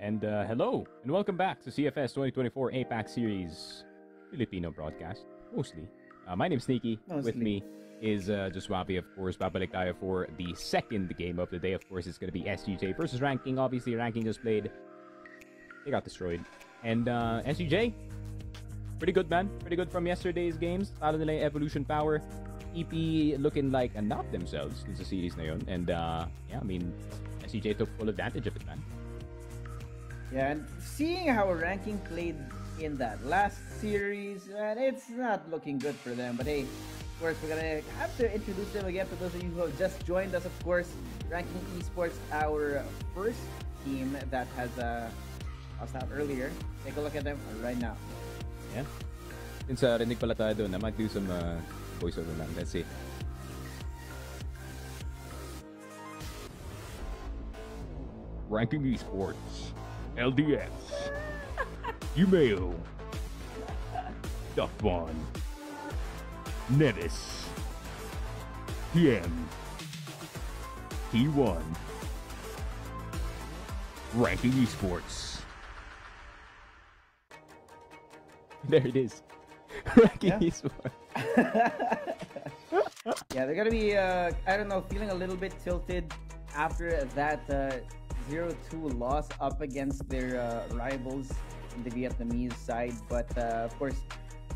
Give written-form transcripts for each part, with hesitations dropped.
And hello, and welcome back to CFS 2024 APAC Series Filipino broadcast, mostly. My name's Sneaky. With me is Juswabi, of course. Babalik tayo for the second game of the day. Of course, it's going to be SGJ versus Ranking. Obviously, Ranking just played. They got destroyed. And SGJ, pretty good, man. Pretty good from yesterday's games. Talo nila yung Evolution Power. EP looking like a not themselves in the series na yun. And yeah, I mean, SGJ took full advantage of it, man. Yeah, and seeing how Ranking played in that last series, man, it's not looking good for them. But hey, of course, we're gonna have to introduce them again for those of you who have just joined us. Of course, Ranking Esports, our first team that has was out earlier. Take a look at them right now. Yeah. Since rinig pala tayo doon, I might do some voiceover, man. Let's see. Ranking Esports, LDS, Yumeo, Duckbon, Nevis, PM, T1, Ranking Esports. There it is. Ranking Esports. Yeah, they're gonna be, I don't know, feeling a little bit tilted after that 0-2 loss up against their rivals in the Vietnamese side. But of course,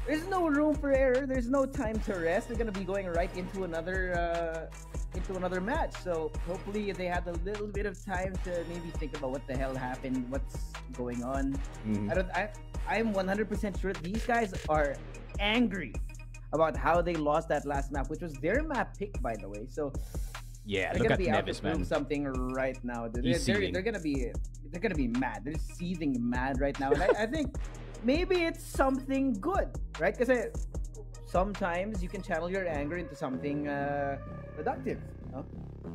there's no room for error. There's no time to rest. They're gonna be going right into another match. So hopefully they had a little bit of time to maybe think about what the hell happened, what's going on. I'm 100% sure these guys are angry about how they lost that last map, which was their map pick, by the way. So yeah, they're look gonna at be out Nevis, to prove man. something right now. They're gonna be mad. They're seething mad right now. And I think maybe it's something good, right? Because sometimes you can channel your anger into something productive. Huh?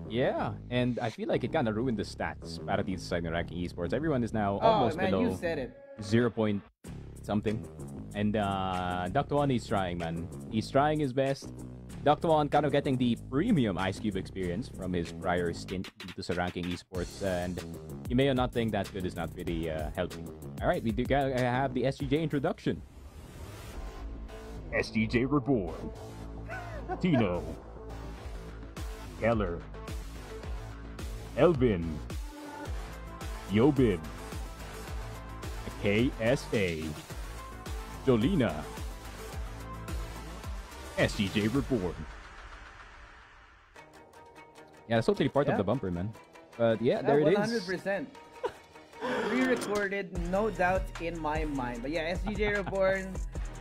Yeah, and I feel like it kind of ruined the stats para dito sa Ranking Esports. Everyone is now almost below you said it. 0 point something. And Dr. One is trying, man. He's trying his best. Dr. One kind of getting the premium Ice Cube experience from his prior stint dito sa Ranking Esports. And you may not think that good is not really helping. Alright, we do have the SGJ introduction. SGJ REBORN, Tino, Keller, Elvin, Yobib, KSA, Jolina, SGJ REBORN. Yeah, that's totally part of the bumper, man. But yeah, there it is. 100%. Pre-recorded, no doubt in my mind. But yeah, SGJ REBORN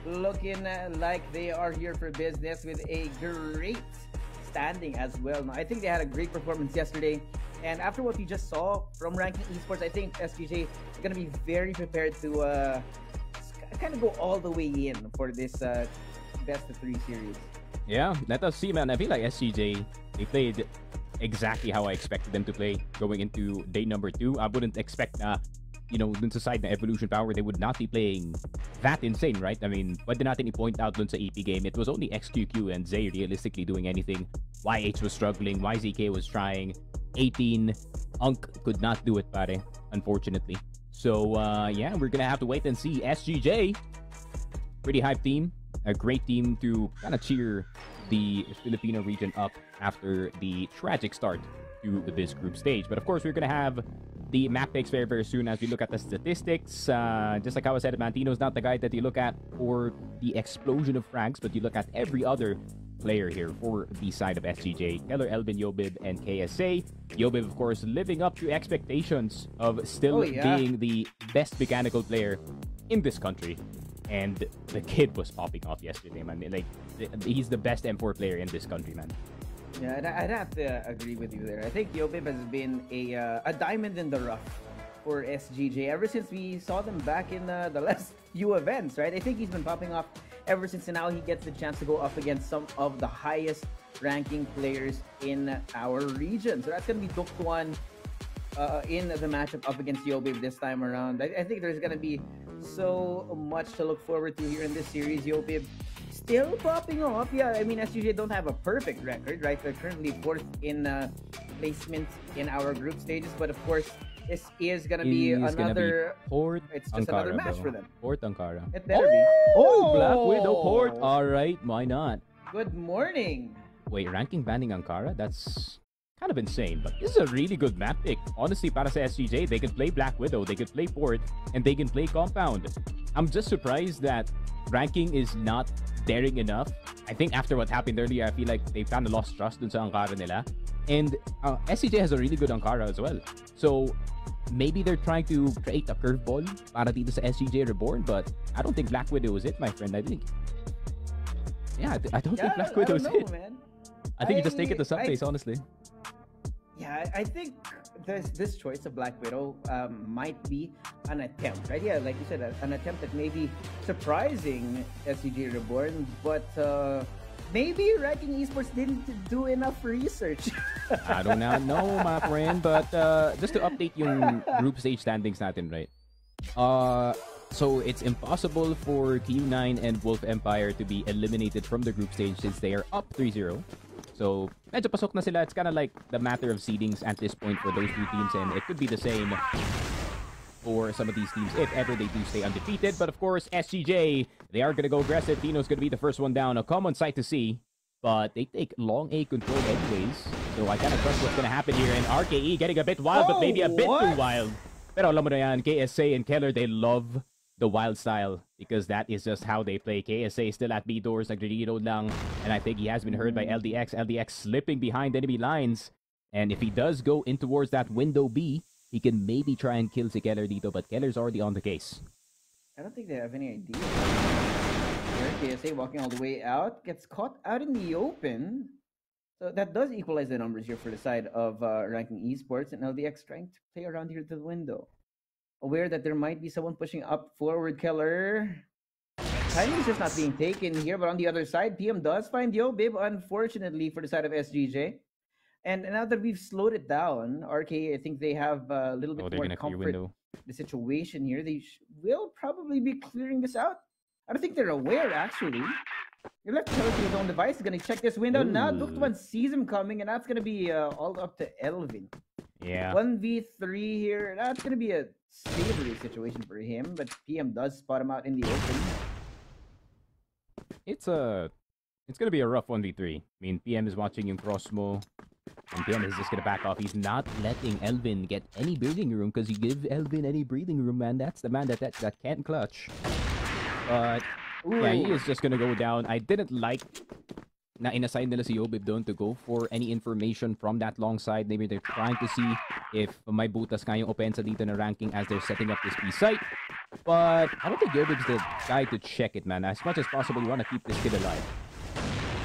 looking like they are here for business with a great standing as well. Now, I think they had a great performance yesterday. And after what we just saw from Ranking Esports, I think SGJ is going to be very prepared to kind of go all the way in for this best of 3 series. Yeah, let us see, man. I feel like SGJ, they played exactly how I expected them to play going into day number 2. I wouldn't expect, dun sa side na Evolution Power, they would not be playing that insane, right? I mean, pwede natin i-point out dun sa EP game, it was only XQQ and Zay realistically doing anything. YH was struggling, YZK was trying, 18, Unk could not do it, pare, unfortunately. So, yeah, we're gonna have to wait and see. SGJ, pretty hype team, a great team to kind of cheer the Filipino region up after the tragic start to this group stage. But of course, we're gonna have the map picks very, very soon as we look at the statistics. Just like I was said, Mantino's not the guy that you look at for the explosion of frags, but you look at every other player here for the side of SGJ. Keller, Elvin, Yobib, and KSA. Yobib, of course, living up to expectations of still being the best mechanical player in this country. And the kid was popping off yesterday, man. Like, he's the best M4 player in this country, man. Yeah, I'd have to agree with you there. I think Yobib has been a diamond in the rough for SGJ ever since we saw them back in the last few events, right? I think he's been popping off ever since, and now he gets the chance to go up against some of the highest ranking players in our region. So that's going to be Doktuan in the matchup up against Yobib this time around. I think there's going to be so much to look forward to here in this series. Yobib still popping off. Yeah, I mean, SGJ don't have a perfect record, right? They're currently 4th in placement in our group stages, but of course, this is gonna be another. Port It's just Ankara, another match bro. for them. Port Ankara. It better be. Oh, Black Widow Port. All right, why not? Good morning. Wait, ranking banning Ankara? That's kind of insane, but this is a really good map pick. Honestly, para sa SGJ, they could play Black Widow, they could play Port, and they can play Compound. I'm just surprised that ranking is not daring enough. I think after what happened earlier, I feel like they kind of lost trust dun sa Ankara nila. And SCJ has a really good Ankara as well. So maybe they're trying to create a curveball para dito sa SGJ Reborn, but I don't think Black Widow is it, my friend. I think, yeah, I don't think Black Widow is it. Man. I think you just take it to some place, honestly. Yeah, I think this choice of Black Widow might be an attempt, right? Yeah, like you said, an attempt at maybe surprising SGJ Reborn, but maybe Ranking Esports didn't do enough research. I do not know, my friend, but just to update yung group stage standings natin, right? So it's impossible for Q9 and Wolf Empire to be eliminated from the group stage since they are up 3-0. So, medyo pasok na sila. It's kind of like the matter of seedings at this point for those two teams, and it could be the same for some of these teams if ever they do stay undefeated. But of course, SGJ, they are going to go aggressive. Tino's going to be the first one down. A common sight to see, but they take long A control anyways. So I kind of trust what's going to happen here. And RKE getting a bit wild, but maybe a bit too wild. Pero alam mo na yan, KSA and Keller, they love the wild style because that is just how they play. KSA still at B doors, nagre-reload lang, and I think he has been heard by LDX. LDX slipping behind enemy lines, and if he does go in towards that window B, he can maybe try and kill si Keller dito, but Keller's already on the case. I don't think they have any idea. Here, KSA walking all the way out, gets caught out in the open. So that does equalize the numbers here for the side of Ranking Esports, and LDX trying to play around here to the window. Aware that there might be someone pushing up forward. Keller. Timing is just not being taken here, but on the other side, PM does find Yobib, unfortunately, for the side of SGJ. And now that we've slowed it down, RK, I think they have a little bit more comfort in the situation here. They will probably be clearing this out. I don't think they're aware, actually. Your left Keller to his own device is going to check this window. Now, Duktuan sees him coming, and that's going to be all up to Elvin. Yeah. 1v3 here. That's going to be a savory situation for him, but PM does spot him out in the open. It's gonna be a rough 1v3. I mean, PM is watching yung Crossmo, and PM is just gonna back off. He's not letting Elvin get any breathing room, because you give Elvin any breathing room, man, that's the man that can't clutch. But yeah, he is just gonna go down. I didn't like na inassign nila si Yobib doon to go for any information from that long side. Maybe they're trying to see if may butas nga yung opensa dito na ranking as they're setting up this B site. But I don't think Yobib's the guy to check it, man. As much as possible, you want to keep this kid alive.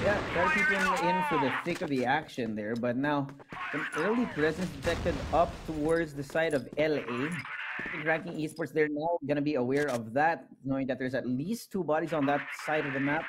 Yeah, try to keep him in for the thick of the action there. But now, an early presence detected up towards the side of LA. I think Ranking Esports, they're now going to be aware of that, knowing that there's at least 2 bodies on that side of the map.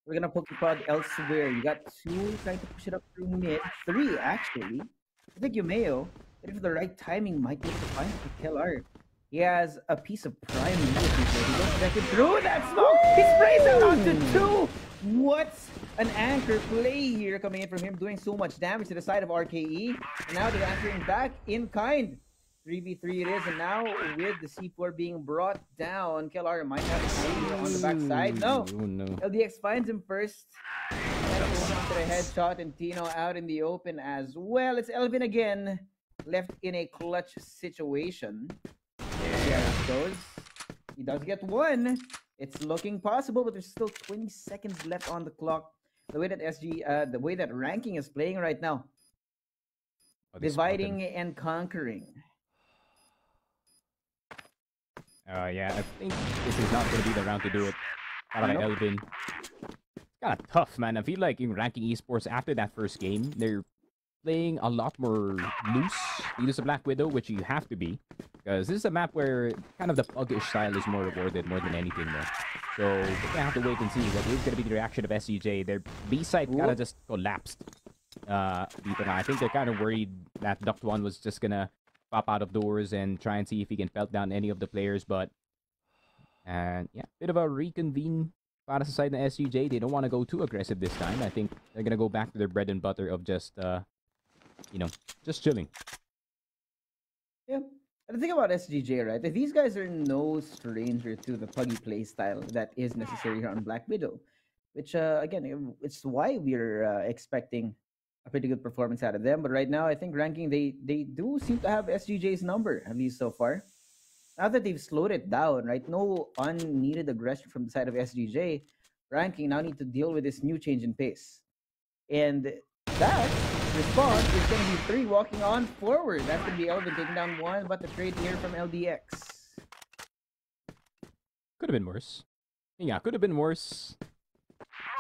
We're gonna poke the crowd elsewhere. You got 2 trying to push it up through mid. 3 actually. I think Yumeo, if the right timing, might be able to find the killer. He has a piece of prime ability. He goes back through that smoke. He sprays out onto 2. What's an anchor play here coming in from him, doing so much damage to the side of RKE. And now they're anchoring back in kind. 3v3 it is, and now with the C4 being brought down, Keller might have a play on the backside. No. LDX finds him first. And after a headshot, and Tino out in the open as well. It's Elvin again, left in a clutch situation. There it goes. He does get 1. It's looking possible, but there's still 20 seconds left on the clock. The way that the way that ranking is playing right now, dividing and conquering. Yeah, I think this is not going to be the round to do it. Para kay Elvin. It's kind of tough, man. I feel like in Ranking Esports, after that first game, they're playing a lot more loose. Dito sa Black Widow, which you have to be. Because this is a map where kind of the puggish style is more rewarded more than anything, though. So we're going to have to wait and see what is going to be the reaction of SCJ. Their B side kind of just collapsed. I think they're kind of worried that Duct1 was just going to pop out of doors and try and see if he can pelt down any of the players, but yeah, bit of a reconvene para sa side ng SGJ. They don't want to go too aggressive this time. I think they're gonna go back to their bread and butter of just you know, just chilling. Yeah. And the thing about SGJ, right? That these guys are no stranger to the puggy play style that is necessary here on Black Widow, which again, it's why we're expecting a pretty good performance out of them. But right now, I think ranking they do seem to have SGJ's number, at least so far. Now that they've slowed it down, right? No unneeded aggression from the side of SGJ. Ranking now need to deal with this new change in pace. And that response is going to be 3 walking on forward. That's going to be Elvin taking down 1, but the trade here from LDX. Could have been worse. Yeah, could have been worse.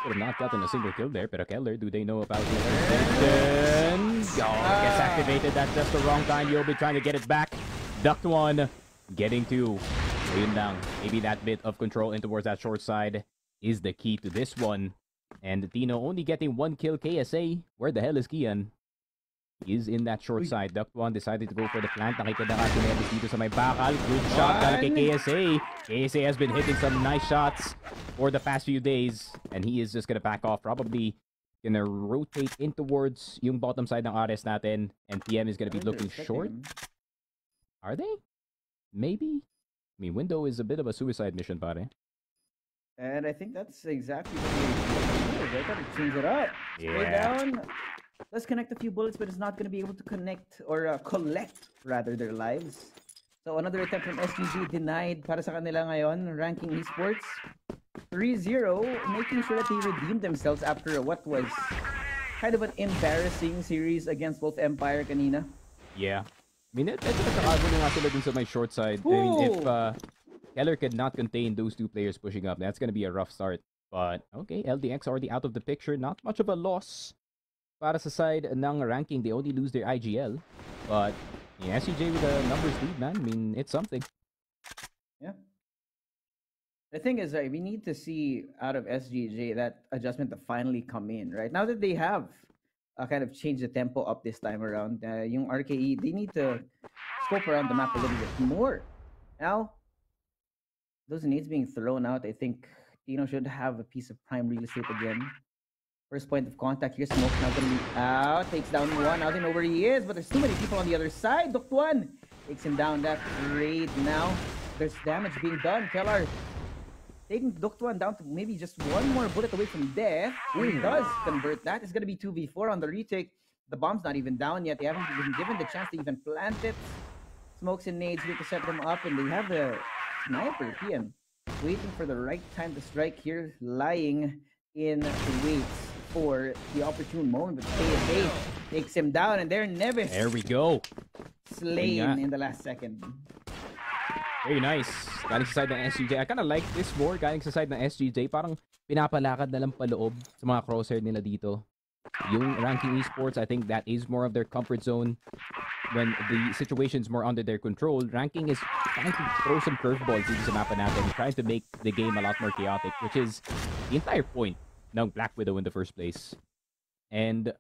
Would have not gotten a single kill there, pero Keller, do they know about the organization? Oh, gets activated. That's just the wrong time. You'll be trying to get it back. Ducked 1. Getting 2. So yun lang. Maybe that bit of control in towards that short side is the key to this one. And Tino only getting 1 kill. KSA, where the hell is Kian? He is in that short side. Ducked 1 decided to go for the plant. Nakita na kasi Neves dito sa may bakal. Good shot kay KSA. KSA has been hitting some nice shots for the past few days. And he is just gonna back off. Probably gonna rotate in towards yung bottom side ng Ares natin. And PM is gonna be looking short. Are they? Maybe? I mean, window is a bit of a suicide mission, pare. And I think that's exactly what they're going to change it up. Stay down. Let's connect a few bullets, but it's not going to be able to connect or collect, rather, their lives. So another attempt from SGG denied para sa kanila ngayon. Ranking Esports 3-0, making sure that they redeemed themselves after what was kind of an embarrassing series against both Empire kanina. Yeah. I mean, it's nakakagulo nga sila dun sa my short side. Ooh. I mean, if Keller could not contain those 2 players pushing up, that's going to be a rough start. But, okay, LDX already out of the picture. Not much of a loss para sa side ng ranking. They only lose their IGL. But, yeah, SCJ with a numbers lead, man. I mean, it's something. Yeah. The thing is, right, we need to see out of SGJ that adjustment to finally come in, right? Now that they have kind of change the tempo up this time around. Yung RKE, they need to scope around the map a little bit more. Now, those nades being thrown out, I think Tino should have a piece of prime real estate again. First point of contact here, Smoke now gonna be out. Takes down 1. Now they know where he is, but there's too many people on the other side. Ducked 1. Takes him down. That raid now. There's damage being done. Keller taking Ducked 1 down to maybe just 1 more bullet away from death. He does convert that. It's going to be 2v4 on the retake. The bomb's not even down yet. They haven't even given the chance to even plant it. Smokes and nades here to set them up, and they have the sniper, PM, waiting for the right time to strike here, lying in wait for the opportune moment. But KSA takes him down, and there Neves. There we go. Slain in the last second. Very nice. Galing sa side ng SGJ. I kind of like this more. Galing sa side ng SGJ. Parang pinapalakad na lang paloob sa mga crosshair nila dito. Yung ranking esports, I think that is more of their comfort zone. When the situation's more under their control, ranking is trying to throw some curveballs into sa mapa natin. Trying to make the game a lot more chaotic, which is the entire point ng Black Widow in the first place. And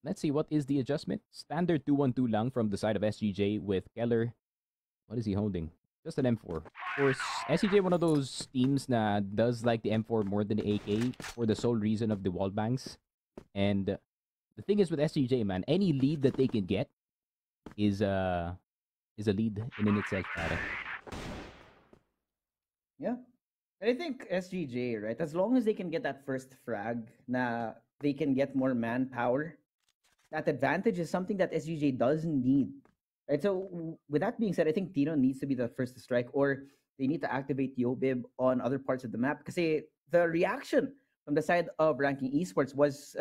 let's see, what is the adjustment? Standard 2-1-2 lang from the side of SGJ with Keller. What is he holding? Just an M4. Of course, SCJ one of those teams na does like the M4 more than the AK for the sole reason of the wall bangs. And the thing is with SCJ, man, any lead that they can get is a lead in itself. Yeah. I think SGJ, right, as long as they can get that first frag, na they can get more manpower, that advantage is something that SGJ doesn't need. Right, so with that being said, I think Tino needs to be the first to strike, or they need to activate Yobib on other parts of the map. Because the reaction from the side of ranking esports was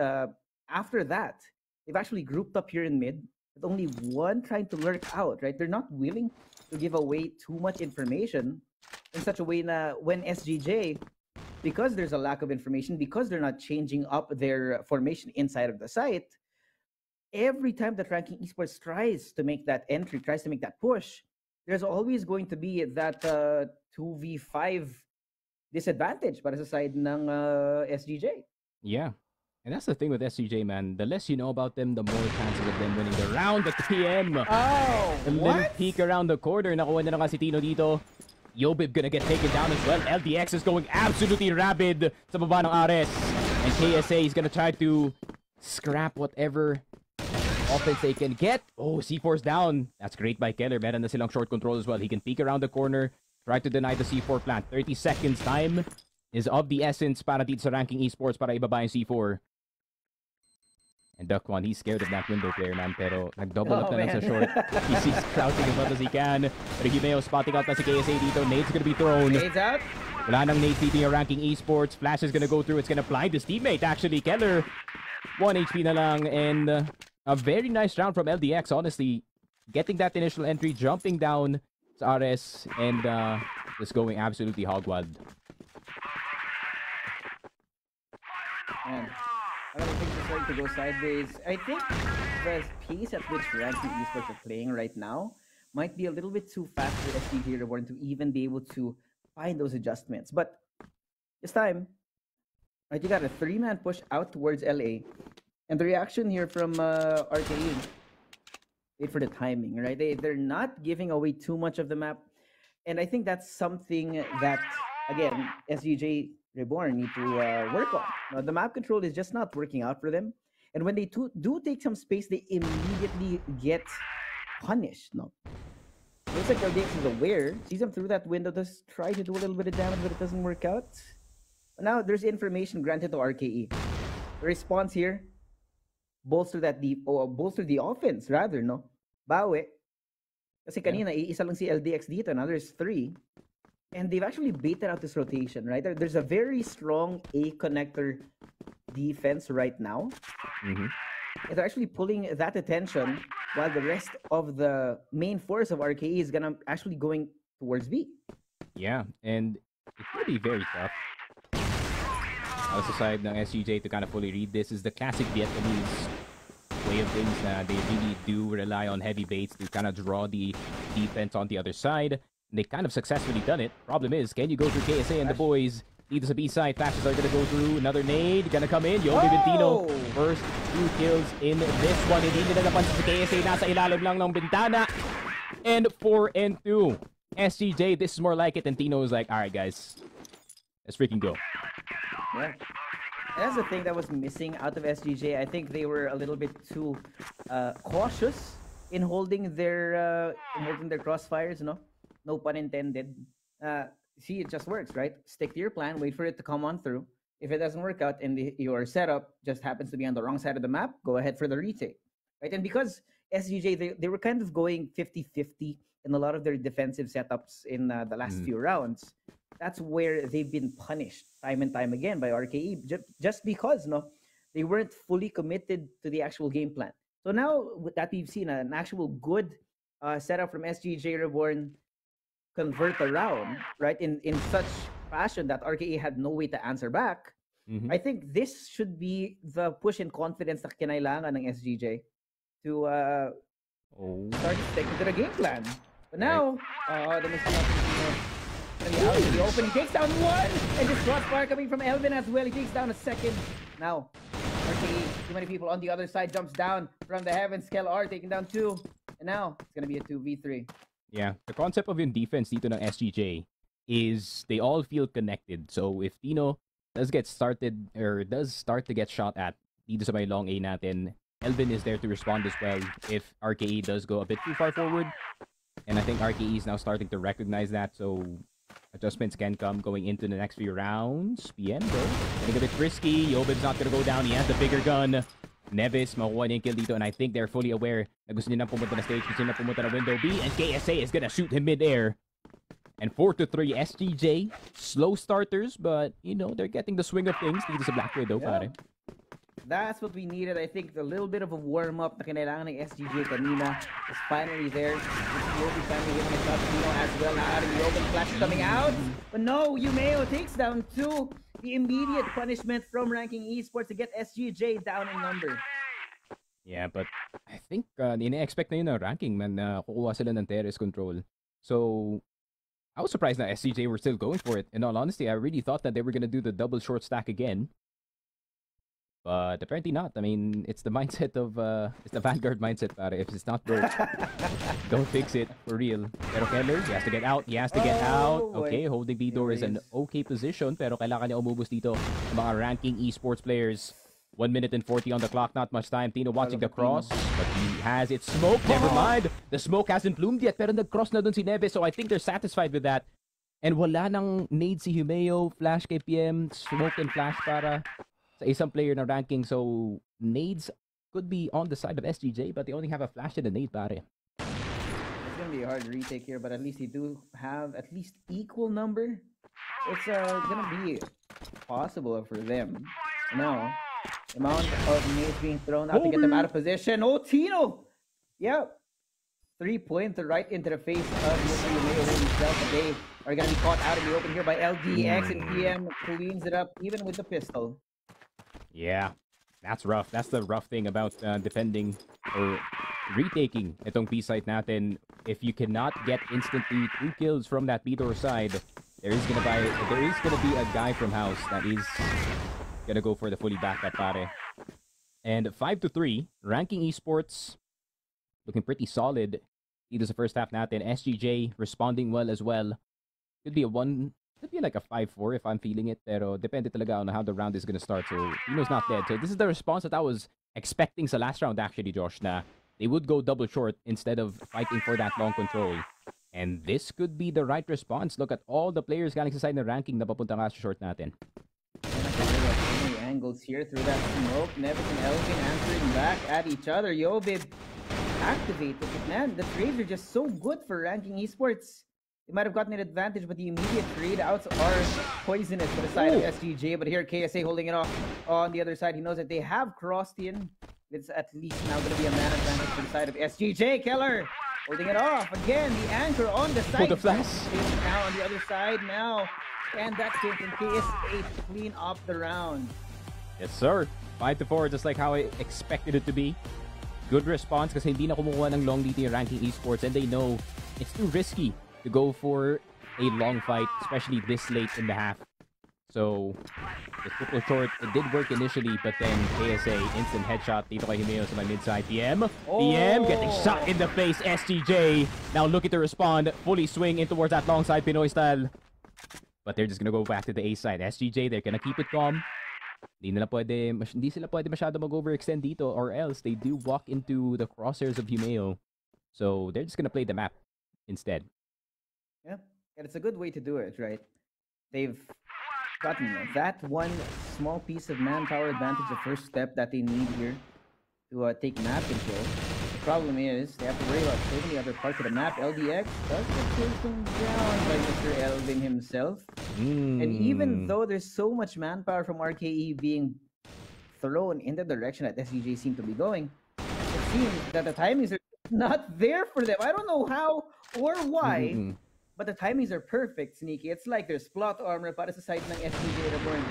after that, they've actually grouped up here in mid, with only 1 trying to lurk out, right? They're not willing to give away too much information in such a way that when SGJ, because there's a lack of information, because they're not changing up their formation inside of the site, every time that ranking esports tries to make that entry, tries to make that push, there's always going to be that 2v5 disadvantage para sa side ng SGJ. Yeah. And that's the thing with SCJ, man. The less you know about them, the more chances of them winning the round at the PM. Oh, a little peek around the corner. Nakuha na nga si Tino dito. Yobib gonna get taken down as well. LDX is going absolutely rabid sa baba ng Ares. And KSA is gonna try to scrap whatever offense they can get. Oh, C4's down. That's great by Keller. Meron na silang short control as well. He can peek around the corner, try to deny the C4 plant. 30 seconds. Time is of the essence para dito sa ranking esports para ibaba yung C4. And Duckwan, he's scared of that window player, man. Pero nag-double up na lang sa short. He's crouching as much as he can. Regimeo spotting out na si KSA dito. Nade's gonna be thrown. Nade's out. Wala nang nade TP yung ranking esports. Flash is gonna go through. It's gonna blind his teammate, actually. Keller, 1 HP na lang. And a very nice round from LDX, honestly. Getting that initial entry, jumping down sa RS, and just going absolutely hog wild. Man, I don't think it's starting to go sideways. I think the pace at which ranking esports are playing right now might be a little bit too fast for SGJ REBORN to even be able to find those adjustments. But this time, right, you got a 3-man push out towards LA. And the reaction here from RKE, wait for the timing, right? They're not giving away too much of the map. And I think that's something that, again, SGJ REBORN need to work on. Now, the map control is just not working out for them. And when they do take some space, they immediately get punished. No, looks like LDX is aware, sees them through that window, does try to do a little bit of damage, but it doesn't work out. Now, there's information granted to RKE. The response here, bolster the offense, rather, no? Bawi. Kasi kanina, isa lang si LDX dito, now there's 3. And they've actually baited out this rotation, right? There's a very strong A connector defense right now. And they're actually pulling that attention while the rest of the main force of RKE is gonna actually going towards B. Yeah, and it's gonna be very tough. Aside ng SGJ to kind of fully read this is the classic Vietnamese way of things. They really do rely on heavy baits to kind of draw the defense on the other side. They kind of successfully done it. Problem is, can you go through KSA and the boys? Lead to the B side. Flashes are gonna go through. Another nade gonna come in. Yobi Ventino, first 2 kills in this one. Hindi nila napansin si KSA. Nasa ilalim lang ng bintana. And 4-2. SGJ, this is more like it. And Tino is like, all right, guys, let's freaking go. Yeah. That's the thing that was missing out of SGJ. I think they were a little bit too cautious in holding their crossfires, no? No pun intended. See, it just works, right? Stick to your plan, wait for it to come on through. If it doesn't work out and your setup just happens to be on the wrong side of the map, go ahead for the retake, right? And because SGJ, they were kind of going 50-50 in a lot of their defensive setups in the last few rounds. That's where they've been punished time and time again by RKE, just because they weren't fully committed to the actual game plan. So now that we've seen an actual good setup from SGJ REBORN convert around, right, in such fashion that RKE had no way to answer back, I think this should be the push and confidence na kinailangan ng SGJ to start sticking to the game plan. But now, the opening takes down 1, and this crossfire coming from Elvin as well. He takes down a second. Now, RKE, too many people on the other side, jumps down from the heavens. KelR taking down 2, and now it's gonna be a 2v3. Yeah, the concept of yung defense dito ng SGJ is they all feel connected. So if Tino does start to get shot at dito sa may long A natin, Elvin is there to respond as well if RKE does go a bit too far forward. And I think RKE is now starting to recognize that, so adjustments can come going into the next few rounds. PM though, getting a bit risky. Yobib's not gonna go down. He has the bigger gun. Nevis, makuha niya yung kill dito, and I think they're fully aware na gusto niya na pumunta na stage, gusto niya na pumunta na window B, and KSA is gonna shoot him mid-air. And 4-3, SGJ, slow starters, but, they're getting the swing of things dito sa Black Widow, pare. That's what we needed. I think a little bit of a warm-up na kinailangan ng SGJ kanina is finally there. Yobi finally getting a shot, as well, now out of the open, Flash coming out, but no, Yumeo takes down 2. The immediate punishment from ranking esports to get SGJ down in number. Yeah, but I think ina-expect na yun na ranking, man, na kukuha sila ng terrace control. So, I was surprised that SGJ were still going for it. In all honesty, I really thought that they were going to do the double short stack again. But apparently not. I mean, it's the mindset of, it's the Vanguard mindset, pare. If it's not broke, don't fix it, for real. Pero Keller, he has to get out. He has to get out. Okay, holding B door is an okay position. Pero kailangan niya umubos dito ng mga ranking esports players. 1 minute and 40 on the clock. Not much time. Tino watching the cross. But he has it smoked. Never mind. The smoke hasn't bloomed yet. Pero nag-cross na dun si Neves. So I think they're satisfied with that. And wala nang nade si Humeo. Flash kay PM. Smoke and flash para sa isang player na ranking. So nades could be on the side of SGJ. But they only have a flash and a nade, pare. It's going to be a hard retake here. But at least they do have at least equal number. It's going to be possible for them. Now, the amount of nades being thrown out to get them out of position. Oh, Tino! Yep. 3-pointer right into the face of Mr. Humeo himself. They are going to be caught out in the open here by LDX, and PM cleans it up even with the pistol. Yeah, that's rough. That's the rough thing about defending or retaking itong B-side natin. If you cannot get instantly 2 kills from that B-door side, there is gonna be a guy from house that is gonna go for the fully backup, pare. And 5-3, ranking esports looking pretty solid. Dito sa first half natin. SGJ responding well as well. Could be like a 5-4 if I'm feeling it. Pero depende talaga on how the round is gonna start. So Tino's not dead. So this is the response that I was expecting sa last round actually, Josh, na they would go double short instead of fighting for that long control. And this could be the right response. Look at all the players galing sa side ng ranking na papunta nga sa short natin. Angles here through that smoke. Neves and Elvin answering back at each other. Yobib activated. Man, the trades are just so good for ranking esports. They might have gotten an advantage, but the immediate trade outs are poisonous for the side of SGJ. But here, KSA holding it off on the other side. He knows that they have crossed in. It's at least now going to be a man advantage for the side of SGJ. Keller holding it off. Again, the anchor on the side. The flash. Now on the other side now. And that's it from KSA to clean up the round. Yes, sir. 5-4, just like how I expected it to be. Good response kasi hindi na kumukuha ng long lead yung ranking esports, and they know it's too risky to go for a long fight, especially this late in the half. So, the triple short, it did work initially, but then KSA, instant headshot dito kay Humeo sa my mid-side. PM getting shot in the face. SGJ now looking to respond, fully swing in towards that long side, Pinoy style. But they're just gonna go back to the A side. SGJ, they're gonna keep it calm. Hindi sila pwede masyado mag-overextend dito, or else they do walk into the crosshairs of Humeo. So they're just gonna play the map instead. Yeah, and it's a good way to do it, right? They've gotten that one small piece of manpower advantage, the first step that they need here to take map control. The problem is they have to worry about so many other parts of the map. LDX does get taken down by Mr. Elvin himself. And even though there's so much manpower from RKE being thrown in the direction that SGJ seem to be going, it seems that the timings are not there for them. I don't know how or why, but the timings are perfect, Sneaky. It's like there's plot armor para sa side ng SGJ REBORN.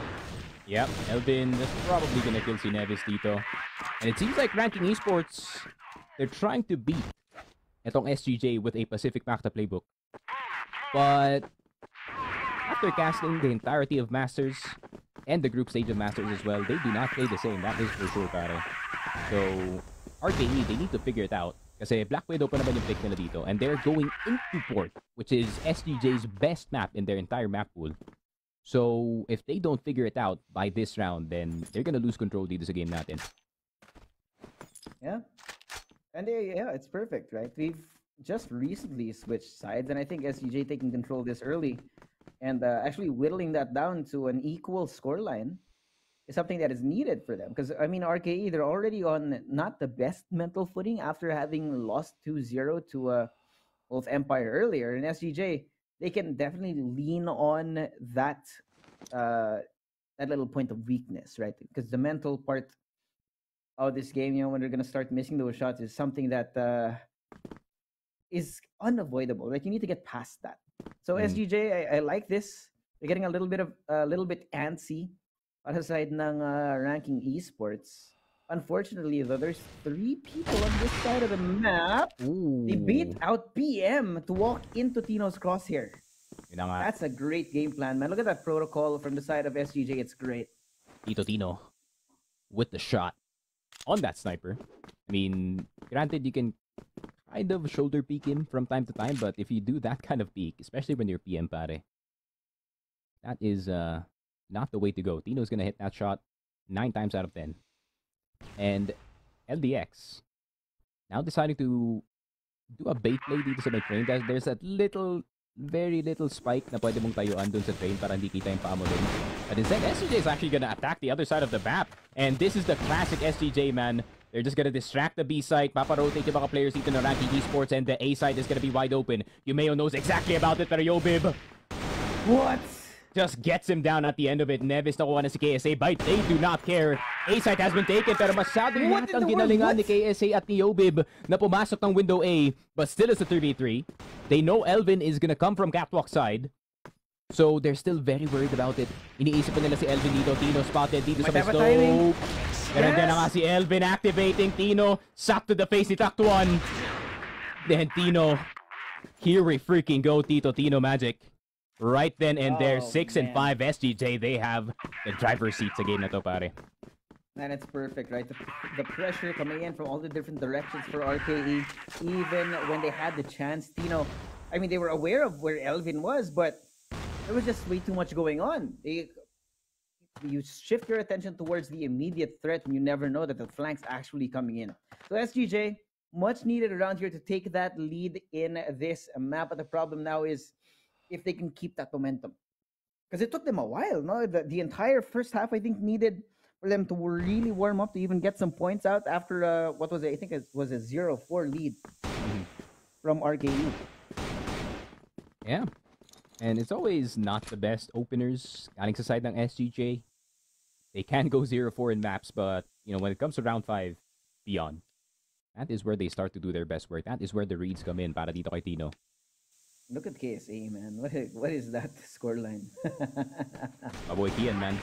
Yep, Elvin is probably gonna kill si Neves dito. And it seems like ranking esports, they're trying to beat itong SGJ with a Pacific Macta playbook. But after casting the entirety of Masters and the group stage of Masters as well, they do not play the same. That is for sure, pare. So, RKE, they need to figure it out. Kasi Black Widow pa naman yung pick nila dito. And they're going into port, which is SGJ's best map in their entire map pool. So, if they don't figure it out by this round, then they're gonna lose control dito sa game natin. Yeah. And yeah, it's perfect, right? We've just recently switched sides, and I think SGJ taking control this early and actually whittling that down to an equal scoreline is something that is needed for them. Because, I mean, RKE, they're already on not the best mental footing after having lost 2-0 to Wolf Empire earlier. And SGJ, they can definitely lean on that that little point of weakness, right? Because the mental part of this game, you know, when they're going to start missing those shots is something that is unavoidable, right? You need to get past that. So SGJ, I like this. They're getting a little bit antsy on the side ng ranking esports. Unfortunately, though, there's 3 people on this side of the map. They beat out PM to walk into Tino's crosshair. That's a great game plan, man. Look at that protocol from the side of SGJ. It's great. Tino with the shot on that sniper. I mean, granted, you can kind of shoulder peek him from time to time, but if you do that kind of peek, especially when you're PM, pare, that is not the way to go. Tino's gonna hit that shot 9 times out of 10. And LDX now deciding to do a bait play dito sa may train. There's that very little spike na pwede mong tayuan dun sa train para hindi kita yung paa mo dun. But instead, SGJ is actually gonna attack the other side of the map. And this is the classic SGJ, man. They're just gonna distract the B side, papa-rotate yung mga players dito na ranking esports, and the A side is gonna be wide open. Yumeo knows exactly about it, pero Yobib... What? Just gets him down at the end of it. Nevis nakuha na si KSA, but they do not care. A site has been taken, pero masyado lahat ang ginalingan ni KSA at ni Yobib na pumasok ng window A, but still it's a 3v3. They know Elvin is gonna come from catwalk side, so they're still very worried about it. Iniisip pa nila si Elvin dito. Tino spotted dito sa may scope. Pero then na nga si Elvin activating. Tino, suck to the face ni Taktuan. Then Tino, here we freaking go, Tino Magic. Right then and there, 6 and 5 SGJ, they have the driver's seat sa game na to, pare. Man, it's perfect, right? The pressure coming in from all the different directions for RKE, even when they had the chance. Tino, I mean, they were aware of where Elvin was, but there was just way too much going on. You shift your attention towards the immediate threat when you never know that the flank's actually coming in. So SGJ, much needed around here to take that lead in this map, but the problem now is if they can keep that momentum. Because it took them a while, no? The entire first half, I think, needed for them to really warm up to even get some points out after, what was it? I think it was a 0-4 lead from RKE. Yeah. And it's always not the best openers galing sa side ng SGJ. They can go 0-4 in maps, but, you know, when it comes to round 5, beyond. That is where they start to do their best work. That is where the reads come in para dito kay Tino. Look at KSA, man. What is that scoreline? Maboy Kian, man.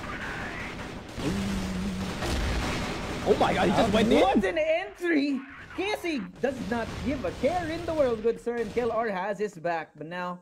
Oh my god, he just went in! What an entry! KSA does not give a care in the world, good sir, and KLR has his back. But now,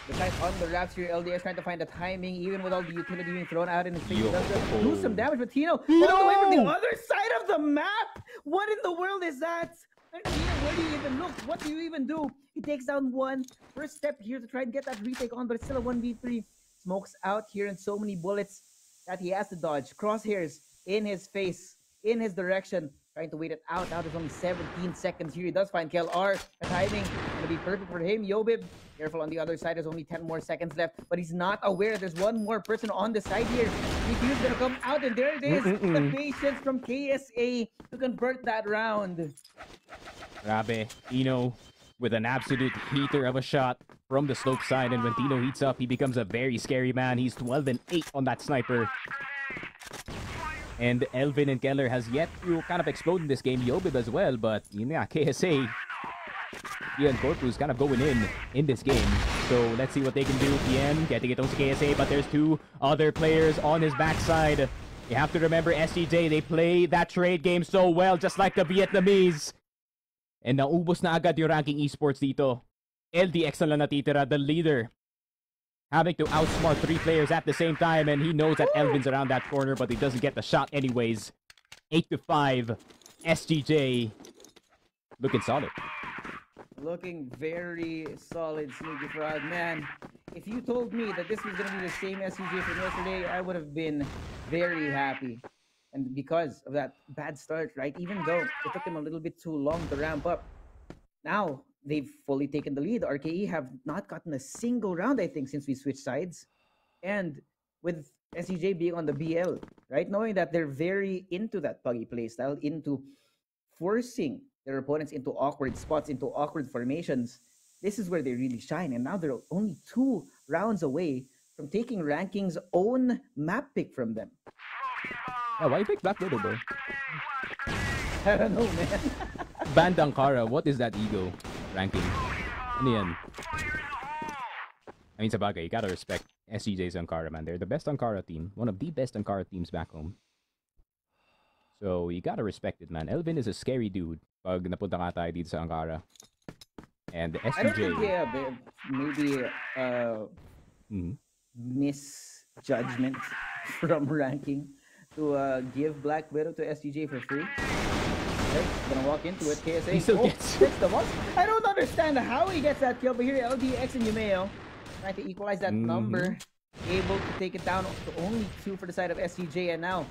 the guys on the wraps here, LDS trying to find the timing, even with all the utility being thrown out in his face. He does lose some damage, but Tino all the way from the other side of the map! What in the world is that? And here, where do you even look? What do you even do? He takes down one. First step here to try and get that retake on, but it's still a 1v3. Smokes out here and so many bullets that he has to dodge. Crosshairs in his face, in his direction. Trying to wait it out. Now there's only 17 seconds here. He does find KLR. The timing going to be perfect for him. Yobib, careful on the other side. There's only 10 more seconds left, but he's not aware there's one more person on the side here. DPU's going to come out, and there it is. The patience from KSA to convert that round. Grabe, Tino with an absolute heater of a shot from the slope side, and when Tino heats up, he becomes a very scary man. He's 12 and 8 on that sniper. And Elvin and Keller has yet to kind of explode in this game. Yobib as well, but yeah, KSA, Ian Corpus kind of going in this game. So let's see what they can do. PM getting it on to KSA, but there's two other players on his backside. You have to remember SGJ, they play that trade game so well, just like the Vietnamese. And naubos na agad yung ranking esports dito. LDX na lang natitira, the leader. Having to outsmart 3 players at the same time, and he knows that Elvin's around that corner, but he doesn't get the shot anyways. 8-5, SGJ looking solid. Looking very solid, Sneaky Frog. Man, if you told me that this was going to be the same SGJ from yesterday, I would have been very happy. And because of that bad start, right? Even though it took them a little bit too long to ramp up, now they've fully taken the lead. RKE have not gotten a single round, I think, since we switched sides. And with SGJ being on the BL, right? Knowing that they're very into that puggy playstyle, into forcing their opponents into awkward spots, into awkward formations, this is where they really shine. And now they're only 2 rounds away from taking Ranking's own map pick from them. Oh, why you pick Black Widow, bro? I don't know, man. Banned Ankara, what is that ego ranking? Ano yan? I mean, sabagay, you gotta respect SGJ's Ankara, man. They're the best Ankara team. One of the best Ankara teams back home. So, you gotta respect it, man. Elvin is a scary dude pag napunta nga tayo dito sa Ankara. And the SGJ... I don't think, maybe misjudgment from Ranking to give Black Widow to SGJ for free. Okay, gonna walk into it. KSA. He still gets the boss. I don't understand how he gets that kill, but here LDX and Yumeo trying to equalize that number. Able to take it down to only 2 for the side of SGJ, and now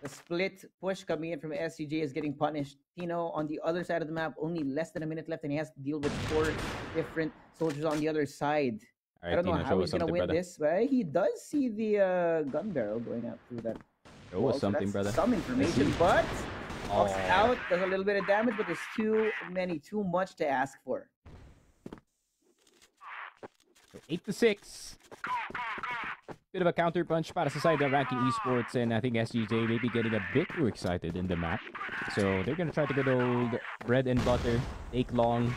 The split push coming in from SGJ is getting punished. Tino on the other side of the map, only less than a minute left, and he has to deal with 4 different soldiers on the other side. All right, I don't know Tino, how he's gonna win brother. this, but he does see the gun barrel going out through that. Show us something, brother. Some information, but out does a little bit of damage, but there's too much to ask for. So 8-6. Bit of a counter punch para sa side of Ranking Esports, and I think SGJ may be getting a bit too excited in the map. So they're gonna try to good old bread and butter, take long,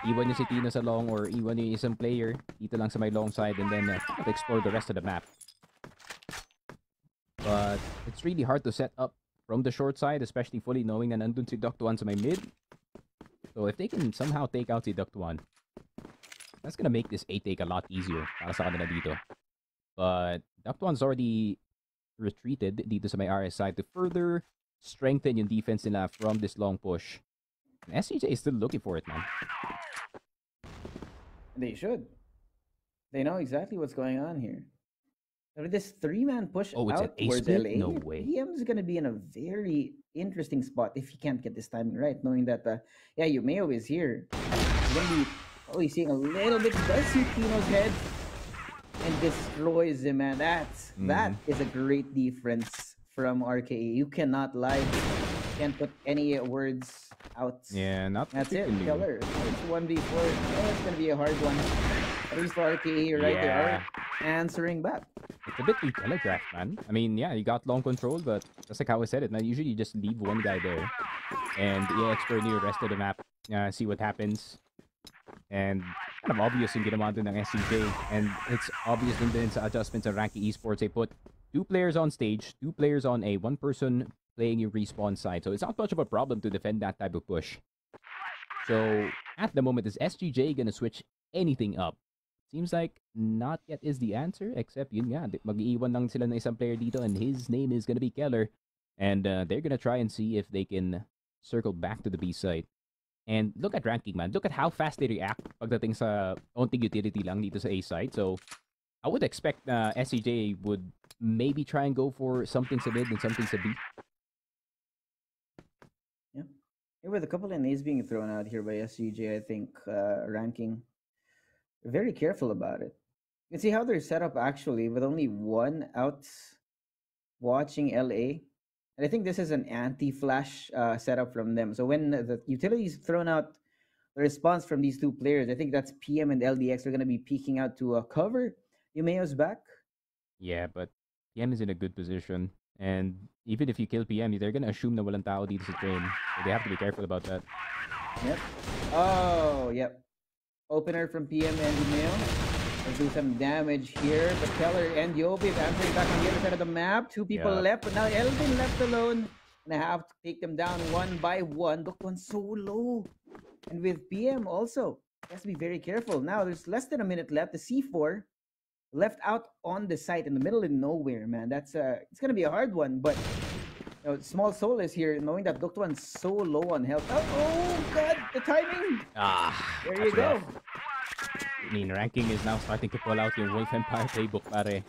iwan niya si Tino sa long, or iwan niya isang player dito lang sa may long side, and then explore the rest of the map. But it's really hard to set up from the short side, especially fully knowing na nandun si Duct1 sa may mid. So if they can somehow take out si Duct1, that's gonna make this A take a lot easier para sa kanila dito. But Duct1's already retreated dito sa may RS side to further strengthen yung defense nila from this long push. And SGJ is still looking for it, man. They should. They know exactly what's going on here. With this 3-man push it's out an towards split? LA, No way. PM is going to be in a very interesting spot if he can't get this timing right, knowing that, Yumeo is here. He's going to be probably seeing a little bit. Does see Tino's head and destroys him, man. That is a great difference from RKE. You cannot lie. You can't put any words out. Yeah, not That's it. particularly. Killer. It's 1v4. It's going to be a hard one. At least for RKE, right? They are answering back. It's a bit too telegraphed, man. I mean, yeah, you got long control, but just like how I said it, man, usually you just leave one guy there and explore the rest of the map, see what happens. And kind of obvious yung ginawa doon ng SCJ, and it's obvious din sa adjustments of Ranking Esports. They put 2 players on stage, 2 players on a 1 person playing your respawn side, so it's not much of a problem to defend that type of push. So at the moment, is SGJ gonna switch anything up? Seems like not yet is the answer, except yun nga, mag-iiwan lang sila ng isang player dito, and his name is gonna be Keller, and they're gonna try and see if they can circle back to the B side. And look at Ranking, man. Look at how fast they react pagdating sa onting utility lang dito sa A side. So, I would expect SCJ would maybe try and go for something sa mid and something sa B. Yeah. With a couple of nades being thrown out here by SGJ, I think Ranking very careful about it. You can see how they're set up actually with only 1 out watching LA. And I think this is an anti-flash setup from them. So when the utility is thrown out, the response from these 2 players, I think that's PM and LDX are going to be peeking out to cover Yumeo's back. Yeah, but PM is in a good position. And even if you kill PM, they're going to assume na walang tao dito sa train. So they have to be careful about that. Yep. Oh, yep. Opener from PM and Yumeo. Let's do some damage here. But Keller and Yobi answering back on the other side of the map. 2 people left, but now Elvin left alone. And I have to take them down 1 by 1. Duct1 so low. And with PM also, he has to be very careful. Now there's less than a minute left. The C4 left out on the site in the middle of nowhere, man. That's it's gonna be a hard one, but small soul is here, knowing that Duct1's so low on health. Oh god, the timing! There you go. Rough. I mean, Ranking is now starting to pull out yung Wolf Empire playbook, pare.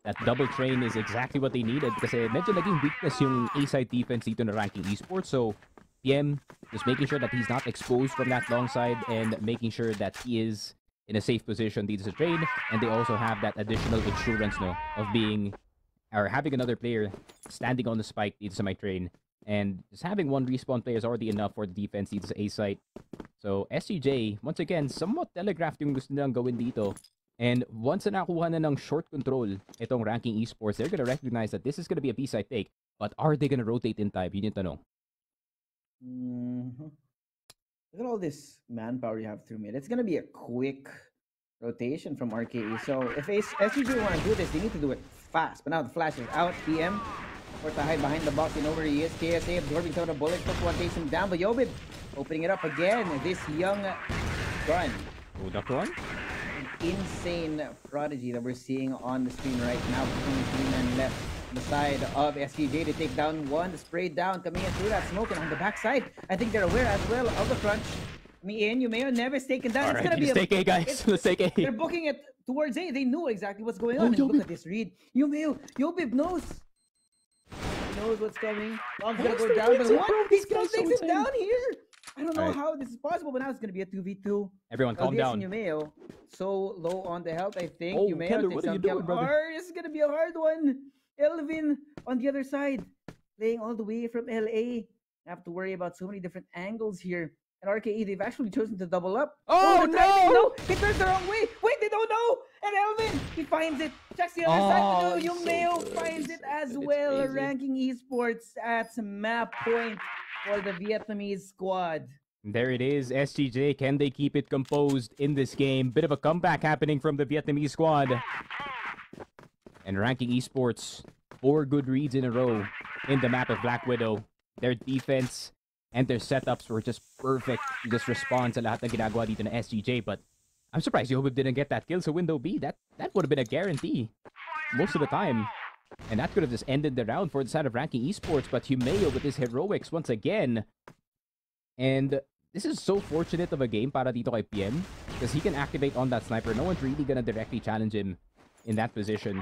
That double train is exactly what they needed kasi medyo naging weakness yung A-side defense dito na Ranking Esports. So, PM just making sure that he's not exposed from that long side and making sure that he is in a safe position dito sa train. And they also have that additional insurance, of being or having another player standing on the spike dito sa my train. And just having 1 respawn player is already enough for the defense dito sa A site. So, SGJ, once again, somewhat telegraphed yung gusto nilang gawin dito. And once na nakuha na ng short control itong Ranking Esports, they're gonna recognize that this is gonna be a B-side take. But are they gonna rotate in time? Yun yung tanong. Look at all this manpower you have through mid. It's gonna be a quick rotation from RKE. So if SGJ want to do this, they need to do it fast. But now the flash is out. PM or to hide behind the box, and over he is. KSA absorbing some of the bullets. Duct1 takes him down, but Yobib opening it up again. This young gun. Oh, Duct1? Insane prodigy that we're seeing on the screen right now. Between 3 men left on the side of SGJ to take down 1. The spray down coming in through that smoke, and on the backside, I think they're aware as well of the crunch. Me and Yumeo never taken down. Alright, let's take A, guys. Let's take A. They're booking it towards A. They knew exactly what's going on. And look at this read. Yumeo, Yobib knows. knows what's coming. Bomb's gonna go down, but what? He still takes him down here. I don't know how this is possible, but now it's gonna be a 2v2. Everyone, calm down. Yumeo, so low on the health, I think. Oh, Yumeo Keller, takes what are you down doing, brother? Keller. This is gonna be a hard one. Elvin on the other side, playing all the way from LA. I have to worry about so many different angles here. And RKE, they've actually chosen to double up. Oh, no! He turns the wrong way. Wait, they don't know. And Elvin, he finds it. Checks the other side. Yumeo finds it as well. Ranking Esports at map point for the Vietnamese squad. There it is, SGJ. Can they keep it composed in this game? Bit of a comeback happening from the Vietnamese squad. And Ranking Esports, 4 good reads in a row in the map of Black Widow. Their defense and their setups were just perfect. Just respond sa lahat ng ginagawa dito na SGJ. But I'm surprised Yobib didn't get that kill sa window B. That would have been a guarantee most of the time. And that could have just ended the round for the side of Ranking Esports. But Humeo with his heroics once again. And this is so fortunate of a game para dito kay PM. Because he can activate on that sniper. No one's really gonna directly challenge him in that position.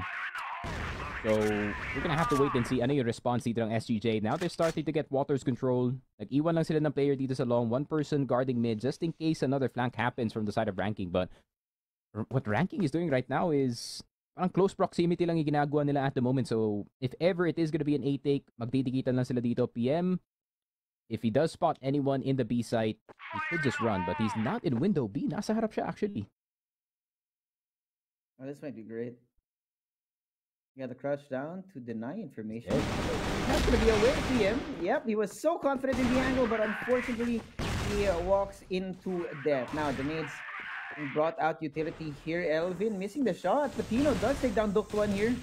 So, we're gonna have to wait and see ano yung response dito ng SGJ. Now they're starting to get Waters control. Nag-iwan lang sila ng player dito sa long. One person guarding mid just in case another flank happens from the side of Ranking. But what Ranking is doing right now is parang close proximity lang yung ginagawa nila at the moment. So, if ever it is gonna be an A-take, magtitikitan lang sila dito. PM, if he does spot anyone in the B site, he could just run. But he's not in window B. Nasa harap siya actually. Oh, this might be great. You got the crouch down to deny information. That's going to be away PM. Yep, he was so confident in the angle, but unfortunately, he walks into death. Now, the nades brought out utility here. Elvin missing the shot. Patino does take down Duke 1 here.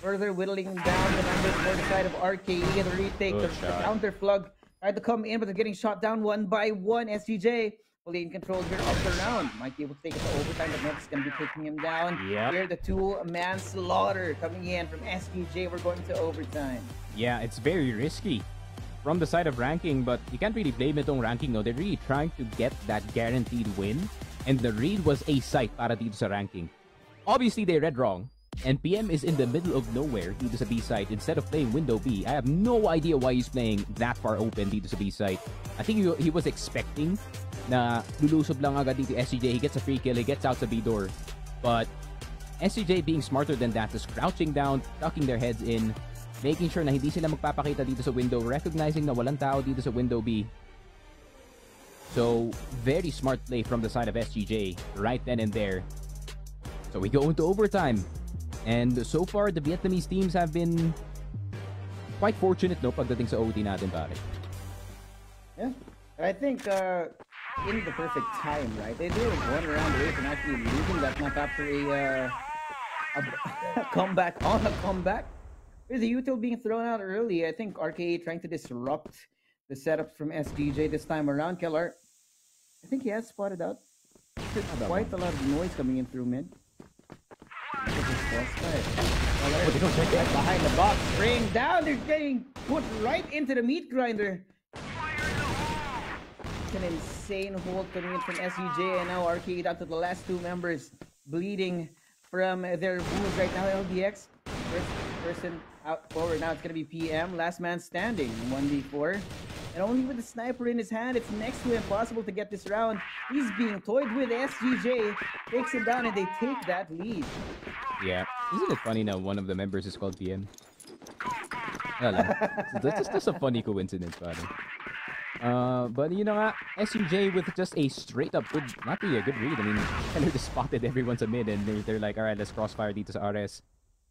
Further whittling down the numbers for the side of RKE. The retake, the counter plug tried to come in, but they're getting shot down one by one. SGJ fully in control here of the round. Might be able to take it to overtime, but next going to be taking him down. Yep. Here, the 2-man slaughter coming in from SGJ. We're going to overtime. Yeah, it's very risky from the side of Ranking, but you can't really blame it on Ranking. No, they're really trying to get that guaranteed win, and the read was a sight para dito sa Ranking. Obviously, they read wrong, and PM is in the middle of nowhere dito sa B side instead of playing window B. I have no idea why he's playing that far open dito sa B side. I think he was expecting na lulusob lang agad dito SCJ. He gets a free kill, he gets out sa B door. But SCJ being smarter than that, is crouching down, tucking their heads in, making sure na hindi sila magpapakita dito sa window, recognizing na walang tao dito sa window B. So, very smart play from the side of SGJ right then and there. So we go into overtime. And so far, the Vietnamese teams have been quite fortunate, no, pagdating sa OT natin, pare. Yeah. I think in the perfect time, right? They did 1 round away from actually losing that map after a comeback on a comeback. There's a util being thrown out early. I think RKA trying to disrupt the setup from SGJ this time around. Keller, I think he has spotted out. There's quite a lot of noise coming in through mid. They don't check that behind the box. Bring down. They're getting put right into the meat grinder. It's an insane hold coming in from SGJ, and now RKA down to the last 2 members bleeding from their wounds right now. LDX, first person out forward. Now it's gonna be PM, last man standing, 1v4. And only with the sniper in his hand, it's next to impossible to get this round. He's being toyed with. SGJ takes him down, and they take that lead. Yeah. Isn't it funny now one of the members is called PM? That's just a funny coincidence, buddy. But you know what? SGJ with just a straight up good, not really a good read. I mean, Keller just spotted everyone's a mid, and they're like, alright, let's crossfire dito sa RS.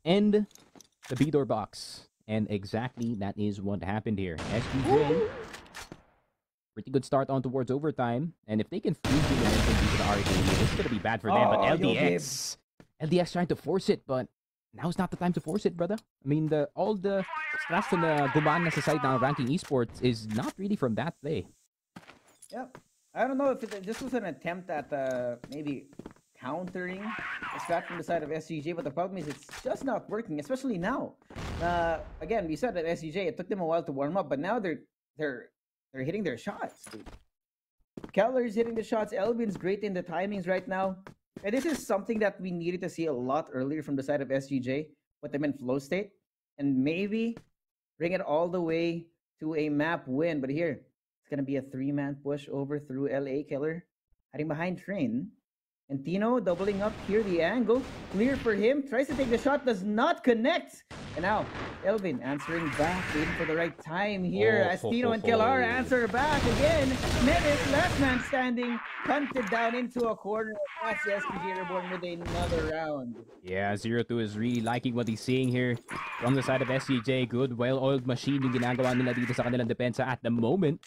And the B-door box. And exactly that is what happened here. SGJ, pretty good start on towards overtime. And if they can freeze the momentum dito to RK, this is going to be bad for them. But LDX trying to force it, but now's not the time to force it, brother. I mean, all the stress and the gumaan na sa side ng Ranking Esports is not really from that play. Yep. I don't know if this was an attempt at maybe countering a strat from the side of SGJ, but the problem is it's just not working, especially now. Again, we said that SGJ, it took them a while to warm up, but now they're hitting their shots, dude. Keller's hitting the shots. Elvin's great in the timings right now. And this is something that we needed to see a lot earlier from the side of SGJ, put them in flow state. And maybe bring it all the way to a map win. But here, it's going to be a three-man push over through LA. Killer hiding behind Train. And Tino doubling up here, the angle. Clear for him. Tries to take the shot, does not connect. And now, Elvin answering back, waiting for the right time here as Tino and Kellar answer back again. Nevis, last man standing, punted down into a corner. That's SGJ REBORN with another round. Yeah, 0-2 is really liking what he's seeing here from the side of SGJ. Good, well-oiled machine yung ginagawa nila dito sa kanilang depensa at the moment.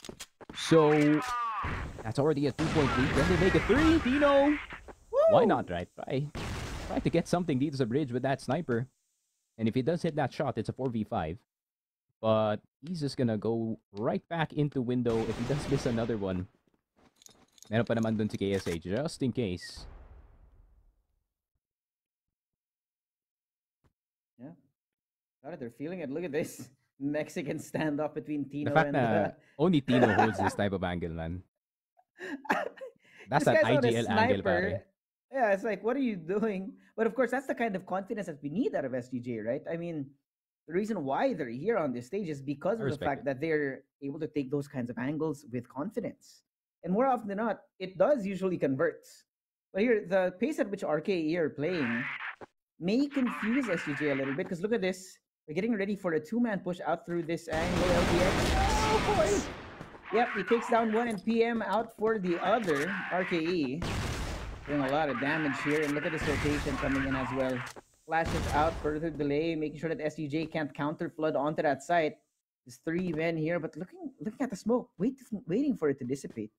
So, that's already a 2-point lead. Can they make a 3? Tino! Woo! Why not, right? Try to get something dito sa bridge with that sniper. And if he does hit that shot, it's a 4v5. But he's just gonna go right back into window if he does miss another one. Meron pa naman dun si KSA, just in case. Yeah. God, they're feeling it. Look at this Mexican standoff between Tino the fact and... that only Tino holds this type of angle, man. That's an IGL angle, pare. Yeah, it's like, what are you doing? But of course, that's the kind of confidence that we need out of SGJ, right? I mean, the reason why they're here on this stage is because of the fact that they're able to take those kinds of angles with confidence. And more often than not, it does usually convert. But here, the pace at which RKE are playing may confuse SGJ a little bit, because look at this. We're getting ready for a two-man push out through this angle, LDX. Oh, boy! Yep, he takes down one and PM out for the other, RKE. Doing a lot of damage here, and look at this rotation coming in as well. Flashes out, further delay, making sure that SGJ can't counter flood onto that site. There's 3 men here, but looking at the smoke, waiting for it to dissipate.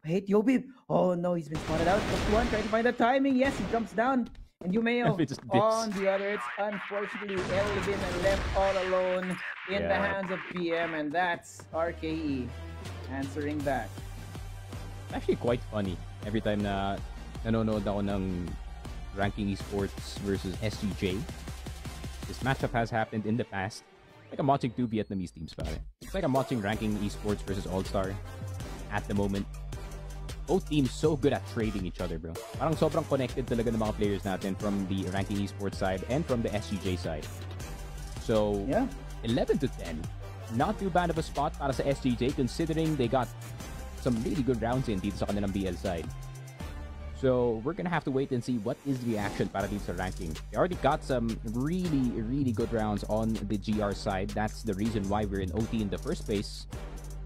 Wait, Yobib! Oh no, he's been spotted out. One trying to find the timing. Yes, he jumps down. And Yumeo on the other. It's unfortunately Elvin left all alone in the hands of PM, and that's RKE answering back. Actually quite funny every time na nanonood ako ng ranking esports versus SGJ. This matchup has happened in the past. Like I'm watching 2 Vietnamese teams, pare. It's like I'm watching ranking esports versus All-Star at the moment. Both teams so good at trading each other, bro. Parang sobrang connected talaga ng mga players natin from the ranking esports side and from the SGJ side. So, 11 to 10. Not too bad of a spot para sa SGJ considering they got some really good rounds in dito sa kanilang BL side. So, we're gonna have to wait and see what is the reaction para dito sa ranking. They already got some really, really good rounds on the GR side. That's the reason why we're in OT in the first place.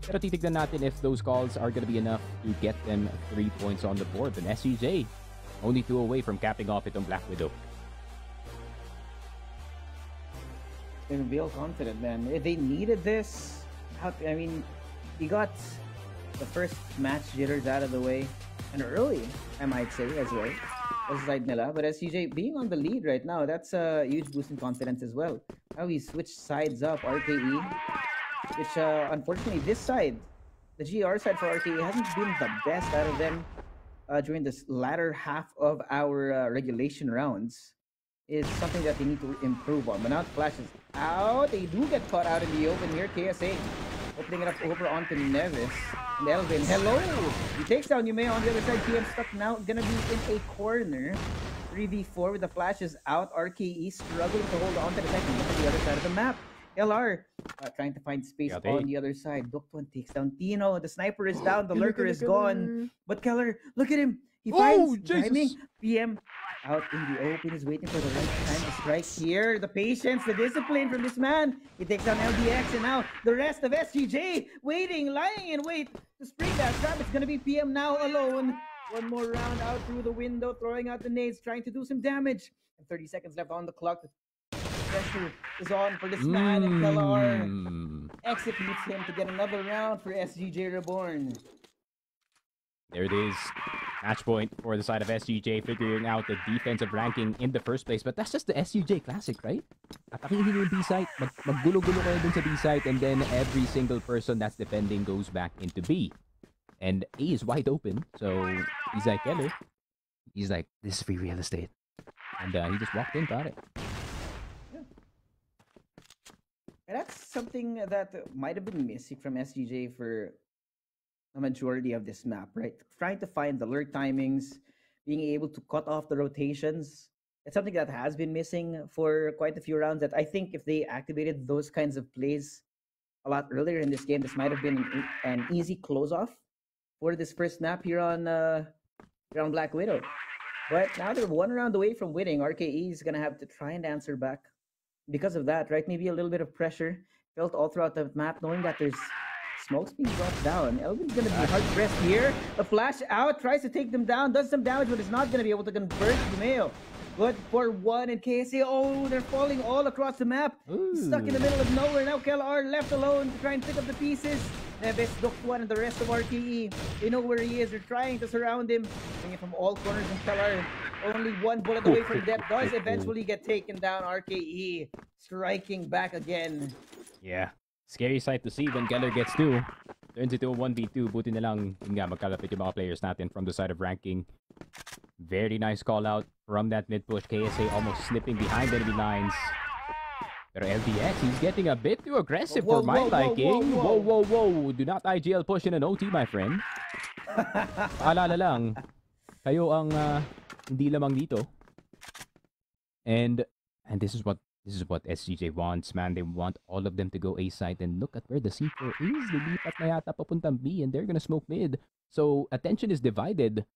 Pero titignan natin if those calls are gonna be enough to get them 3 points on the board. And SGJ, only 2 away from capping off itong Black Widow. They feel confident, man. If they needed this, I mean, he got the first match jitters out of the way, and early, I might say, as well. Side nila. But SGJ being on the lead right now, that's a huge boost in confidence as well. Now he switched sides up, RKE, which unfortunately this side, the GR side for RKE, hasn't been the best out of them during this latter half of our regulation rounds. Is something that they need to improve on. But now the flash is out. They do get caught out in the open here. KSA opening it up over onto Nevis. And Elvin, hello! He takes down Yume on the other side. PM stuck now. Gonna be in a corner. 3v4 with the flashes out. RKE struggling to hold on to the second. Look at the other side of the map. LR trying to find space on the other side. Doktuan takes down Tino. The sniper is down. The lurker is gone. But Keller, look at him. He finds timing. PM out in the open, is waiting for the right time to strike here. The patience, the discipline from this man. He takes down LDX, and now the rest of SGJ waiting, lying in wait to spring that trap. It's gonna be PM now alone. One more round out through the window, throwing out the nades, trying to do some damage. And 30 seconds left on the clock. The pressure is on for this man, and Kellar executes him to get another round for SGJ REBORN. There it is. Match point for the side of SGJ, figuring out the defensive ranking in the first place. But that's just the SGJ Classic, right? Atakihin yung B-site, maggulo-gulo kayo dun sa B-site, and then every single person that's defending goes back into B. And A is wide open, so he's like, Keller. He's like, this is free real estate. And he just walked in, got it. Yeah. And that's something that might have been missing from SGJ for a majority of this map, right? Trying to find the lurk timings, being able to cut off the rotations. It's something that has been missing for quite a few rounds that I think if they activated those kinds of plays a lot earlier in this game, this might have been an easy close-off for this first snap here on Black Widow. But now they're one round away from winning. RKE is going to have to try and answer back because of that, right? Maybe a little bit of pressure felt all throughout the map, knowing that there's smokes being brought down. Elvin's going to be hard-pressed here. The flash out, tries to take them down, does some damage, but is not going to be able to convert Humeo. Good for one, and KSA, oh, they're falling all across the map. Stuck in the middle of nowhere. Now KLR left alone to try and pick up the pieces. Neves, Dokwan, and the rest of RKE. They know where he is. They're trying to surround him. Bringing from all corners, and KLR only one bullet away from death. Does eventually get taken down. RKE striking back again. Yeah. Scary sight to see when Geller gets 2. Turns into a 1v2. Buti na lang, yun nga, magkalapit yung mga players natin from the side of ranking. Very nice call out from that mid push. KSA almost slipping behind enemy lines. Pero LDX, he's getting a bit too aggressive for my liking. Whoa. Do not IGL push in an OT, my friend. Alala lang, kayo ang hindi lamang dito. And this is what SGJ wants, man. They want all of them to go A side, and look at where the C4 is. Lilipat na yata papuntang B, and they're gonna smoke mid. So attention is divided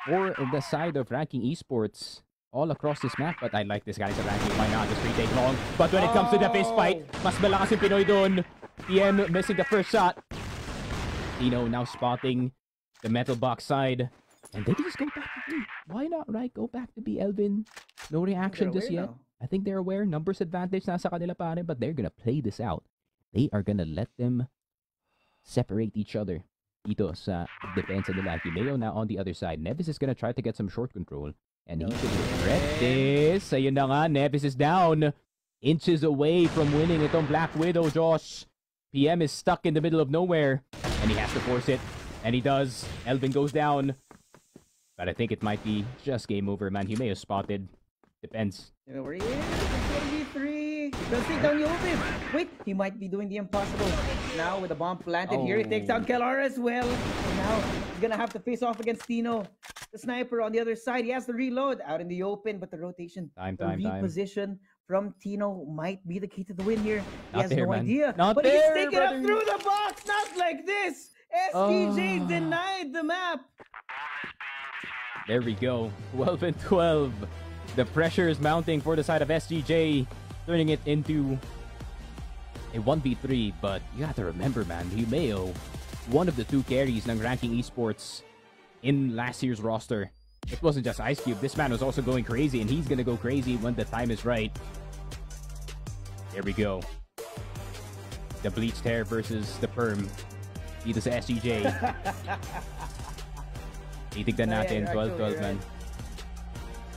for the side of ranking esports all across this map. But I like this guy sa ranking. Why not? Just retake long. But when it comes to the fist fight, mas malakas yung Pinoy dun. PM missing the first shot. Tino now spotting the metal box side. And they just go back to B. Why not, right? Go back to B, Elvin. No reaction just yet. Now. I think they're aware. Numbers advantage nasa kanila pare, but they're gonna play this out. They are gonna let them separate each other. Dito sa depensa nila. Humeo now on the other side. Neves is gonna try to get some short control. And he could regret this. Ayun na nga, Neves is down. Inches away from winning itong Black Widow, Josh. PM is stuck in the middle of nowhere. And he has to force it. And he does. Elvin goes down. But I think it might be just game over, man. Humeo spotted. Depends. You know where he is? 43. He'll take down Yovin. Wait, he might be doing the impossible. Now with the bomb planted here, he takes down Kelar as well. And now he's gonna have to face off against Tino. The sniper on the other side. He has to reload out in the open, but the rotation, the reposition from Tino might be the key to the win here. He has no idea. But he's taking it up through the box. Not like this. SGJ denied the map. There we go. 12 and 12. The pressure is mounting for the side of SGJ, turning it into a 1v3. But you have to remember, man, Humeo, one of the 2 carries ng ranking esports in last year's roster. It wasn't just Ice Cube. This man was also going crazy, and he's gonna go crazy when the time is right. There we go. The Bleached Hair versus the Perm. Dito sa SGJ. Titignan natin, 12-12, man.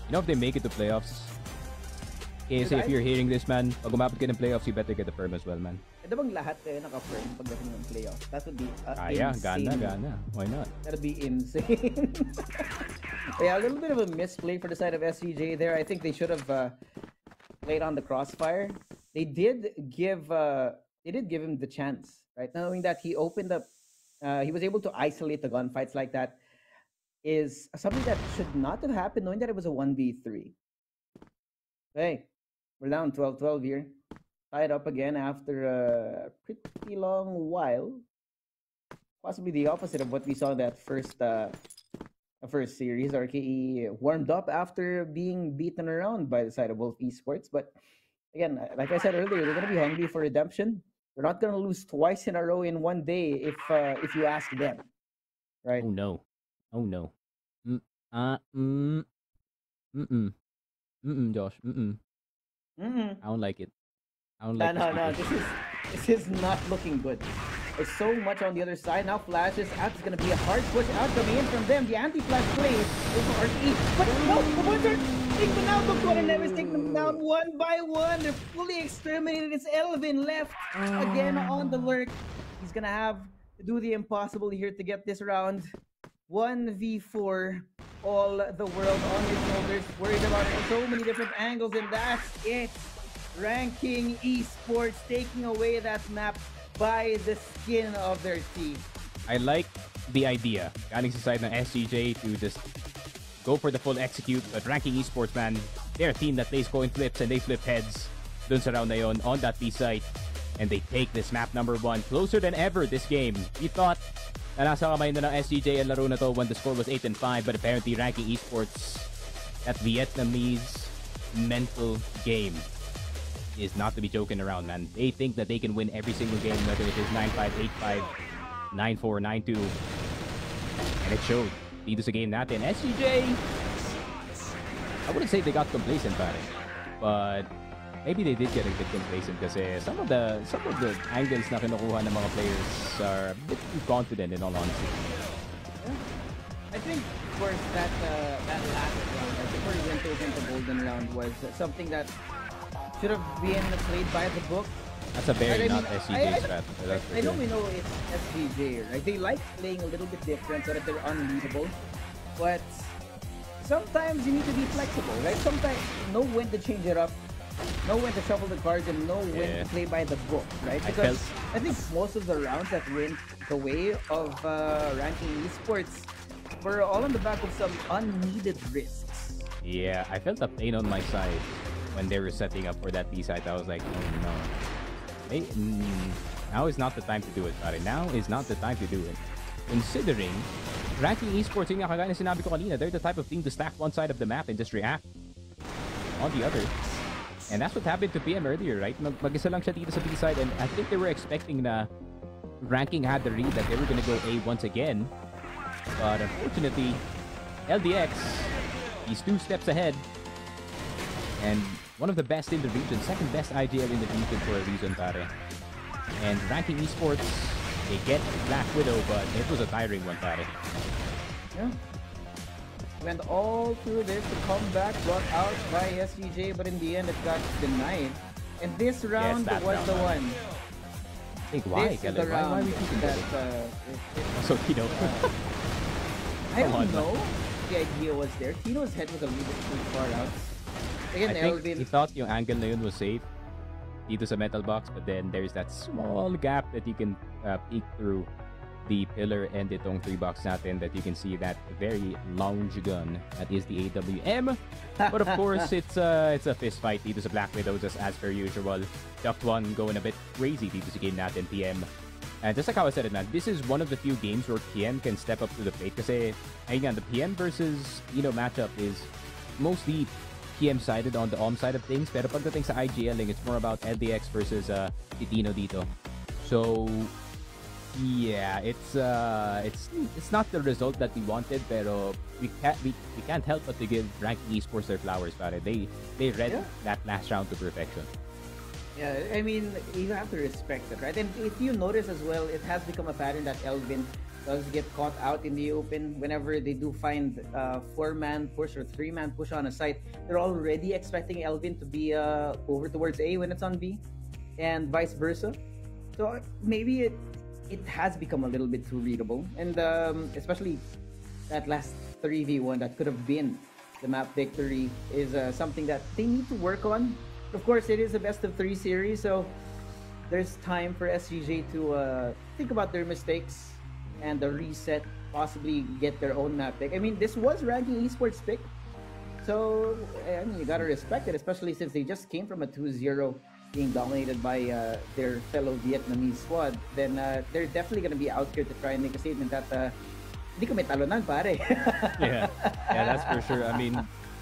You know, if they make it to playoffs, KSA, if you're hearing this, man, pag umabot ka ng playoffs, you better get the Perm as well, man. Ito bang lahat naka-Perm pagdating ng playoffs? That would be yeah, insane. gana. Why not? That would be insane. Yeah, a little bit of a misplay for the side of SGJ there. I think they should have played on the crossfire. They did give him the chance, right? Knowing that he opened up, he was able to isolate the gunfights like that. Is something that should not have happened, knowing that it was a 1v3. Hey, we're down 12-12 here. Tied up again after a pretty long while. Possibly the opposite of what we saw in that first series. RKE warmed up after being beaten around by the side of Wolf Esports. But again, like I said earlier, they're going to be hungry for redemption. They're not going to lose twice in a row in one day if you ask them. Right? Oh, no. Josh. I don't like it. I don't like No. This is not looking good. There's so much on the other side. Now flashes out. It's gonna be a hard push out coming in from them. The anti-flash play over RE. But no, the ones are taking them down. Look, and Neves taking them down one by one. They're fully exterminated. It's Elvin left again on the lurk. He's gonna have to do the impossible here to get this round. 1v4, all the world on his shoulders, worried about so many different angles, and that's it. Ranking esports taking away that map by the skin of their teeth. I like the idea. Galing sa side ng SGJ to just go for the full execute, but ranking esports, man, they're a team that plays coin flips and they flip heads dun sa round na yon on that B site. And they take this map number 1 closer than ever this game. We thought na nasa kamay na ng SGJ ang laro na to when the score was 8-5, but apparently Ranking Esports, that Vietnamese mental game is not to be joking around, man. They think that they can win every single game, whether it is 9-5, 8-5, 9-4, 9-2. And it showed dito sa game natin. SGJ, I wouldn't say they got complacent, but maybe they did get a bit complacent kasi some of the angles na kinukuha ng mga players are a bit too confident, in all honesty. Yeah. I think, of course, that last round, before we went over the golden round, was something that should have been played by the book. That's a very not SGJ strat. I know we know it's SGJ, right? They like playing a little bit different so that they're unbeatable, but sometimes you need to be flexible, right? Sometimes know when to change it up, know when to shuffle the cards, and know when to play by the book, right? Because I think most of the rounds that went the way of Ranking Esports were all on the back of some unneeded risks. Yeah, I felt the pain on my side when they were setting up for that B side. I was like, oh no. Now is not the time to do it, pare. Now is not the time to do it. Considering Ranking Esports, yung kagaya na sinabi ko kanina, they're the type of team to stack one side of the map and just react on the other. And that's what happened to PM earlier, right? Mag-isa lang siya dito sa B side, and I think they were expecting na Ranking had the read that they were gonna go A once again. But unfortunately, LDX, he's 2 steps ahead. And one of the best in the region, second best IGL in the region for a reason, pare. And Ranking Esports, they get Black Widow, but it was a tiring one, pare. Yeah. Went all through this to come back, brought out by SGJ, but in the end it got denied. And this round was the one. I think why? This is the round why are we keeping that? So Tino. I don't know. The idea was there. Tino's head was a little bit too far out. Again, I think he thought yung angle na yun was safe dito sa metal box, but then there's that small gap that you can peek through the pillar and itong 3-box natin that you can see that very lounge gun that is the AWM. But of course, it's a fist fight dito sa Black Widow, just as per usual. Duct 1 going a bit crazy dito sa game natin, PM. And just like how I said it, man, this is one of the few games where PM can step up to the plate kasi ayun nga, the PM versus matchup is mostly PM-sided on the OM side of things, pero pagdating sa IGLing, it's more about LDX versus Titino dito. So yeah, it's not the result that we wanted, pero we can't help but to give Ranking Esports their flowers, pare. They read that last round to perfection. Yeah, I mean, you have to respect it, right? And if you notice as well, it has become a pattern that Elvin does get caught out in the open whenever they do find 4-man push or 3-man push on a site. They're already expecting Elvin to be over towards A when it's on B, and vice versa. So maybe it has become a little bit too readable, and especially that last 3v1 that could have been the map victory is something that they need to work on. Of course, it is a best of 3 series, so there's time for SGJ to think about their mistakes and the reset, possibly get their own map pick. I mean, this was Ranking Esports pick, so I mean, you gotta respect it, especially since they just came from a 2-0 being dominated by their fellow Vietnamese squad. Then they're definitely gonna be out here to try and make a statement that hindi kami talonan, pare. yeah, that's for sure. I mean,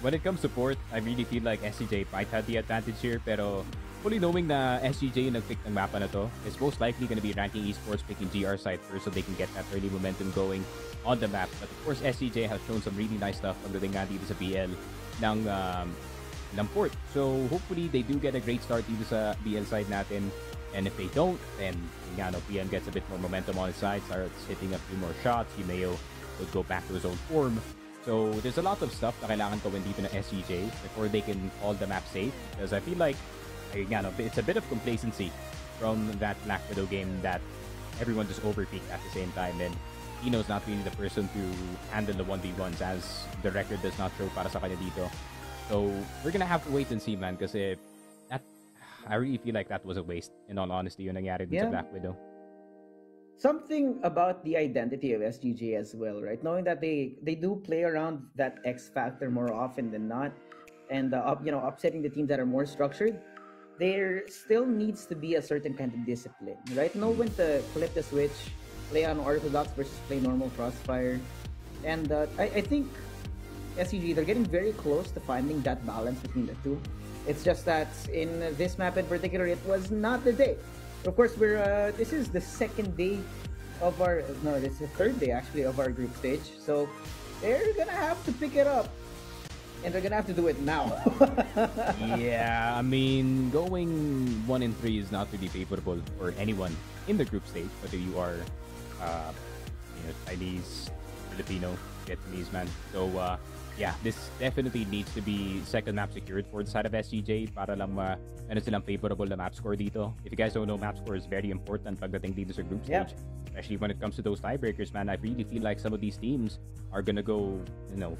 when it comes to port, I really feel like SGJ might have the advantage here, pero fully knowing na SGJ yung nag-pick ng mapa na to, it's most likely going to be Ranking Esports picking GR side first so they can get that early momentum going on the map. But of course, SGJ has shown some really nice stuff pagdating nga dito sa BL ng port. So hopefully they do get a great start dito sa BL side natin. And if they don't, then PM gets a bit more momentum on his side, starts hitting a few more shots. Yumeo would go back to his old form. So there's a lot of stuff na kailangan gawin dito ng SGJ before they can call the map safe. Because I feel like it's a bit of complacency from that Black Widow game that everyone just overpeaked at the same time. And Tino's not really the person to handle the 1v1s as the record does not show para sa kanya dito. So we're gonna have to wait and see, man, kasi I really feel like that was a waste, in all honesty, yung nangyari dun sa Black Widow. Something about the identity of SGJ as well, right? Knowing that they do play around that X factor more often than not, and upsetting the teams that are more structured. there still needs to be a certain kind of discipline, right? Know when to flip the switch, play unorthodox versus play normal crossfire. And I think SCG, they're getting very close to finding that balance between the two. It's just that in this map in particular, it was not the day. Of course, this is the second day of our, no, this is the third day actually of our group stage. So they're gonna have to pick it up. And they're gonna have to do it now. Yeah, I mean, going 1-3 is not really favorable for anyone in the group stage, whether you are, Chinese, Filipino, Vietnamese, man. So, yeah, this definitely needs to be second map secured for the side of SGJ para lang ano silang favorable na map score dito. If you guys don't know, map score is very important pagdating dito sa group stage. Especially when it comes to those tiebreakers, man. I really feel like some of these teams are gonna go,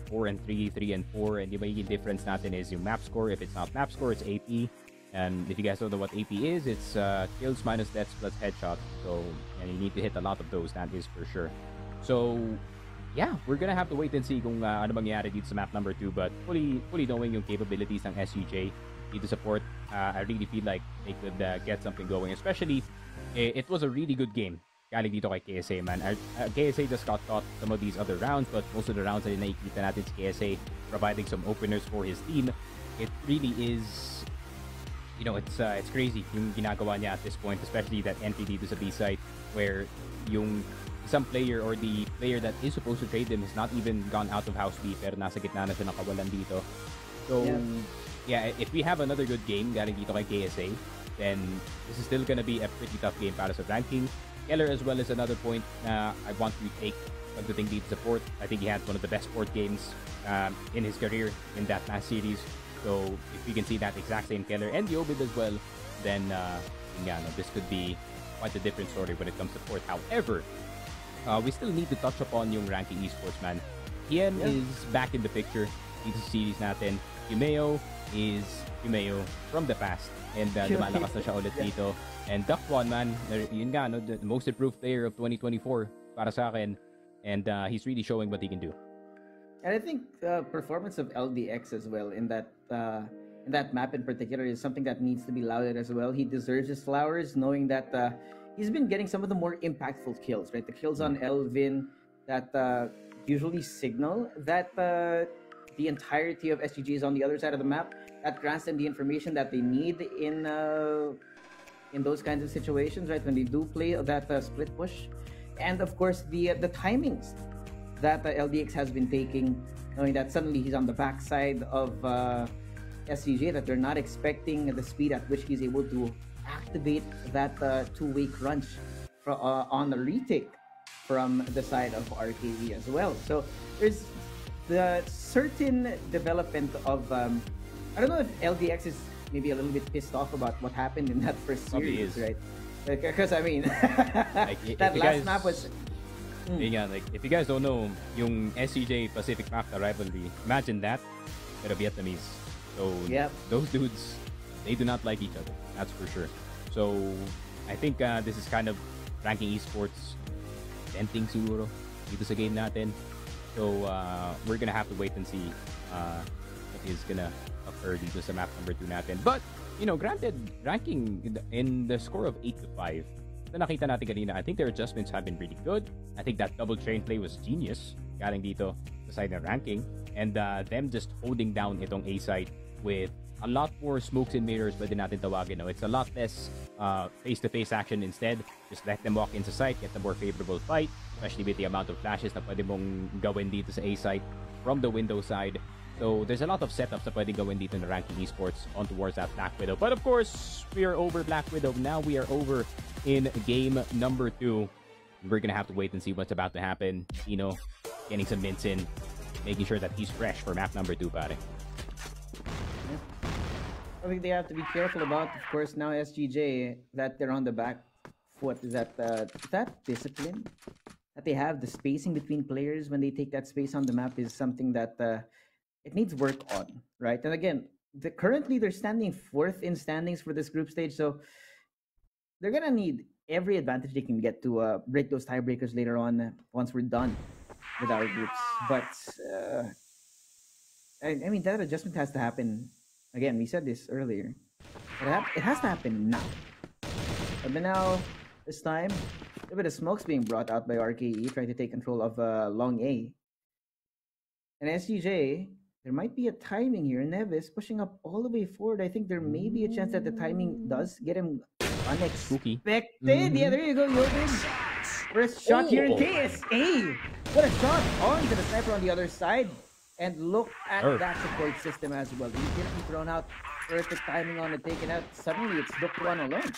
4-3, 3-4, and yung magiging difference natin is yung map score. If it's not map score, it's AP. And if you guys don't know what AP is, it's kills minus deaths plus headshot. So, and you need to hit a lot of those, that is for sure. So, yeah, we're gonna have to wait and see kung ano mangyayari dito sa map number 2. But fully knowing yung capabilities ng SGJ dito sa port, I really feel like they could get something going. Especially, it was a really good game galing dito kay KSA, man. KSA just got caught some of these other rounds, but most of the rounds na nakikita natin si KSA providing some openers for his team. It really is, it's crazy yung ginagawa niya at this point, especially that entry dito sa B site where yung some player or the player that is supposed to trade him has not even gone out of house B, pero nasa gitna na siya ng kawalan dito. So, yeah, if we have another good game galing dito kay KSA, then this is still gonna be a pretty tough game para sa ranking. Keller as well is another point I want to take pagdating dito sa port. I think he had one of the best port games in his career in that last series. So if we can see that exact same Keller and the Obid as well, then this could be quite a different story when it comes to port. However, we still need to touch upon yung ranking esports, man. Hien is back in the picture dito sa series natin. Yumeo is Yumeo from the past. And lumalakas na siya ulit dito. And Duckwan, man, yun nga, the most improved player of 2024 para sa akin. And he's really showing what he can do. And I think the performance of LDX as well in that map in particular is something that needs to be lauded as well. He deserves his flowers, knowing that he's been getting some of the more impactful kills, right? The kills on Elvin that usually signal that the entirety of SGG is on the other side of the map. That grants them the information that they need in those kinds of situations, right? When they do play that split push, and of course the timings that LDX has been taking, knowing that suddenly he's on the backside of SCJ, that they're not expecting the speed at which he's able to activate that two-way crunch on the retake from the side of RKV as well. So there's the certain development of I don't know if LDX is maybe a little bit pissed off about what happened in that first series, right? Because I mean, that last map was. Yeah, like if you guys don't know, yung SCJ Pacific map na rivalry, imagine that, pero Vietnamese. So those dudes, they do not like each other. That's for sure. So I think this is kind of ranking esports tenting siguro dito sa game natin. So we're gonna have to wait and see what is gonna occur dito sa map number 2 natin. But granted, ranking in the score of 8-5 na nakita natin kanina, I think their adjustments have been really good. I think that double train play was genius galing dito sa side ng ranking, and them just holding down itong A site with a lot more smokes and mirrors, pwede natin tawagin. It's a lot less face-to-face action instead. Just let them walk into site, get a more favorable fight, especially with the amount of flashes na pwede mong gawin dito sa A site from the window side. So there's a lot of setups na pwede gawin dito in the ranking esports on towards that Black Widow. But of course, we are over Black Widow. Now we are over in game number 2. We're gonna have to wait and see what's about to happen. Getting some mints in, making sure that he's fresh for map number 2, pare. I think they have to be careful about, of course, now SGJ, that they're on the back foot. Is that discipline that they have, the spacing between players when they take that space on the map, is something that it needs work on, right? And again, currently they're standing 4th in standings for this group stage, so they're gonna need every advantage they can get to break those tiebreakers later on once we're done with our groups. But I mean, that adjustment has to happen. Again, we said this earlier. It has to happen now. But now, this time, a bit of smoke's being brought out by RKE, trying to take control of long A. And SGJ, there might be a timing here. Nevis pushing up all the way forward. I think there may be a chance that the timing does get him unexpected. Yeah, there you go, Yobin. First shot here in KSA. What a shot onto the sniper on the other side. And look at that support system as well. He's getting thrown out. Perfect timing on it, taken out. Suddenly, it's Duke 1 alone.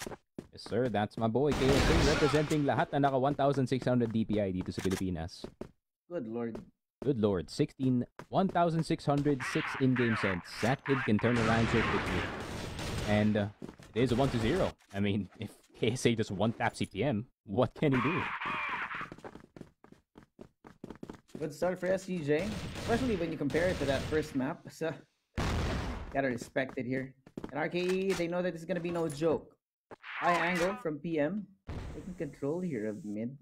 Yes, sir. That's my boy, KSA, representing lahat na naka 1,600 DPI dito sa Pilipinas. Good lord. Good lord. 1,606 in-game cents. That kid can turn around so quickly. And it is a 1-0. I mean, if KSA just one-tap CPM, what can he do? Good start for SGJ, especially when you compare it to that first map. So, gotta respect it here. And RKE, they know that this is gonna be no joke. High angle from PM, taking control here of mid.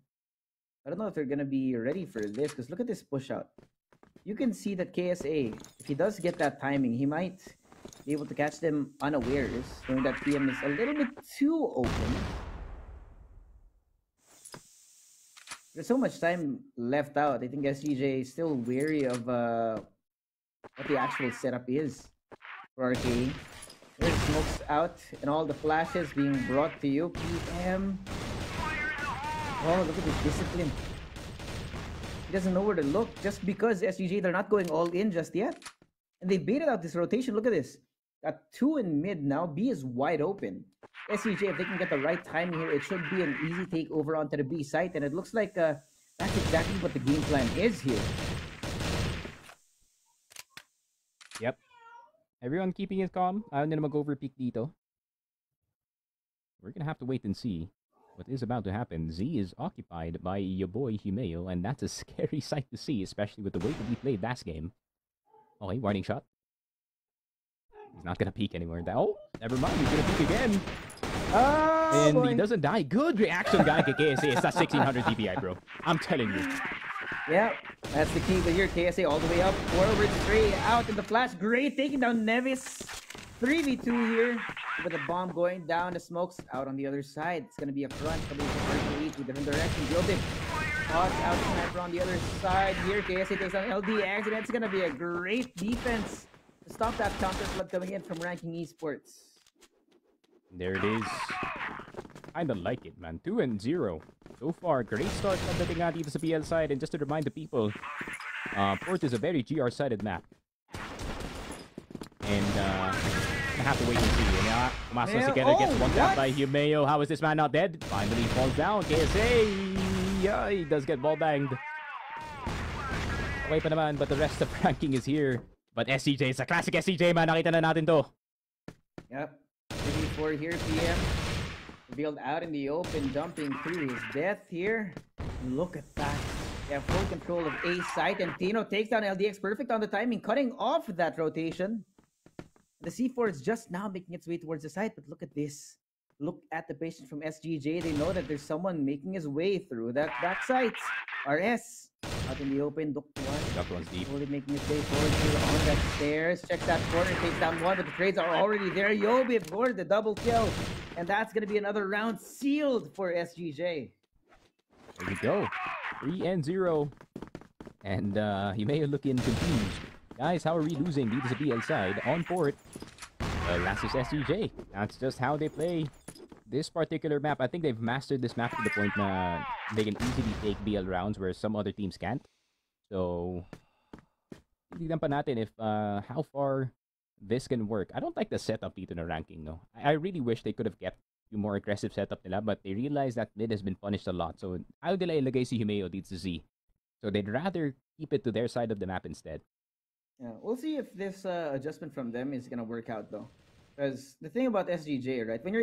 I don't know if they're gonna be ready for this, because look at this push out. You can see that KSA, if he does get that timing, he might be able to catch them unawares, knowing that PM is a little bit too open. There's so much time left out. I think SGJ is still wary of what the actual setup is for RKE. There's smokes out and all the flashes being brought to you. PM. Oh, look at this discipline. He doesn't know where to look just because SGJ, they're not going all in just yet. And they baited out this rotation. Look at this. Got 2 in mid now. B is wide open. SGJ, if they can get the right timing here, it should be an easy takeover onto the B site. And it looks like that's exactly what the game plan is here. Yep. Everyone keeping it calm. Ayaw nila mag-overpeak dito. We're gonna have to wait and see what is about to happen. Z is occupied by your boy Humeo, and that's a scary sight to see, especially with the way that he played last game. Okay, warning shot. He's not gonna peek anymore. Oh, never mind. He's gonna peek again. Oh, and boy. he doesn't die. Good reaction, guy. KSA. It's that 1,600 DPI, bro. I'm telling you. Yeah, that's the key. But here, KSA all the way up. Forward, straight out in the flash. Great, taking down Nevis. 3v2 here. With a bomb going down. The smokes out on the other side. It's gonna be a front. Coming from RKE to different directions. Drilled it. Tossed out the sniper on the other side. Here, KSA takes on LDX. And it's gonna be a great defense to stop that counter flood coming in from Ranking Esports. There it is. Kinda like it, man. 2-0. So far, great start pagdating nga dito sa PL side. And just to remind the people, Port is a very GR-sided map. And, gonna have to wait and see. And, Tomas together gets one tap by Humeo. How is this man not dead? Finally falls down. KSA! Yeah, he does get ball banged. Okay pa naman, but the rest of ranking is here. But SCJ, it's a classic SCJ, man. Nakita na natin to. Yep. 3v4 here, PM. Revealed out in the open, jumping through his death here. Look at that. They have full control of A site, and Tino takes down LDX. Perfect on the timing, cutting off that rotation. The C4 is just now making its way towards the site, but look at this. Look at the patience from SGJ. They know that there's someone making his way through that back site. RS out in the open. Duck one's deep. Slowly making his way forward here on that stairs. Checks that corner, takes down one, but the trades are already there. Yobi for the double kill. And that's going to be another round sealed for SGJ. There we go. 3-0. And he may look in confused. Guys, how are we losing dito sa PL side on port? That's just SGJ. That's just how they play this particular map. I think they've mastered this map to the point na they can easily take BL rounds where some other teams can't. So, tignan pa natin if how far this can work. I don't like the setup dito na ranking, no. I really wish they could have kept yung more aggressive setup nila, but they realize that mid has been punished a lot. So, ayaw nila ilagay si Humeo dito sa Z. So, they'd rather keep it to their side of the map instead. Yeah, we'll see if this adjustment from them is gonna work out though. Because the thing about SGJ, right, when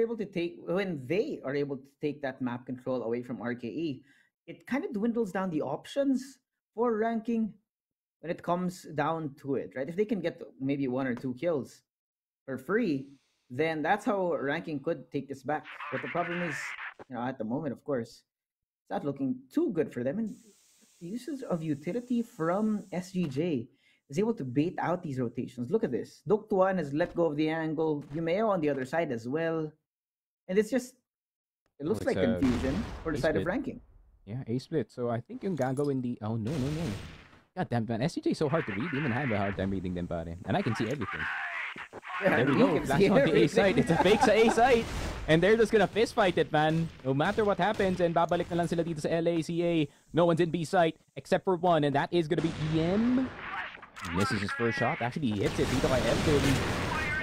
they are able to take that map control away from RKE, it kind of dwindles down the options for ranking when it comes down to it, right? If they can get maybe 1 or 2 kills for free, then that's how ranking could take this back. But the problem is, at the moment, of course, it's not looking too good for them. And the uses of utility from SGJ. is able to bait out these rotations. Look at this. Doktuan has let go of the angle. Yumeo on the other side as well. And it's just, it looks like confusion for the side of ranking. Yeah, A-split. So I think yung gagawin the... Oh, no. God damn, man. SGJ is so hard to read. Even I have a hard time reading them, pare. And I can see everything. Yeah, there we go. Flash on the A side. It's a fake sa A side. And they're just gonna fist fight it, man. No matter what happens. And babalik na lang sila dito sa LACA. No one's in B side except for one. And that is gonna be EM. He misses his first shot. Actually, he hits it dito kay Elton.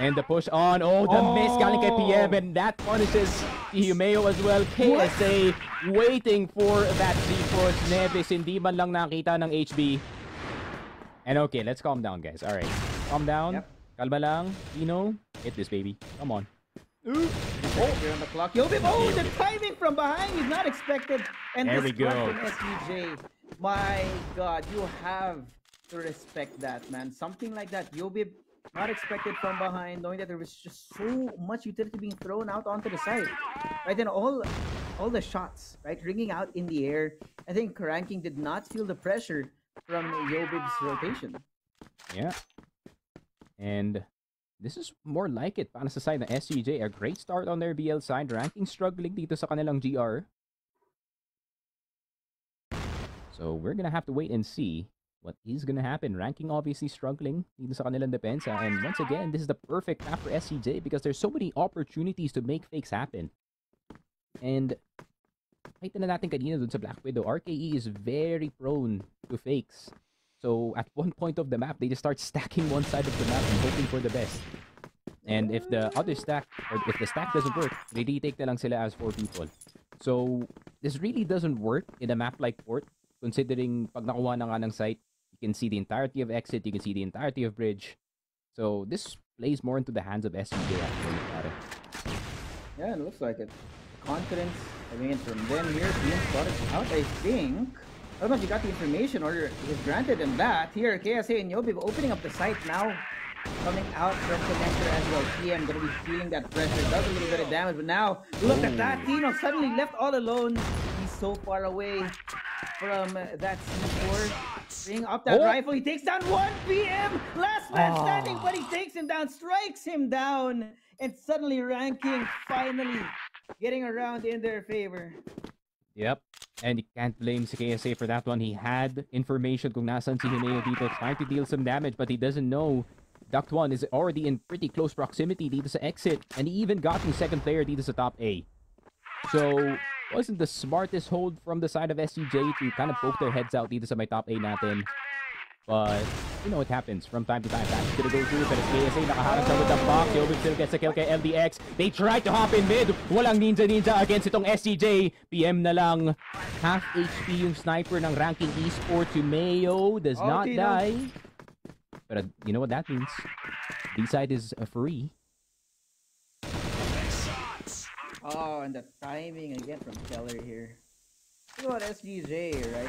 And the push on. Oh, the miss galing kay PM. And that punishes Humeo as well. KSA waiting for that Z-push. Neves hindi man lang nakita ng HB. And okay, let's calm down, guys. Alright. Calm down. Yep. Kalma lang. Pino. Hit this, baby. Come on. Ooh. Oh, you're on the clock. Yobib. Oh, the timing from behind is not expected. And there we go. From SGJ. My God, you have to respect that, man. Something like that. Yobib not expected from behind, knowing that there was just so much utility being thrown out onto the side. Right, and all the shots, right, ringing out in the air. I think Ranking did not feel the pressure from Yobib's rotation. Yeah. And this is more like it para sa side ng SGJ. A great start on their BL side. Ranking struggling dito sa kanilang GR. So we're gonna have to wait and see what is gonna happen. Ranking obviously struggling dito sa kanilang depensa. And once again, this is the perfect map for SGJ because there's so many opportunities to make fakes happen. And nakita na natin kanina dun sa Black Widow, RKE is very prone to fakes. So at one point of the map, they just start stacking one side of the map and hoping for the best. And if the other stack, or if the stack doesn't work, they retake na lang sila as 4 people. So this really doesn't work in a map like Port, considering pag nakuha na nga ng site, you can see the entirety of exit, you can see the entirety of bridge. So this plays more into the hands of SGJ actually. Yeah, it looks like it. Confidence coming in from them here, being spotted out, I think. I don't know if you got the information or is granted in that. Here, KSA and Yobib opening up the site now. Coming out from connector as well. PM gonna be feeling that pressure. Does a little bit of damage, but now look at that. Tino suddenly left all alone. He's so far away from that C4. Bring up that rifle. He takes down 1 PM. Last man standing, but he takes him down, strikes him down. And suddenly Ranking finally getting around in their favor. Yep. And you can't blame si KSA for that one. He had information kung nasan si Hineo dito, trying to deal some damage, but he doesn't know Duct 1 is already in pretty close proximity dito sa exit, and he even got yung second player dito sa top A. So, wasn't the smartest hold from the side of SGJ to kind of poke their heads out dito sa may top A natin. But, you know, it happens from time to time. That's gonna go through, but it's KSA nakaharap siya with the box. Yobib still gets a kill kay LDX. They tried to hop in mid. Walang ninja against itong SGJ. PM na lang. Half HP yung sniper ng Ranking Esports. Mayo does not die. But you know what that means? B-side is free. Oh, and the timing again from Keller here. Look about SGJ, right?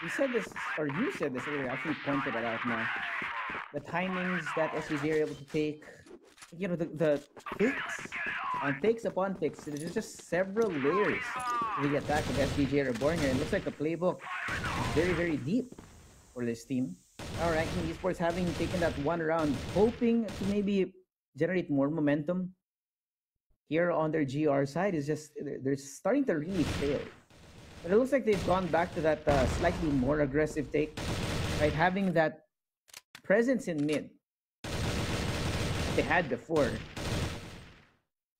We said this, or you said this earlier, actually pointed it out now. The timings that SGJ are able to take, you know, the picks, on picks upon picks. There's just several layers to the attack of SGJ REBORN here. It looks like the playbook is very, very deep for this team. Now, Ranking Esports having taken that one round, hoping to maybe generate more momentum here on their GR side, is just, they're starting to really fail. But it looks like they've gone back to that slightly more aggressive take, right? Having that presence in mid they had before.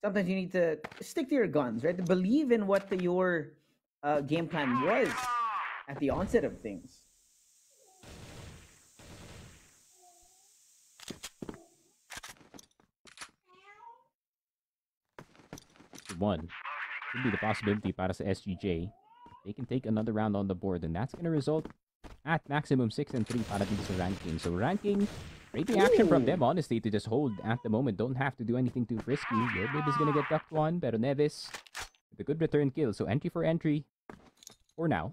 Sometimes you need to stick to your guns, right? To believe in what your game plan was at the onset of things. One could be the possibility para sa SGJ. They can take another round on the board, and that's going to result at maximum 6 and 3 para dito sa Ranking. So Ranking, great reaction from them, honestly, to just hold at the moment. Don't have to do anything too risky. Yobib is going to get ducked one, pero Neves with a good return kill. So entry for entry for now.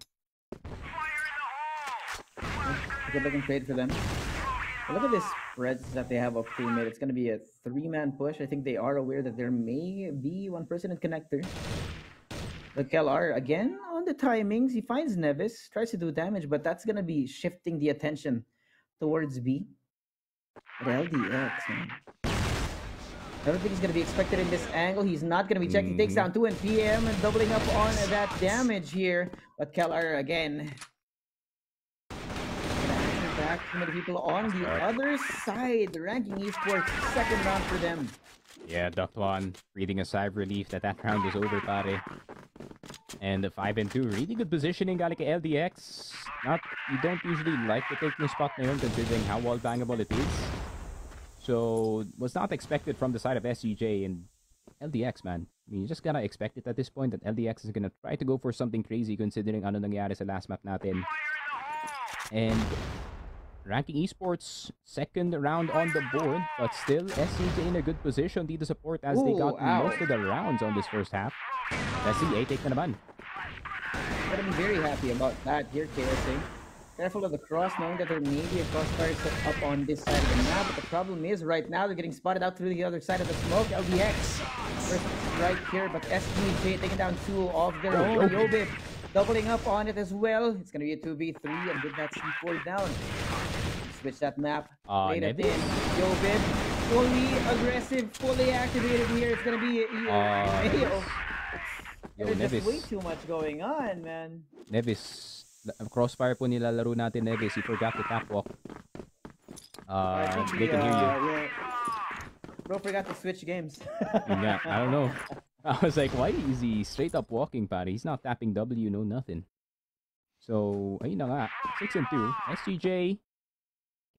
Good looking trade for them. Look at this spreads that they have up to mid. It's going to be a 3-man push. I think they are aware that there may be one person in connector. The KLR again on the timings. He finds Neves, tries to do damage, but that's going to be shifting the attention towards B. But LDX, man. I don't think he's going to be expected in this angle. He's not going to be checked. He takes down 2 and PM and doubling up on that damage here. But Keller again. Back too many people on the other side. Ranking Esports, second round for them. Yeah, Duct One breathing a sigh of relief that round is over, pare. And the 5 and 2, really good positioning galing kay LDX. You don't usually like to take the spot na yun considering how wall bangable it is. So, was not expected from the side of SGJ and LDX, man. I mean, you just gotta expect it at this point that LDX is gonna try to go for something crazy considering ano nangyari sa last map natin. And Ranking Esports, second round on the board, but still SGJ in a good position dito sa support as they got most of the rounds on this first half. SCA take na naman. Gotta be very happy about that here, KSA. Careful of the cross, knowing that there may be a crossfire set up on this side of the map. But the problem is, right now, they're getting spotted out through the other side of the smoke. LDX first right here, but SGJ taking down 2 of their own. Yobib doubling up on it as well. It's going to be a 2v3, and with that C4 down. Switch that map. Played it in. Yobib, fully aggressive, fully activated here. It's going to be Mayo. There's just way too much going on, man. Nevis. Crossfire po nilalaro natin, Nevis. He forgot to catwalk. They can hear you. Yeah. Bro forgot to switch games. Yeah, I don't know. I was like, why is he straight up walking, pare? He's not tapping W, no nothing. So, ayun na nga. 6 and 2. SGJ,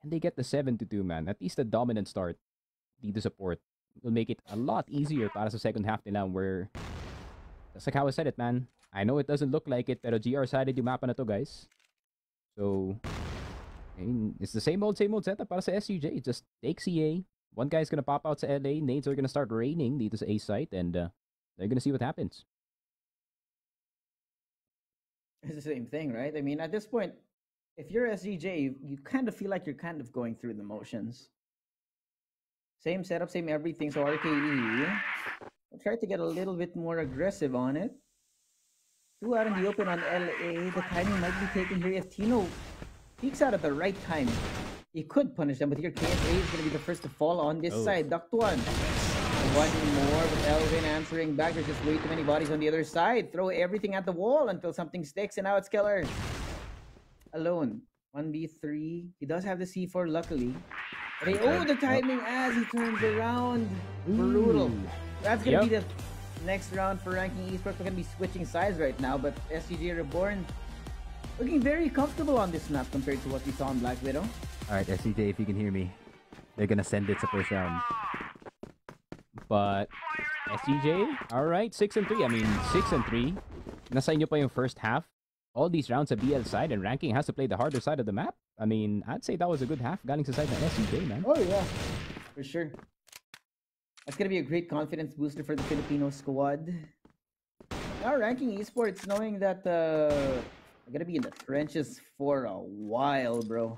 can they get the 7 to 2, man? At least a dominant start. Dito support will make it a lot easier para sa second half nila where, just like how I said it, man. I know it doesn't look like it, pero GR sided yung mapa na to, guys. So, I mean, it's the same old setup para sa SGJ. Just take CA. One guy's gonna pop out sa LA. Nades are gonna start raining dito sa A site, and they're gonna see what happens. It's the same thing, right? I mean, at this point, if you're SGJ, you kind of feel like you're kind of going through the motions. Same setup, same everything. So RKE will try to get a little bit more aggressive on it. 2 out in the open on LA. The timing might be taken here. If Tino peeks out at the right time, he could punish them. But here, KSA is going to be the first to fall on this side. Duct One. One more with Elvin answering back. There's just way too many bodies on the other side. Throw everything at the wall until something sticks. And now it's Keller alone. 1v3. He does have the C4, luckily. But the timing as he turns around. Brutal. That's going to be the next round for Ranking Esports. We're going to be switching sides right now, but SGJ REBORN looking very comfortable on this map compared to what we saw on Black Widow. Alright, SGJ, if you can hear me, they're going to send it to first round. But SGJ, alright, 6 and 3. I mean, 6 and 3. Nasa inyo pa yung first half. All these rounds at BL side, and Ranking has to play the harder side of the map. I mean, I'd say that was a good half galing sa side ng SGJ, man. Oh yeah, for sure. That's going to be a great confidence booster for the Filipino squad. Now, Ranking Esports, knowing that they're going to be in the trenches for a while, bro.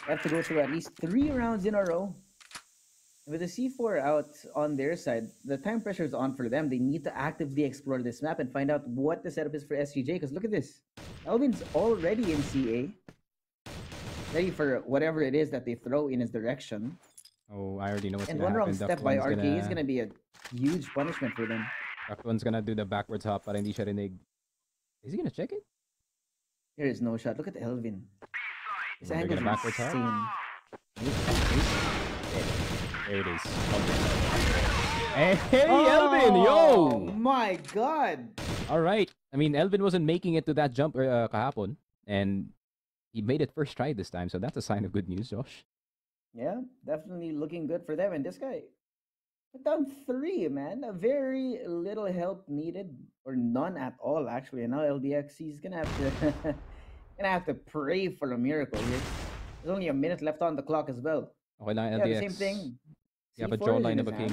They have to go through at least 3 rounds in a row. With the C4 out on their side, the time pressure is on for them. They need to actively explore this map and find out what the setup is for SGJ. Because look at this. Elvin's already in CA. Ready for whatever it is that they throw in his direction. Oh, I already know what's going to happen. And one wrong step by RK is going to be a huge punishment for them. Duct One's going to do the backwards hop para hindi siya rinig. Is he going to check it? There is no shot. Look at Elvin. His angle is backwards hop. There it is. Hey, Elvin! Yo! Oh my god! Alright. I mean, Elvin wasn't making it to that jump kahapon. And he made it first try this time. So that's a sign of good news, Josh. Yeah, definitely looking good for them. And this guy put down 3, man. A very little help needed, or none at all, actually. And now LDX, he's gonna have to pray for a miracle here. There's only a minute left on the clock as well. Okay lang, yeah, LDX. the same thing. You have a jawline of a king.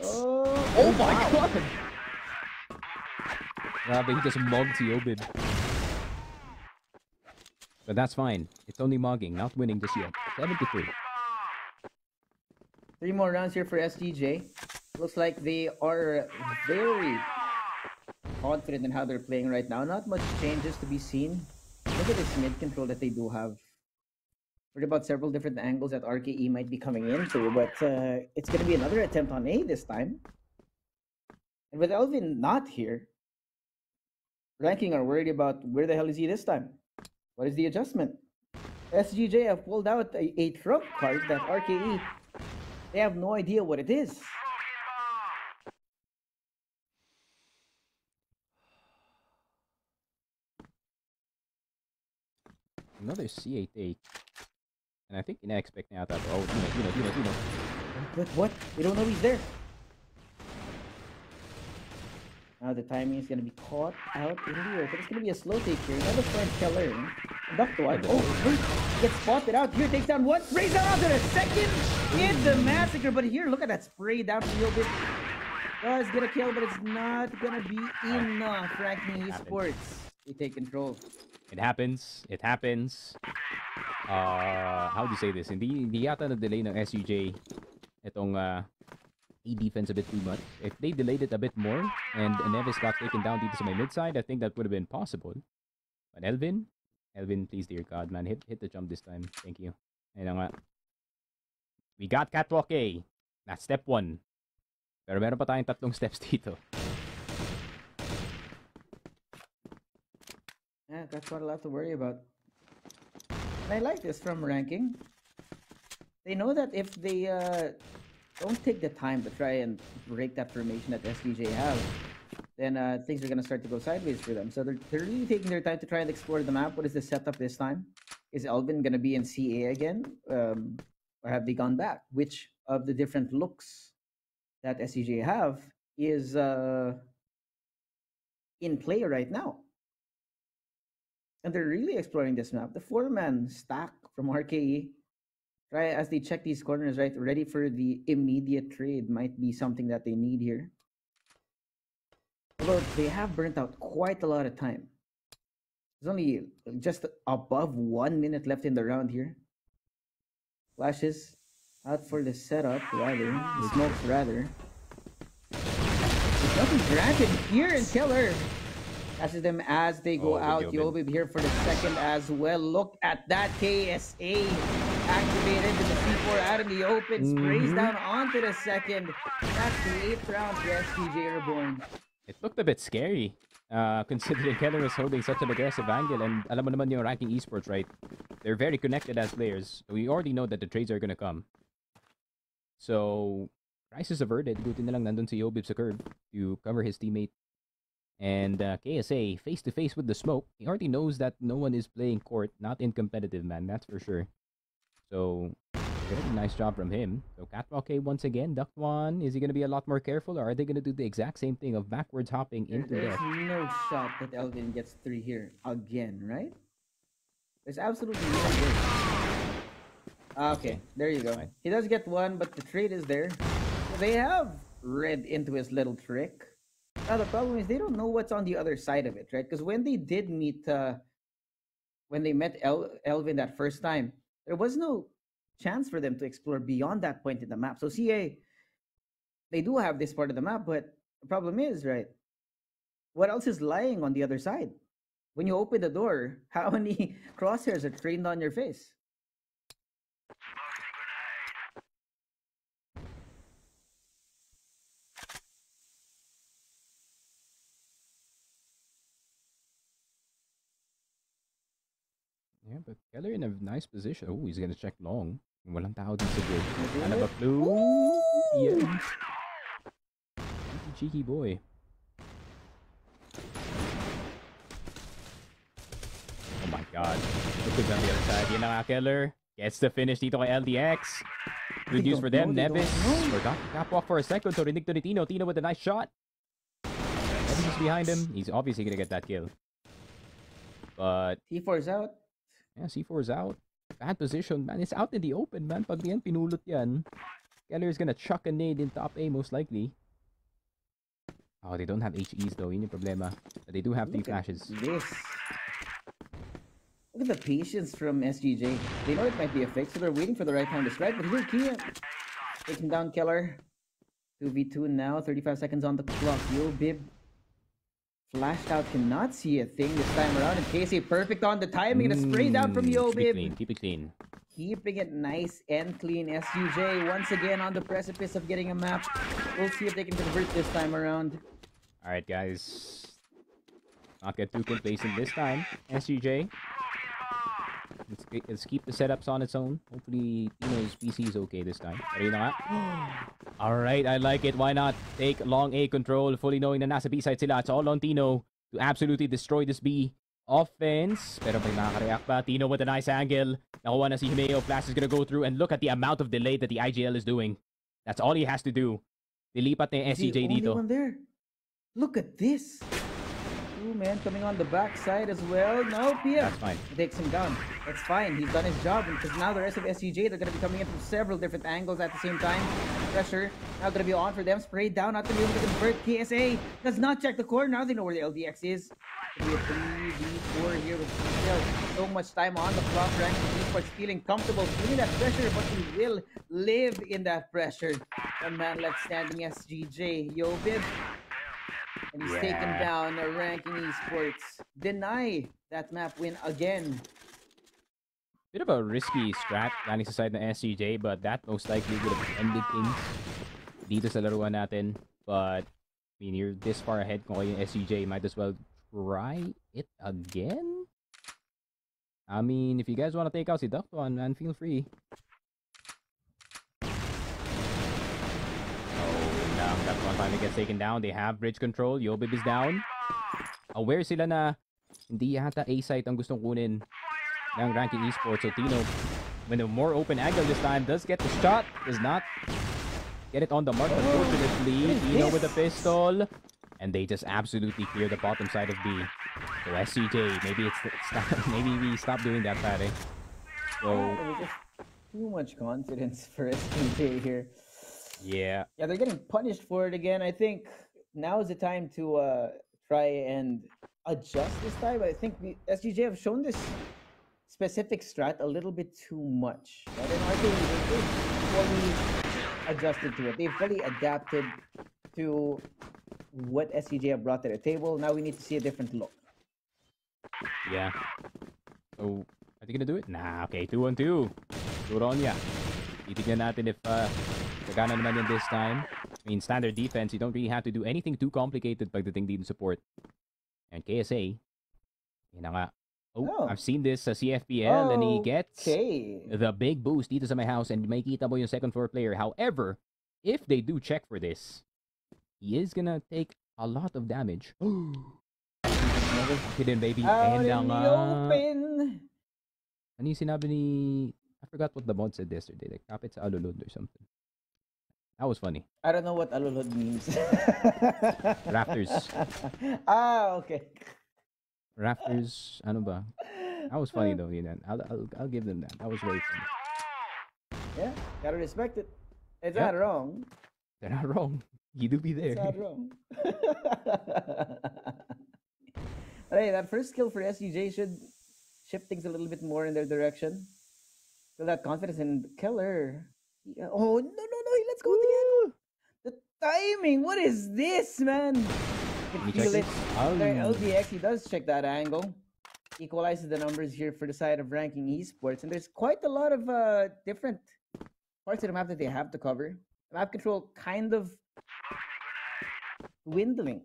Oh my god! Grabe, he just mugged Yobib. But that's fine. It's only mugging, not winning just yet. 73. 3 more rounds here for SGJ. Looks like they are very confident in how they're playing right now. Not much changes to be seen. Look at this mid control that they do have. Heard about several different angles that RKE might be coming into, but it's going to be another attempt on A this time. And with Elvin not here, Ranking are worried about where the hell is he this time? What is the adjustment? SGJ have pulled out a trump card that RKE, they have no idea what it is. Another C8 take. And I think ina-expect na yata. Oh, Tino. But what? They don't know he's there. Now the timing is going to be caught out in the air. But it's going to be a slow take here. Another French Keller. Duck one. Oh, wait. Gets spotted out here. Takes down one. Sprays down onto the second. It's a massacre. But here, look at that spray down from Yobit. Does get a kill, but it's not going to be enough. Ranking Esports. They take control. It happens. It happens. How do you say this? Hindi yata na-delay ng SGJ itong A defense a bit too much. If they delayed it a bit more and Neves got taken down dito sa my mid side, I think that would have been possible. But Elvin, please, dear God, man, hit the jump this time. Thank you. Ayun nga. We got Catwalk A. That's step 1. Pero meron pa tayong 3 steps dito. Yeah, that's what a lot to worry about. And I like this from Ranking. They know that if they don't take the time to try and break that formation that SGJ have, then things are going to start to go sideways for them. So they're really taking their time to try and explore the map. What is the setup this time? Is Elvin going to be in CA again? Or have they gone back? Which of the different looks that SGJ have is in play right now? And they're really exploring this map. The 4-man stack from RKE, right, as they check these corners, right, ready for the immediate trade might be something that they need here. Although they have burnt out quite a lot of time. There's only just above 1 minute left in the round here. Flashes out for the setup, rather. The smokes, rather. There's nothing granted here in Killer. Catches them as they go out. Yobib here for the second as well. Look at that. KSA activated with the C4 out in the open. Sprays down onto the second. That's the 8th round for SGJ REBORN. It looked a bit scary, considering Keller was holding such an aggressive angle. And alam mo naman yung Ranking Esports, right? They're very connected as players. We already know that the trades are gonna come. So, crisis averted. Buti na lang nandun si Yobib sa curve to cover his teammate. And KSA, face-to-face with the smoke. He already knows that no one is playing court. Not in competitive, man. That's for sure. So, very nice job from him. So, Catwalk A once again. Ducked one. Is he going to be a lot more careful? Or are they going to do the exact same thing of backwards hopping into There's death? no shot that Elvin gets 3 here again, right? There's absolutely no way. Okay, there you go. He does get 1, but the trade is there. So they have read into his little trick. Now the problem is they don't know what's on the other side of it, right? Because when they did meet, when they met Elvin that first time, there was no chance for them to explore beyond that point in the map. So CA, they do have this part of the map, but the problem is, right, what else is lying on the other side? When you open the door, how many crosshairs are trained on your face? Yeah, but Keller in a nice position. Oh, he's gonna check long. Walang tao din sa grid. Ano ba clue? Yeah. Cheeky boy. Oh my God. Look at on the other side. Yan na nga, Keller. Gets the finish dito kay LDX. Good news for them. Neves forgot to catwalk for a second. So rinig to ni Tino. Tino with a nice shot. Neves is behind him. He's obviously gonna get that kill. But T4's out. yeah, C4 is out. Bad position, man. It's out in the open, man. Pag yan pinulot yan, Keller is gonna chuck a nade in top A most likely. Oh, they don't have HEs though. Yun yung problema. But they do have 3 flashes. This. Look at the patience from SGJ. They know it might be a fix, so they're waiting for the right time to strike. But here, Kia taking down Keller. 2v2 now. 35 seconds on the clock. Yobib flashed out, cannot see a thing this time around. And Casey perfect on the timing and a spray down from Yobib. Keep it clean. keeping it nice and clean. SGJ once again on the precipice of getting a map. We'll see if they can convert this time around. All right, guys. Not get too complacent this time. SGJ. Let's keep the setups on its own. Hopefully, Tino's PC is okay this time. Pero yun na nga. Alright, I like it. Why not take long A control, fully knowing na nasa B side sila. It's all on Tino to absolutely destroy this B offense. Pero may nakaka-react pa. Tino with a nice angle. Nakuha na si Himeo. Flash is gonna go through, and look at the amount of delay that the IGL is doing. That's all he has to do. Nilipat na yung SCJ dito. One there. Look at this. Two men coming on the backside as well. No, PM. That's fine. It takes him down. It's fine. He's done his job. Because now the rest of SGJ, they're going to be coming in from several different angles at the same time. Pressure now going to be on for them. Sprayed down. Not going to be able to convert. KSA does not check the core. Now they know where the LDX is. It's going to be a 3v4 here with still so much time on the clock. Ranking esports feeling comfortable, feeling that pressure, but he will live in that pressure. One man left standing, SGJ. Yobib. And he's taken down Ranking Esports. Deny that map win again. Bit of a risky strat landing sa side ng SCJ, but that most likely would have ended things dito sa laruan natin. But, I mean, you're this far ahead kung kayo yung SCJ, might as well try it again? I mean, if you guys want to take out si Ducton, man, feel free. That one finally gets taken down. They have bridge control. Yobib is down. Aware sila na hindi yata A-site ang gustong kunin ng Ranking Esports. So Tino, with a more open angle this time, does get the shot. Does not get it on the mark, unfortunately. Tino with a pistol. And they just absolutely clear the bottom side of B. So SCJ, maybe maybe we stop doing that, pare. So just too much confidence for SGJ here. Yeah, they're getting punished for it again. I think now is the time to try and adjust this time. I think SGJ have shown this specific strat a little bit too much. I don't know. I think they've fully adjusted to it. They've fully adapted to what SGJ have brought to the table. Now we need to see a different look. Yeah. Oh, are they gonna do it? Nah, okay. 2-on-2. Turonya. Titignan natin if Gagana naman yan this time. I mean, standard defense, you don't really have to do anything too complicated pagdating dito support. And KSA, yun na nga. Oh, I've seen this sa CFPL, and he gets the big boost dito sa my house, and may kita mo yung second floor player. However, if they do check for this, he is gonna take a lot of damage. Hidden baby. Out in the open. Ano yung sinabi ni... I forgot what the mod said yesterday. Like, kapit sa alulod or something. That was funny. I don't know what alulod means. Rafters. Okay. Rafters, ano ba? That was funny though, you know. I'll give them that. That was very funny. Yeah, gotta respect it. It's not wrong. They're not wrong. You do be there. It's not wrong. Hey, that first kill for SGJ should shift things a little bit more in their direction. Feel that confidence in Keller. Oh, no. Let's go again. The timing. What is this, man? You can feel it. Their LDX, he does check that angle. Equalizes the numbers here for the side of Ranking Esports. And there's quite a lot of different parts of the map that they have to cover. Map control kind of dwindling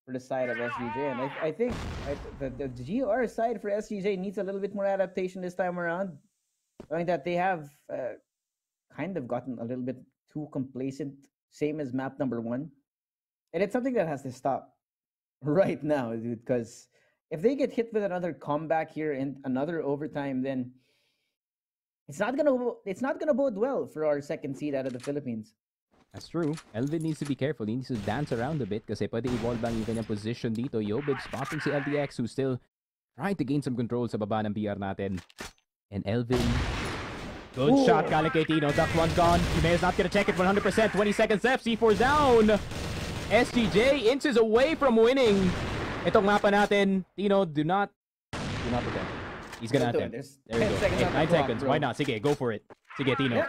for the side of SGJ. And I think the GR side for SGJ needs a little bit more adaptation this time around. Knowing that they have kind of gotten a little bit too complacent, same as map number 1. And it's something that has to stop right now, dude, because if they get hit with another comeback here and another overtime, then it's not gonna bode well for our second seed out of the Philippines. That's true. Elvin needs to be careful. He needs to dance around a bit kasi pwede evolve bang yung kanyang position dito. Yobib spotting si LDX, who's still trying to gain some control sa baba ng BR natin. And Elvin, good shot, galing kay Tino. Duck one's gone. Jimenez not gonna check it 100%. 20 seconds left. C4's down. SGJ inches away from winning. Itong mapa natin. Tino, do not attempt. He's gonna attempt. There you go. Hey, 9 seconds. Bro. Why not? Sige, go for it. Sige, Tino. Yep.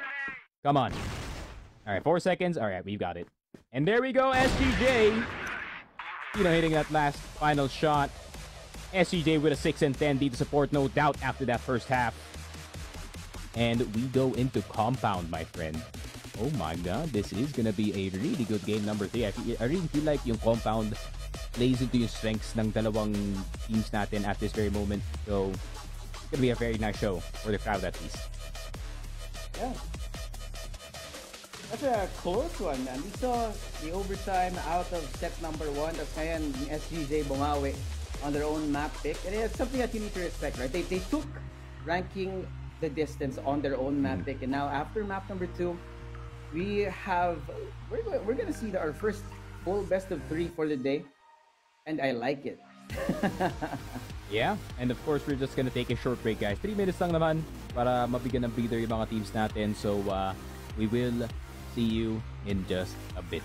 Come on. All right, 4 seconds. All right, we've got it. And there we go, SGJ. Tino hitting that last final shot. SGJ with a 6 and 10 lead to support, no doubt, after that first half. And we go into compound, my friend. Oh my god, this is gonna be a really good game number 3. I really feel like yung compound plays into yung strengths ng dalawang teams natin at this very moment. So, it's gonna be a very nice show for the crowd at least. Yeah. That's a close one, man. We saw the overtime out of set number 1. That's ngayon yung SGJ bumawi on their own map pick. And it's something that you need to respect, right? They took ranking the distance on their own map pick. And now after map number 2, we're gonna see our first full best of 3 for the day. And I like it. Yeah, and of course, we're just gonna take a short break, guys. 3 minutes lang naman para mabigyan ng breather yung mga teams natin. So, we will see you in just a bit.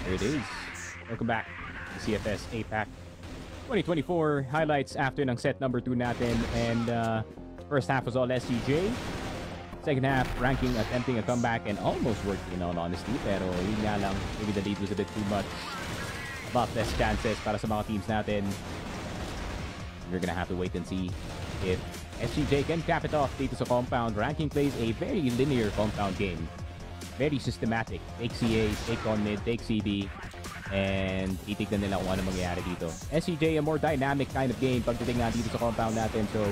Here it is. Welcome back to CFS APAC 2024 highlights after ng set number 2 natin. And first half was all SGJ. Second half, ranking attempting a comeback and almost working in all honesty. Pero yun nga lang, maybe the lead was a bit too much. About less chances para sa mga teams natin. We're gonna have to wait and see if SGJ can cap it off dito sa compound. Ranking plays a very linear compound game. Very systematic. Take CA, take on mid, take CB, and titignan nila kung ano mangyayari dito. SGJ, a more dynamic kind of game pagdating nga dito sa compound natin. So,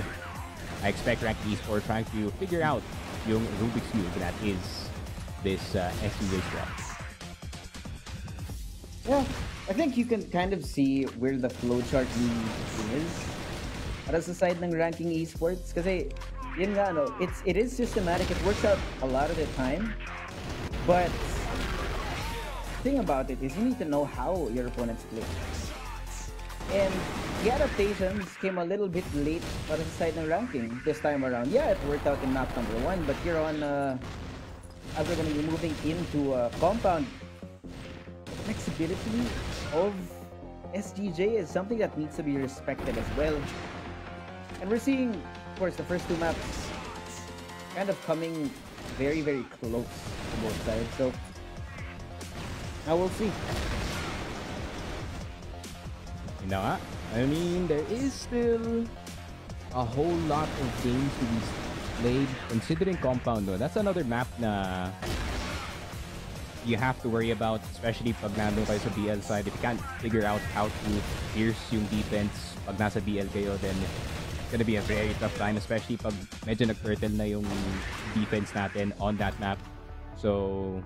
I expect Ranked Esports trying to figure out yung Rubik's Cube that is this SGJ squad. Yeah, I think you can kind of see where the flowchart is para sa side ng Ranking Esports. Kasi, yun nga, no, it is systematic. It works out a lot of the time. But the thing about it is you need to know how your opponents play. And the adaptations came a little bit late para sa side ng ranking this time around. Yeah, it worked out in map number 1, but you're on as we're going to be moving into compound, the flexibility of SGJ is something that needs to be respected as well. And we're seeing, of course, the first two maps kind of coming very, very close to both sides. So now we'll see. You know what? I mean, there is still a whole lot of games to be played considering compound though. That's another map na you have to worry about, especially pag nandun kayo sa BL side. If you can't figure out how to pierce yung defense pag nasa BL kayo, then it's gonna be a very tough time, especially pag medyo nag-curtain na yung defense natin on that map. So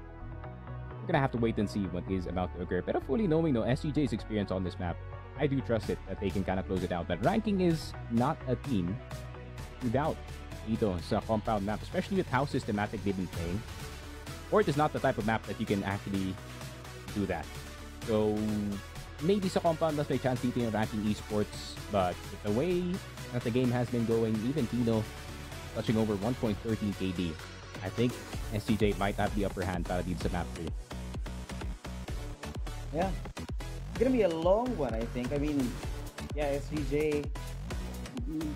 we're gonna have to wait and see what is about to occur. Pero fully knowing no SGJ's experience on this map, I do trust it that they can kind of close it out. But ranking is not a team without dito sa compound map, especially with how systematic they've been playing. Sport is not the type of map that you can actually do that. So maybe sa compound mas may chance dito yung ranking esports, but with the way that the game has been going, even Tino touching over 1.13 KD, I think SGJ might have the upper hand para dito sa map 3. Yeah. It's gonna be a long one, I think. I mean, yeah, SGJ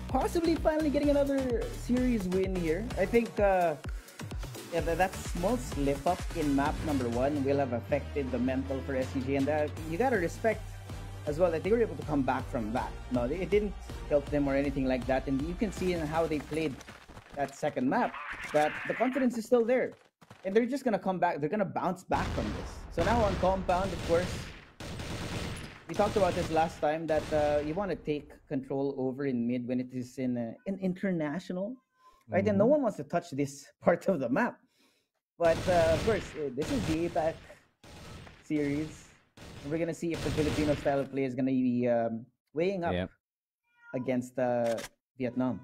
possibly finally getting another series win here. I think yeah, that small slip up in map number 1 will have affected the mental for SGJ, and you gotta respect as well that they were able to come back from that. No, it didn't help them or anything like that, and you can see in how they played that second map that the confidence is still there, and they're just gonna come back. They're gonna bounce back from this. So now on compound, of course, we talked about this last time that you want to take control over in mid when it is in an international, right? And no one wants to touch this part of the map. But of course, this is the APAC series. We're gonna see if the Filipino style of play is gonna be weighing up against Vietnam.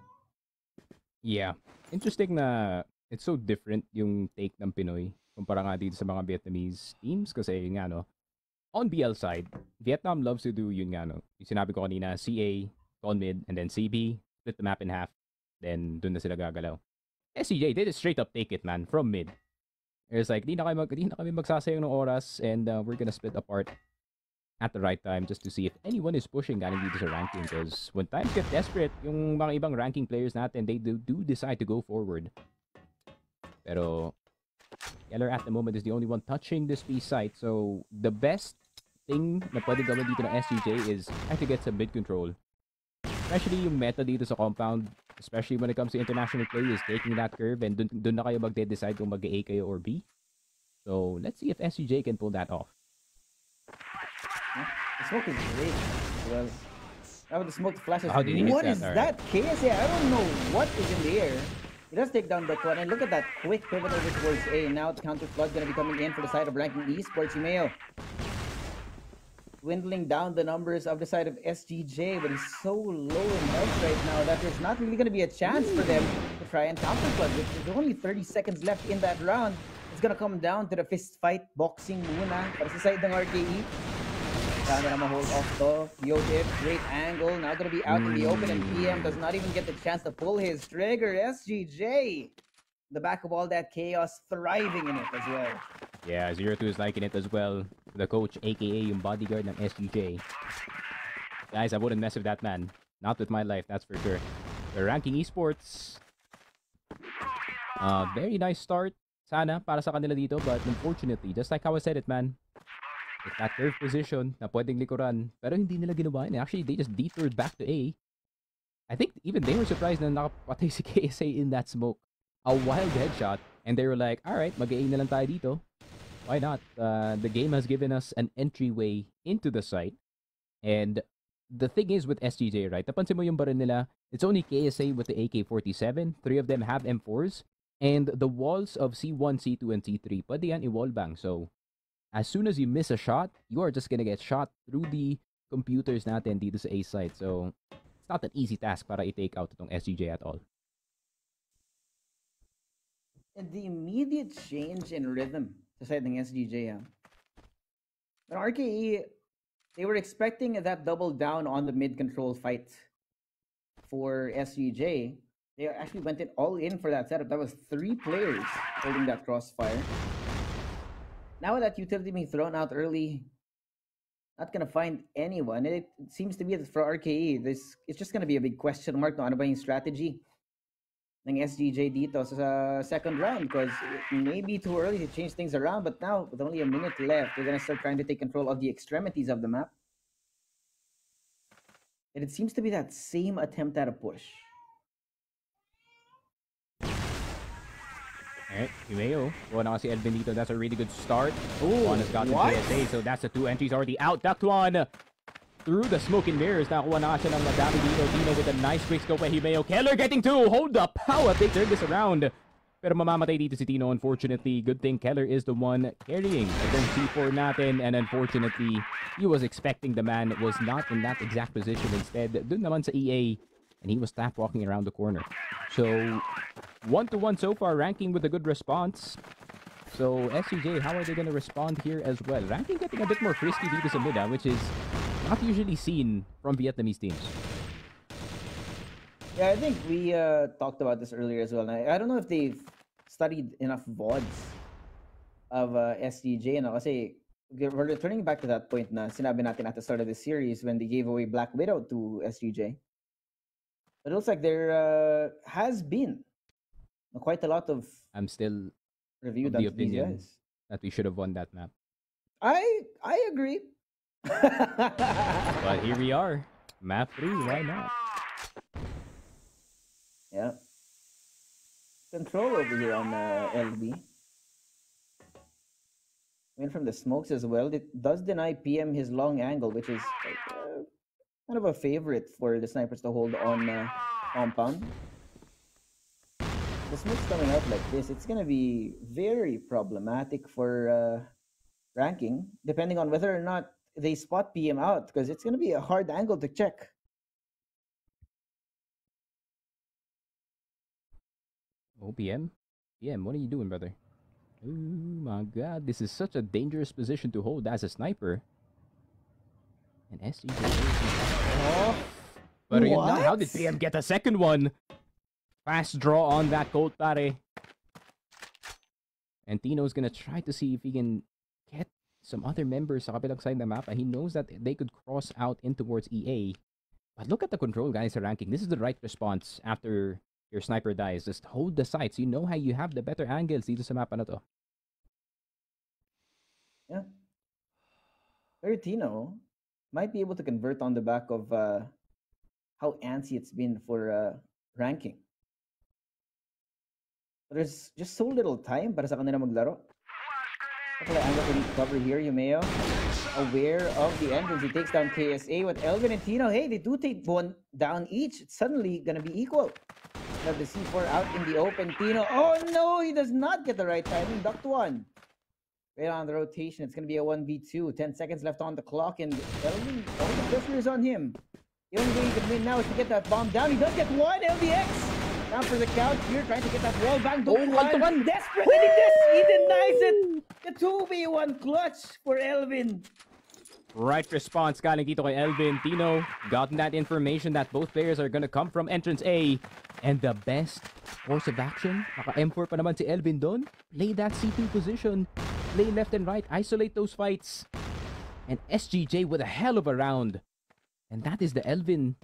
Yeah, interesting na it's so different yung take ng Pinoy kumpara nga dito sa mga Vietnamese teams kasi nga no. On BL side, Vietnam loves to do yun nga no. Yung sinabi ko kanina, CA, Con Mid, and then CB, split the map in half, then dun na sila gagalaw. SCJ, they just straight up take it, man, from mid. It's like, di na kami magsasayang ng oras, and we're gonna split apart at the right time just to see if anyone is pushing galing dito sa ranking. Because when times get desperate, yung mga ibang ranking players natin, they do decide to go forward. Pero Yeller at the moment is the only one touching this B site. So the best thing na pwede gawin dito ng SGJ is try to get some mid control. Especially yung meta dito sa compound, especially when it comes to international play, is taking that curve and dun na kayo magde-decide kung mag-A kayo or B. So let's see if SGJ can pull that off. The smoke is great. Well, now the smoke flashes. How did he What hit is that? that? KSA, I don't know what is in the air. He does take down that one, and look at that quick pivot over towards A. Now the counter flood going to be coming in for the side of ranking esports. Mayo dwindling down the numbers of the side of SGJ, but he's so low in health right now that there's not really going to be a chance for them to try and counter flood. There's only 30 seconds left in that round. It's going to come down to the fist fight boxing muna para sa side ng RKE. Trying to hold off though. Yodip, great angle. Now going to be out in the open, and PM does not even get the chance to pull his trigger. SGJ, the back of all that chaos, thriving in it as well. Yeah, 0-2 is liking it as well. The coach, aka yung bodyguard ng SGJ. Guys, I wouldn't mess with that man. Not with my life, that's for sure. The ranking esports. Very nice start. Sana para sa kanila dito, but unfortunately, just like how I said it, man. It's that curve position na pwedeng likuran, pero hindi nila ginawa yun. Actually, they just detoured back to A. I think even they were surprised na nakapatay si KSA in that smoke. A wild headshot, and they were like, alright, mag-A na lang tayo dito. Why not? The game has given us an entryway into the site. And the thing is with SGJ, right? Napansin mo yung baril nila, it's only KSA with the AK-47. 3 of them have M4s. And the walls of C1, C2, and C3, pwede yan i-wallbang. So, as soon as you miss a shot, you are just gonna get shot through the computers natin dito sa A site. So, it's not an easy task para i-take out itong SGJ at all. And the immediate change in rhythm sa side ng SGJ. But RKE, they were expecting that double down on the mid control fight for SGJ. They actually went all in for that setup. That was 3 players holding that crossfire. Now that utility being thrown out early, not gonna find anyone. It seems to be that for RKE, it's just gonna be a big question mark no ano ba yung strategy ng SGJ dito sa second round, because it may be too early to change things around, but now with only a minute left, they're gonna start trying to take control of the extremities of the map. And it seems to be that same attempt at a push. Alright, Himeo. Wala kasi Elvin dito. That's a really good start. One has gotten PSA, so that's the 2 entries already out. Ducked one through the smoke and mirrors. Nakuha na siya ng madami dito. Dino with a nice quick scope by Himeo. Keller getting 2. Hold up. How they turn this around. Pero mamamatay dito si Tino, unfortunately. Good thing Keller is the one carrying itong C4 natin. And unfortunately, he was expecting the man was not in that exact position. Instead, dun naman sa EA. And he was tap walking around the corner. So, 1-1 so far. Ranking with a good response. So, SGJ, how are they going to respond here as well? Ranking getting a bit more frisky dito sa mid, which is not usually seen from Vietnamese teams. Yeah, I think we talked about this earlier as well. I don't know if they've studied enough VODs of SGJ. Kasi we're returning back to that point na sinabi natin at the start of the series when they gave away Black Widow to SGJ. But it looks like there has been quite a lot of I'm still review of the opinion that we should have won that map. I agree. But here we are. Map 3, why not? Yeah. Control over here on LB. I mean, from the smokes as well, it does deny PM his long angle, which is kind of a favorite for the snipers to hold on compound. The smoke's coming out like this. It's going to be very problematic for ranking, depending on whether or not they spot PM out, because it's going to be a hard angle to check. Oh, PM? PM, what are you doing, brother? Oh my god, this is such a dangerous position to hold as a sniper. And SGJ. Oh, but how did PM get a second one? Fast draw on that Colt pare. And Tino's gonna try to see if he can get some other members sa kabilang side ng the map. And he knows that they could cross out in towards EA. But look at the control, guys, the ranking. This is the right response after your sniper dies. Just hold the sights. You know how you have the better angles dito sa mapa na to. Yeah. Pero Tino might be able to convert on the back of how antsy it's been for ranking. But there's just so little time para sa kanila maglaro. Couple of angles to cover here, Yumeo. Aware of the entrance. He takes down KSA with Elvin and Tino. Hey, they do take one down each. It's suddenly going to be equal. Have the C4 out in the open. Tino, oh no, he does not get the right timing. Ducked one. Right on the rotation. It's going to be a 1v2. 10 seconds left on the clock. And Elvin, all the pressure is on him. The only way he can win now is to get that bomb down. He does get one. LDX down for the count here. Trying to get that wall bang. One. Desperate. And he denies it. The 2v1 clutch for Elvin. Right response galing dito kay Elvin. Tino gotten that information that both players are gonna come from entrance A. And the best course of action, naka M4 pa naman si Elvin doon. Play that C2 position. Play left and right. Isolate those fights. And SGJ with a hell of a round. And that is the Elvin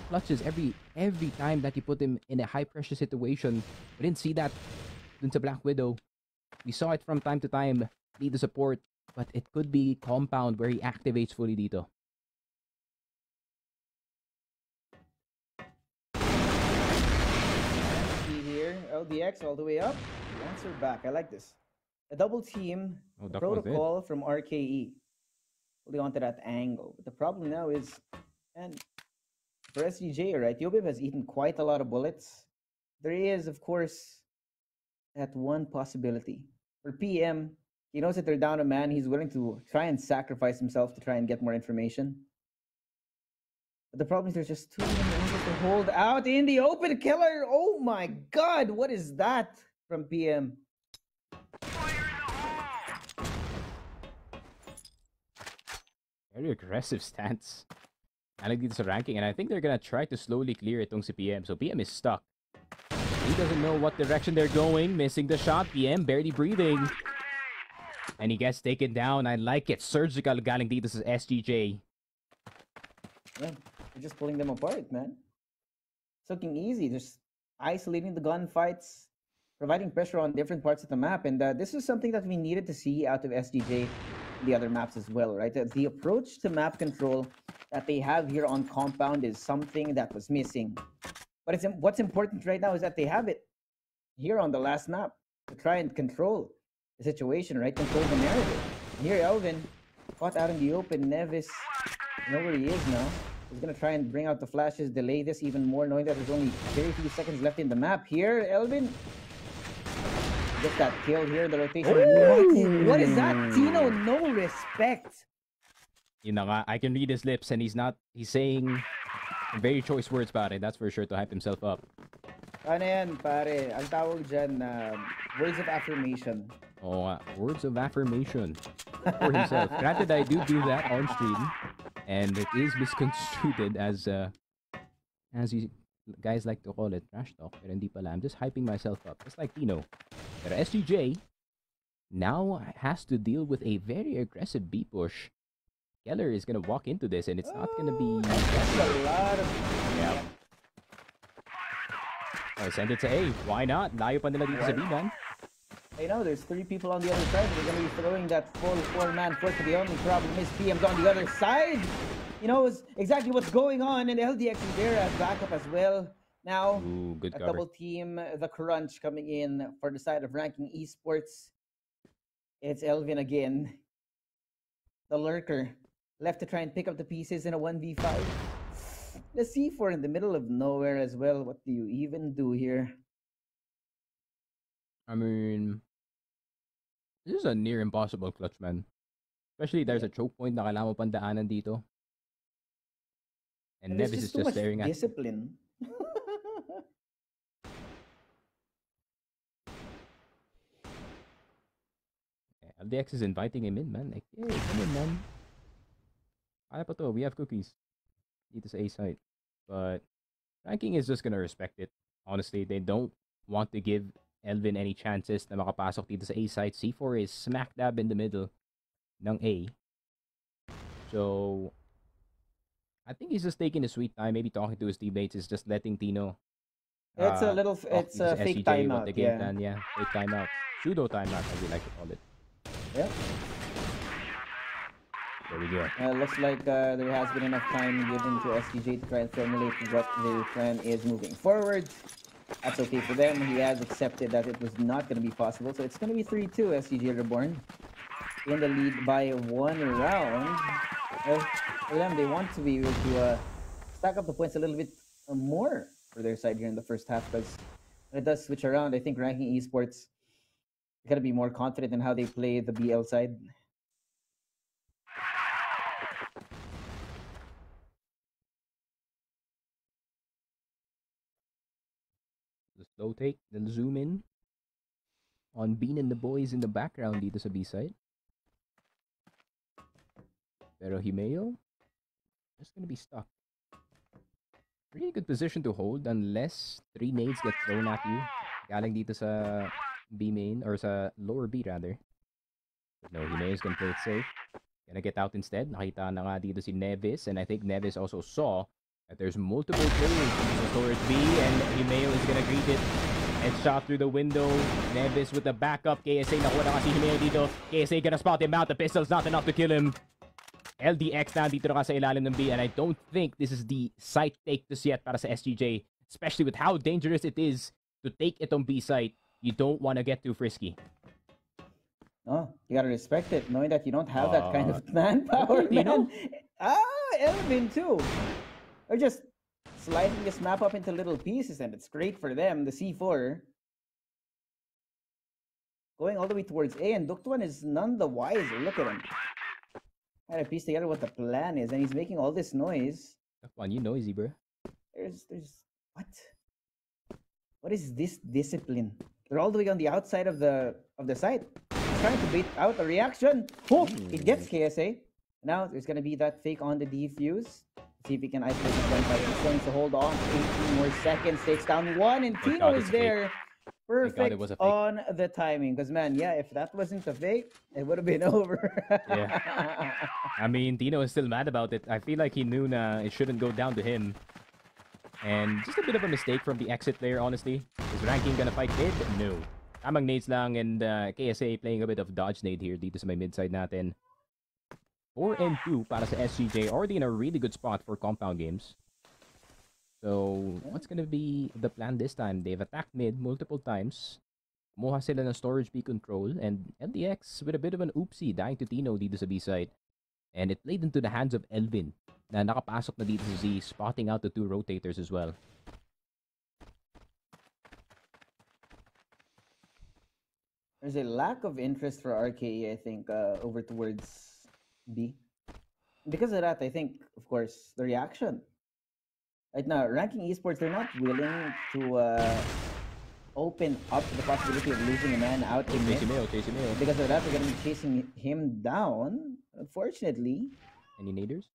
clutches every time that you put him in a high pressure situation. We didn't see that dun sa Black Widow. We saw it from time to time. Need the support. But it could be compound where he activates fully dito. See here, LDX all the way up. Answer back. I like this. A double team protocol from RKE. Holding on to that angle. But the problem now is, and for SGJ, right, Yobib has eaten quite a lot of bullets. There is, of course, that one possibility. For PM, he knows that they're down a man. He's willing to try and sacrifice himself to try and get more information. But the problem is there's just too many angles to hold out in the open. Killer, oh my god, what is that from PM? Very aggressive stance. I like this ranking, and I think they're gonna try to slowly clear itong si PM. So PM is stuck. He doesn't know what direction they're going. Missing the shot. PM barely breathing. And he gets taken down. I like it. Surgical galing dito sa SGJ. Yeah, they're just pulling them apart, man. It's looking easy. Just isolating the gunfights, providing pressure on different parts of the map. And this is something that we needed to see out of SGJ, the other maps as well, right? The approach to map control that they have here on Compound is something that was missing. But what's important right now is that they have it here on the last map to try and control the situation, right? Control the narrative. And here, Elvin, caught out in the open. Nevis, you know where he is now. He's going to try and bring out the flashes, delay this even more, knowing that there's only very few seconds left in the map. Here, Elvin gets that kill here in the rotation. What is that? Tino, no respect. You know, I can read his lips, and he's saying very choice words about it. That's for sure, to hype himself up. Ano yan, pare? Ang tawag dyan, words of affirmation. Oh, words of affirmation for himself. Granted, I do that on stream, and it is misconstrued as you guys like to call it, trash talk. Pero hindi pala. I'm just hyping myself up, just like Tino. Pero SGJ now has to deal with a very aggressive B push. Keller is gonna walk into this, and it's not gonna be. That's a lot of. Yeah. Oh, send it to A. Why not? Layo pa nila dito sa B, man. I know, there's 3 people on the other side. They're going to be throwing that full 4-man push. The only problem is PM's on the other side. You know exactly what's going on, and LDX is there as backup as well. Now, good a cover. double team, the crunch coming in for the side of ranking esports. It's Elvin again. The lurker. Left to try and pick up the pieces in a 1v5. The C4 in the middle of nowhere as well. What do you even do here? I mean, this is a near impossible clutch, man. Especially there's a choke point na kailangan mo pandaanan dito. And Nevis is just staring at discipline. LDX is inviting him in, man. Like, hey, come in, man. Kaya pa to, we have cookies. Dito sa A site. But ranking is just gonna respect it. Honestly, they don't want to give Elvin any chances na makapasok dito sa A site. C4 is smack dab in the middle ng A. So, I think he's just taking a sweet time. Maybe talking to his teammates, is just letting Tino. It's a fake timeout. The game plan, yeah. Fake timeout. Pseudo timeout, as we like to call it. Yep. There we go. Looks like there has been enough time given to SGJ to try and formulate what their plan is moving forward. That's okay for them. He has accepted that it was not going to be possible. So it's going to be 3-2 SGJ REBORN. In the lead by 1 round. For them, they want to be able to stack up the points a little bit more for their side here in the first half. Because when it does switch around, I think ranking esports got to be more confident in how they play the BL side. The slow take, then zoom in on Bean and the boys in the background dito sa B-side. Pero Himeo just gonna be stuck. Really good position to hold unless 3 nades get thrown at you. Galing dito sa B main, or sa lower B rather. But no, Himeo's gonna play it safe. Gonna get out instead. Nakita na nga dito si Nevis, and I think Nevis also saw that there's multiple players towards B, and Himeo is gonna greet it. And shot through the window. Nevis with the backup. KSA nakuha na kasi Himeo dito. KSA gonna spot him out. The pistol's not enough to kill him. LDX na dito na ka sa ilalim ng B, and I don't think this is the site take just yet para sa SGJ. Especially with how dangerous it is to take itong B site. You don't want to get too frisky. No, you gotta respect it, knowing that you don't have that kind of manpower, okay, man. Elvin too. They're just sliding this map up into little pieces, and it's great for them. The C4 going all the way towards A, and Duktuan is none the wiser. Look at him. Trying to piece together what the plan is, and he's making all this noise. Duktuan, you noisy, bro. There's what? What is this discipline? They're all the way on the outside of the site. Trying to bait out a reaction. Oh, it gets KSA. Now there's gonna be that fake on the defuse. See if he can isolate this one fight. He's going to hold on. 18 more seconds. Takes down one, and Thank Tino God is it's a fake. there. Thank God it Perfect was a fake. on the timing. Because man, yeah, if that wasn't a fake, it would have been over. Yeah. I mean, Tino is still mad about it. I feel like he knew it shouldn't go down to him. And just a bit of a mistake from the exit player, honestly. Is Ranking gonna fight mid? No. Tamang nades lang, and KSA playing a bit of dodge nade here dito sa may mid side natin. 4-2 para sa SGJ. Already in a really good spot for compound games. So, what's gonna be the plan this time? They've attacked mid multiple times. Kumuha sila ng storage B control, and LDX with a bit of an oopsie dying to Tino dito sa B side. And it played into the hands of Elvin na nakapasok na dito sa Z, spotting out the two rotators as well. There's a lack of interest for RKE, I think, over towards B. Because of that, I think, of course, the reaction. Right now, ranking esports, they're not willing to open up the possibility of losing a man out in mid. Chasing Mayo. Because of that, they're going to be chasing him down. Unfortunately, Any naders?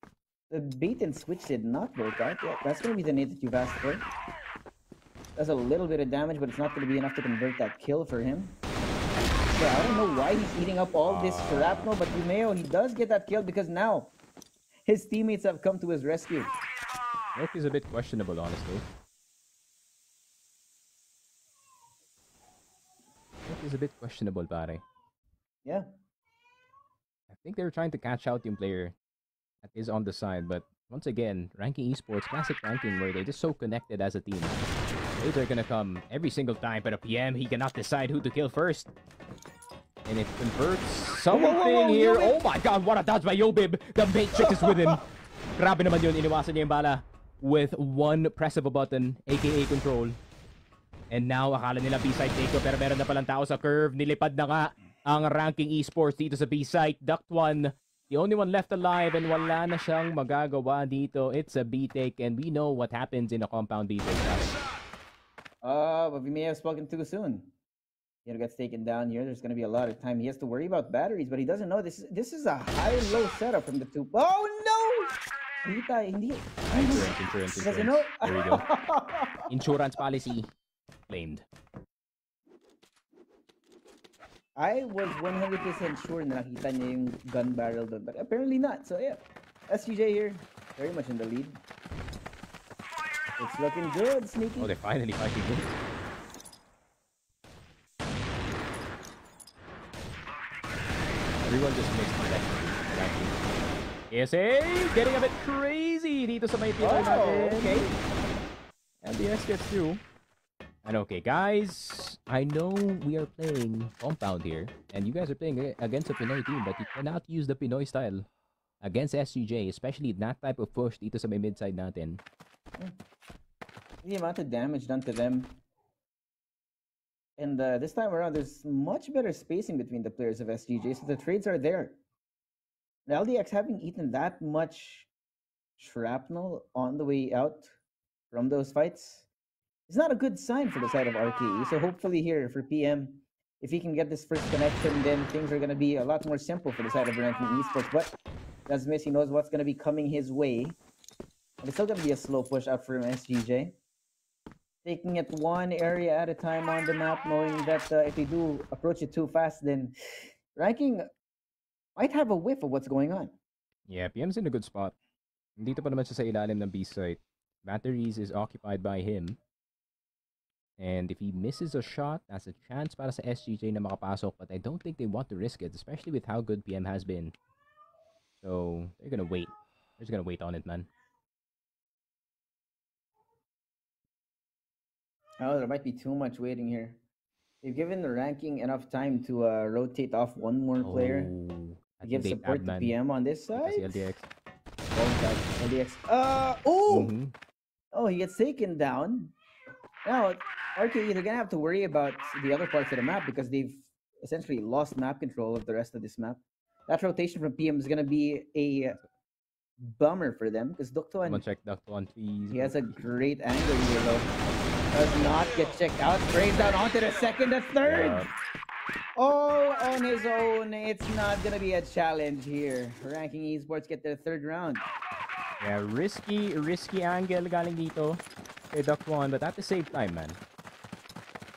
the bait and switch did not work out. Yeah, that's going to be the nade that you've asked for. That's a little bit of damage, but it's not going to be enough to convert that kill for him. So I don't know why he's eating up all this shrapnel, but Yumeo, he does get that kill because now his teammates have come to his rescue. Milk is a bit questionable, honestly. Milk is a bit questionable, pare. Yeah. I think they were trying to catch out yung player that is on the side, but once again, ranking esports, classic ranking where they're just so connected as a team. Raids are gonna come every single time, but a PM, he cannot decide who to kill first. And it converts something here. Yobib. Oh my god, what a dodge by Yobib! The bait trick is with him. Grabe naman yun, iniwasan niya yung bala with one press of a button, aka control. And now, akala nila B-side takeover, pero meron na palang tao sa curve. Nilipad na nga ang ranking esports dito sa B-side. Ducked one, the only one left alive, and wala na siyang magagawa dito. It's a B-take, and we know what happens in a compound B-take. But we may have spoken too soon. He gets taken down here. There's going to be a lot of time. He has to worry about batteries, but he doesn't know this is a high-low setup from the two. Oh no! Rita, hindi. Insurance. He doesn't know. There we go. Insurance policy claimed. I was 100% sure na nakita niya yung gun barrel doon, but apparently not. So yeah, SGJ here, very much in the lead. It's looking good, Sneaky. Oh, they're finally fighting good. Everyone just missed the ranking. KSA getting a bit crazy dito sa may Pinoy natin. Okay. And the S gets through. And okay, guys, I know we are playing compound here, and you guys are playing against a Pinoy team, but you cannot use the Pinoy style against SGJ, especially that type of push dito sa may mid-side natin. The amount of damage done to them. And this time around, there's much better spacing between the players of SGJ, so the trades are there. The LDX having eaten that much shrapnel on the way out from those fights, it's not a good sign for the side of RKE. So hopefully here for PM, if he can get this first connection, then things are going to be a lot more simple for the side of ranking esports. But as Miss, he knows what's going to be coming his way. And it's still going to be a slow push out for SGJ. Taking it one area at a time on the map, knowing that if they do approach it too fast, then ranking might have a whiff of what's going on. Yeah, PM's in a good spot. Dito pa naman siya sa ilalim ng B site. Batteries is occupied by him. And if he misses a shot, that's a chance para sa SGJ na makapasok. But I don't think they want to risk it, especially with how good PM has been. So, they're gonna wait. They're just gonna wait on it, man. Oh, there might be too much waiting here. They've given the ranking enough time to rotate off one more player. I Give think they support to tab, man. PM on this Kasi side. LDX. LDX. Oh! Mhm. Oh, he gets taken down. Now, RKE, they're going to have to worry about the other parts of the map because they've essentially lost map control of the rest of this map. That rotation from PM is going to be a bummer for them because Someone Doktoan, check Duct 1, please. he has a great angle here, though. Does not get checked out. Sprays down onto the second, the third. Yeah. Oh, on his own, it's not gonna be a challenge here. Ranking Esports get their third round. Yeah, risky angle galing dito kay Duck1, but at the same time, man,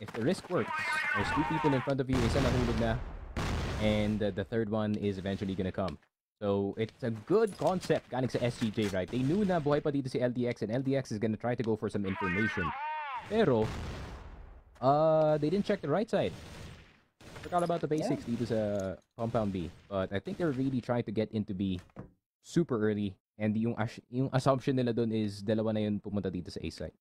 if the risk works, there's two people in front of you, isa nahulog na, and the third one is eventually gonna come. So, it's a good concept galing sa SGJ, right? They knew na buhay pa dito si LDX, and LDX is gonna try to go for some information. Pero, they didn't check the right side. Forgot about the basics dito sa Compound B. But I think they're really trying to get into B super early. And yung assumption nila dun is dalawa na yun pumunta dito sa A side.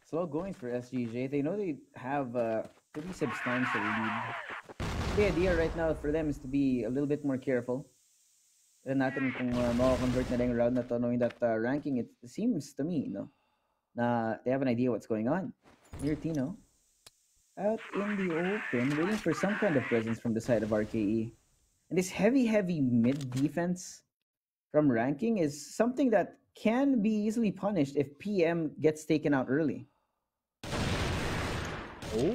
Slow going for SGJ. They know they have a pretty substantial lead. The idea right now for them is to be a little bit more careful. Tignan natin kung makakonvert na lang yung round na to, knowing that ranking, it seems to me, no, na they have an idea what's going on. Near Tino, out in the open, waiting for some kind of presence from the side of RKE. And this heavy mid defense from ranking is something that can be easily punished if PM gets taken out early.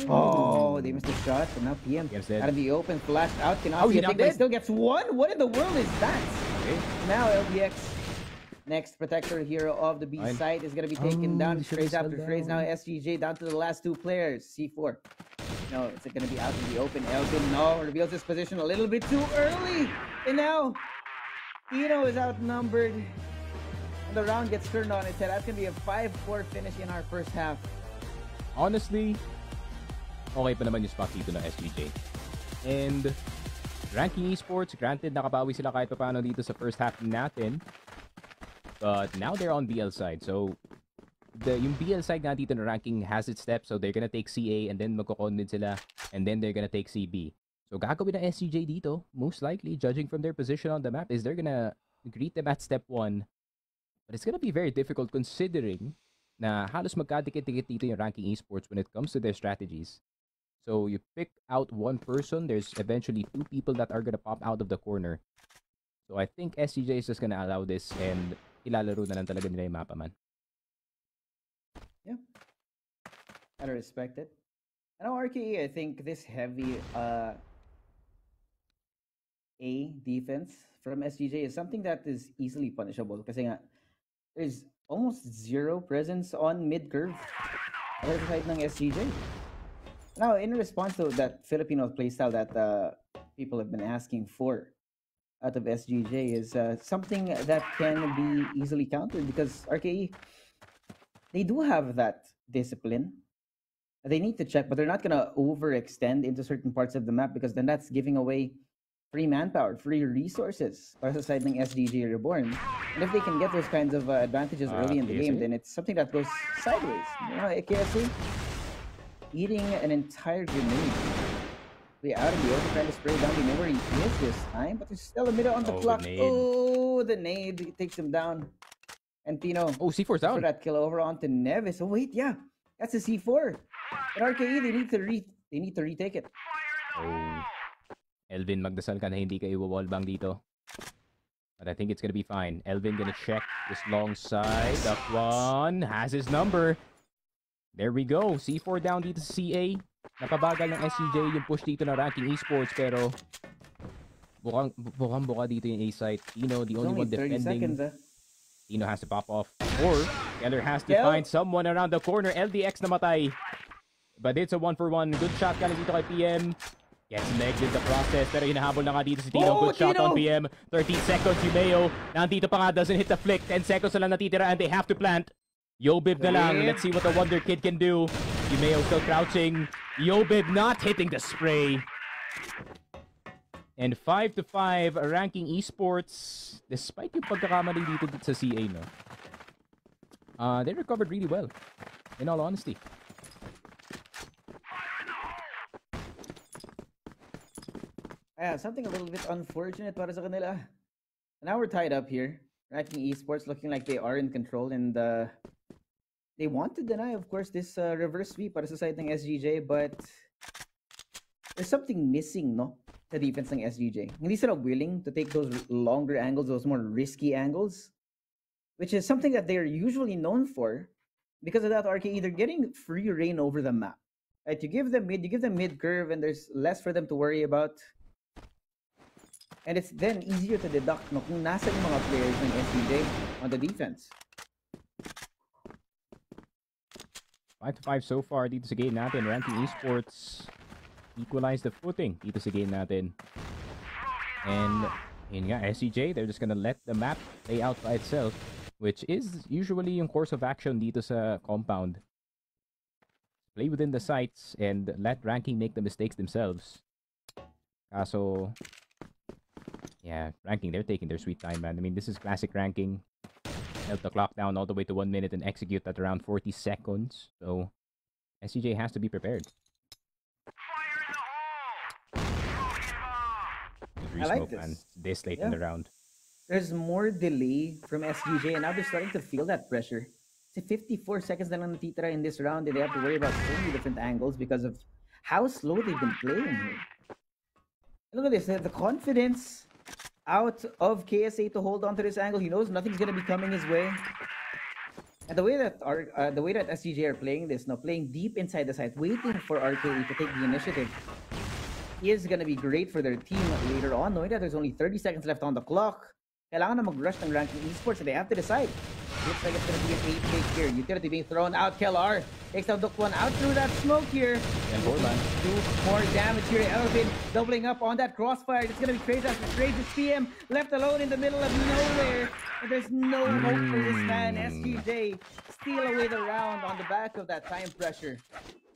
Oh, they missed a shot, but now PM out of the open, flashed out, cannot see a thing, but he still gets one? What in the world is that? Okay. Now LBX, next protector hero of the B side, is going to be taken down. Phrase after phrase. Now SGJ down to the last two players. C4. No, it's going to be out in the open. Elvin, no, reveals his position a little bit too early. And now, Tino is outnumbered. And the round gets turned on its head. That's going to be a 5-4 finish in our first half. Honestly, okay pa naman yung spot dito ng SGJ. And Ranking Esports, granted nakabawi sila kahit pa paano dito sa first half natin. But now they're on BL side. So, yung BL side nga dito na ranking has its steps. So, they're gonna take CA and then magkokon din sila. And then they're gonna take CB. So, gagawin ng SGJ dito, most likely, judging from their position on the map, is they're gonna greet them at step 1. But it's gonna be very difficult considering na halos magkadikit-dikit dito yung Ranking Esports when it comes to their strategies. So, you pick out one person, there's eventually two people that are gonna pop out of the corner. So, I think SGJ is just gonna allow this and ilalaro na lang talaga nila yung mapa, man. Yeah. Gotta respect it. I know RKE, I think this heavy A defense from SGJ is something that is easily punishable. Kasi nga, there's almost zero presence on mid-curve other side ng SGJ. Now, in response to that Filipino playstyle that people have been asking for out of SGJ is something that can be easily countered because RKE, they do have that discipline. They need to check, but they're not going to overextend into certain parts of the map because then that's giving away free manpower, free resources para sa side ng SGJ REBORN. And if they can get those kinds of advantages early in the game, then it's something that goes sideways. You know, KSC eating an entire grenade. Out of the open, trying to spray down. They know where he is this time, but there's still a minute on the clock. The nade takes him down. And Tino, C4's down. For that kill over onto Nevis. Oh wait, yeah, that's a C4. But RKE, they need to retake it. Oh, Elvin, magdasal ka na hindi ka iwa-wallbang dito. But I think it's gonna be fine. Elvin gonna check this long side. That one has his number. There we go. C4 down dito sa CA. Napabagal ng SGJ yung push dito na Ranking Esports, pero bukang-buka dito yung A site. Tino, the only one defending. Seconds, Tino has to pop off. Or, Keller has to find someone around the corner. LDX namatay. But it's a 1-for-1. Good shot galing dito kay PM. Gets negged in the process, pero hinahabol na nga dito si Tino. Good shot on PM. 13 seconds, Yumeo. Nandito pa nga, doesn't hit the flick. 10 seconds na lang natitira and they have to plant. Yobib na lang. Let's see what the Wonder Kid can do. Yumeo still crouching. Yobib not hitting the spray. And 5-5, Ranking Esports. Despite yung pagkakamali dito sa CA, no? They recovered really well. In all honesty. Yeah, something a little bit unfortunate para sa kanila. Now we're tied up here. Ranking Esports looking like they are in control and they want to deny, of course, this reverse sweep para sa side ng SGJ, but there's something missing, no? Sa defense ng SGJ. Hindi sila willing to take those longer angles, those more risky angles, which is something that they're usually known for because of that, RK, they're getting free reign over the map. Right? You give them mid curve, and there's less for them to worry about. And it's then easier to deduct no, kung nasa yung mga players ng SGJ on the defense. 5-5 so far dito sa game natin. Ranking Esports equalize the footing dito sa game natin. And yun nga, SGJ, they're just gonna let the map play out by itself, which is usually yung course of action dito sa compound. Play within the sites and let Ranking make the mistakes themselves. So yeah, Ranking, they're taking their sweet time, man. I mean, this is classic Ranking. Melt the clock down all the way to 1 minute and execute at around 40 seconds. So SGJ has to be prepared. I like this. Man. This late in the round. There's more delay from SGJ, and now they're starting to feel that pressure. It's 54 seconds na lang natitira in this round, and they have to worry about so many different angles because of how slow they've been playing here. Look at this, the confidence out of KSA to hold on to this angle. He knows nothing's gonna be coming his way. And the way that SGJ are playing this now, playing deep inside the site, waiting for RKE to take the initiative, is gonna be great for their team later on, knowing that there's only 30 seconds left on the clock. Kailangan na mag-rush ng Ranking Esports, and they have to decide. Looks like it's gonna be an 8-take here. Utility being thrown out. Kellar takes out Duke one out through that smoke here. And Borland. Do more damage here. Elvin doubling up on that crossfire. It's gonna be crazy after crazy. PM left alone in the middle of nowhere. And there's no hope for this man. SGJ steal away the round on the back of that time pressure.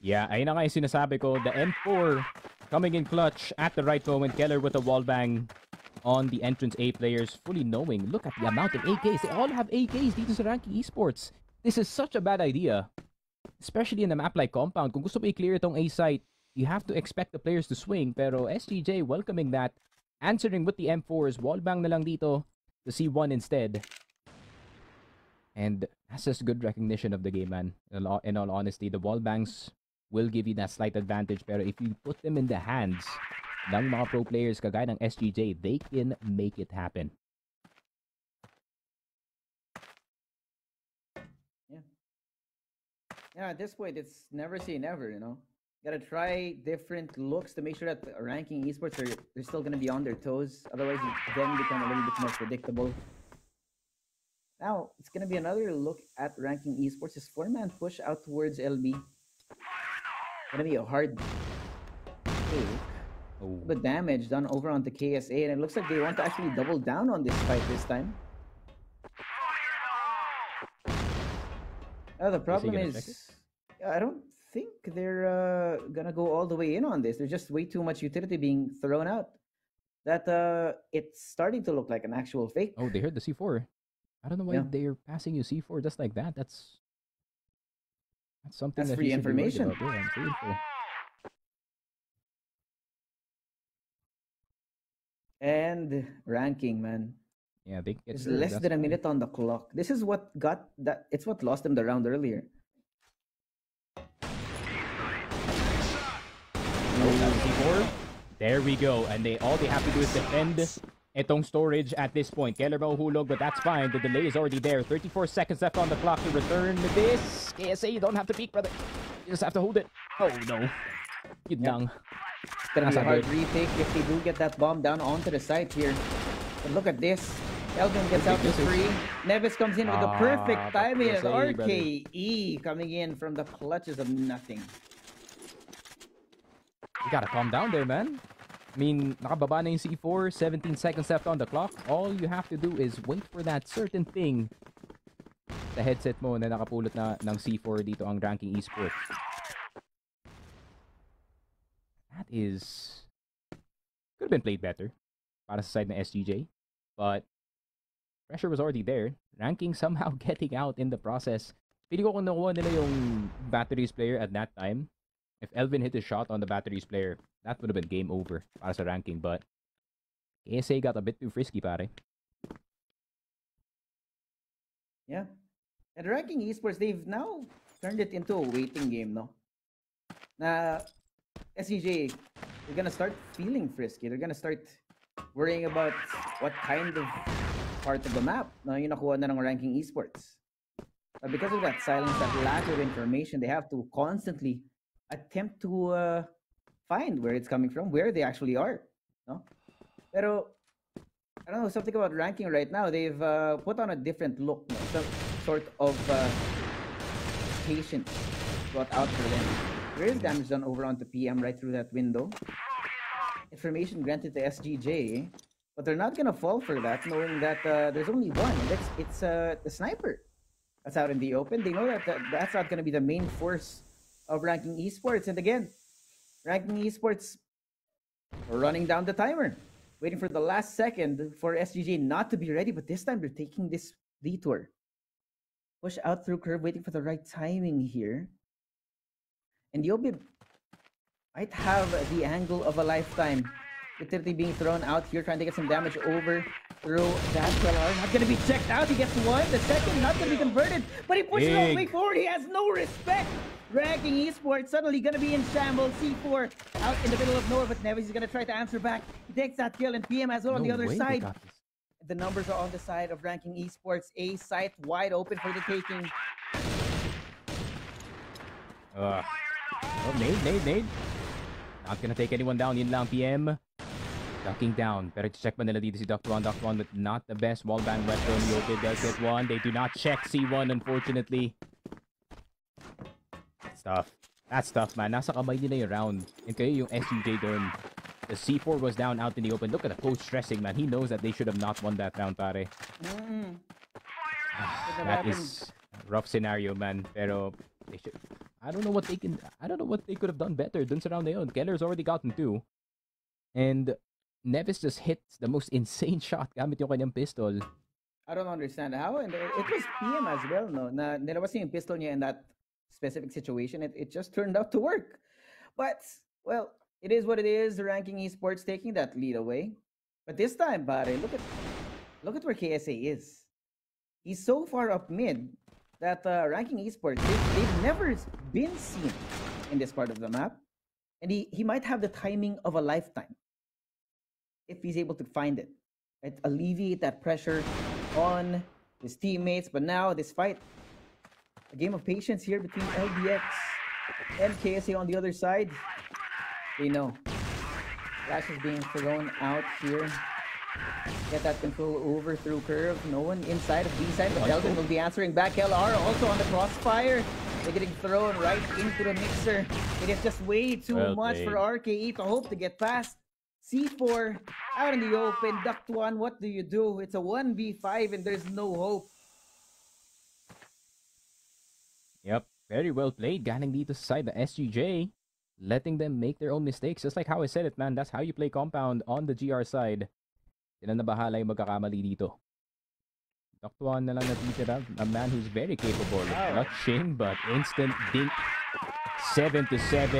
Yeah, ayun na nga yung sinasabi ko. The M4 coming in clutch at the right moment. Keller with a wall bang on the entrance A players, fully knowing, look at the amount of AKs. They all have AKs dito sa Ranking Esports. This is such a bad idea. Especially in a map like Compound. Kung gusto mo i-clear itong A site, you have to expect the players to swing. Pero SGJ welcoming that. Answering with the M4s. Wallbang na lang dito to C1 instead. And that's just good recognition of the game, man. In all honesty, the wallbangs will give you that slight advantage. Pero if you put them in the hands ng mga pro players kagaya ng SGJ, they can make it happen. Yeah, at this point, it's never say never, you know? Gotta try different looks to make sure that Ranking Esports they're still gonna be on their toes. Otherwise, it then become a little bit more predictable. Now, it's gonna be another look at Ranking Esports. This 4-man push out towards LB. Gonna be a hard take. Oh. But damage done over onto KSA, and it looks like they want to actually double down on this fight this time. The problem is, I don't think they're gonna go all the way in on this. There's just way too much utility being thrown out that it's starting to look like an actual fake. Oh, they heard the C4. I don't know why they're passing you C4 just like that. That's something that's that free information. Yeah, free info. And Ranking, man. Yeah, they get It's less than a minute on the clock. This is what got that. It's what lost them the round earlier. There we go. And all they have to do is defend itong storage at this point. Keller mahuhulog, but that's fine. The delay is already there. 34 seconds left on the clock to return this. KSA, you don't have to peek, brother. You just have to hold it. Oh, no. Yun lang. It's gonna be a hard retake if they do get that bomb down onto the site here. But look at this. Elvin gets out for free. Neves comes in with the perfect timing. RKE coming in from the clutches of nothing. You gotta calm down there, man. I mean, nakababa na yung C4, 17 seconds left on the clock. All you have to do is wait for that certain thing sa headset mo na nakapulot na ng C4 dito ang Ranking Esports. That is... could have been played better para sa side ng SGJ. But pressure was already there. Ranking somehow getting out in the process. Pili ko kung nakuha nila yung batteries player at that time. If Elvin hit a shot on the batteries player, that would have been game over para sa Ranking. But KSA got a bit too frisky, pare. Yeah. And Ranking Esports, they've now turned it into a waiting game, no? Na SGJ, they're gonna start feeling frisky. They're gonna start worrying about what kind of part of the map na yung nakuha na ng Ranking Esports. But because of that silence, that lack of information, they have to constantly attempt to find where it's coming from, where they actually are. No? Pero, I don't know, something about ranking right now, they've put on a different look. No? Some sort of patience brought out for them. There is damage done over onto PM right through that window. Information granted to SGJ, but they're not gonna fall for that, knowing that there's only one. It's the sniper that's out in the open. They know that that's not gonna be the main force of Ranking Esports. And again, Ranking Esports running down the timer, waiting for the last second for SGJ not to be ready, but this time they're taking this detour. Push out through curve, waiting for the right timing here. And Yobi might have the angle of a lifetime. Literally being thrown out here, trying to get some damage over through that killer. Not going to be checked out. He gets one. The second, not going to be converted. But he pushes all the way forward. He has no respect. Ranking Esports suddenly going to be in shambles. C4 out in the middle of nowhere, but Neves is going to try to answer back. He takes that kill, and PM as well on the other side. The numbers are on the side of Ranking Esports. A site wide open for the taking. Oh, nade. Not gonna take anyone down. Yun lang, PM. Ducking down. Pero check pa nila dito si Dr. One with not the best wallbang weapon. Yoke does get one. They do not check C1, unfortunately. That's tough. That's tough, man. Nasa kamay nila yung round. And kayo yung SGJ dun. The C4 was down out in the open. Look at the coach stressing, man. He knows that they should have not won that round, pare. That is a rough scenario, man. Pero they should... I don't know what they could have done better dun sa round na yun. Keller's already gotten two. And Neves just hits the most insane shot gamit yung kanyang pistol. I don't understand how. And it was PM as well, no? Na nilabas niya yung pistol niya in that specific situation. It just turned out to work. But, well, it is what it is. Ranking Esports taking that lead away. But this time, pare, look at where KSA is. He's so far up mid that Ranking Esports, they've never been seen in this part of the map. And he might have the timing of a lifetime if he's able to find it. Right? Alleviate that pressure on his teammates. But now, this fight, a game of patience here between LDX and KSA on the other side. They know. Flash is being thrown out here. Get that control over through curve. No one inside of B side, but Elgin will be answering back. LR also on the crossfire. They're getting thrown right into the mixer. It is just way too much for RKE to hope to get past. C4 out in the open. Duct one, what do you do? It's a 1v5 and there's no hope. Yep, very well played. Galing dito sa side the SGJ. Letting them make their own mistakes. Just like how I said it, man. That's how you play compound on the GR side. Sila na bahala yung magkakamali dito. Doktuan na lang natitira. A man who's very capable of clutching, but instant dink. 7-7.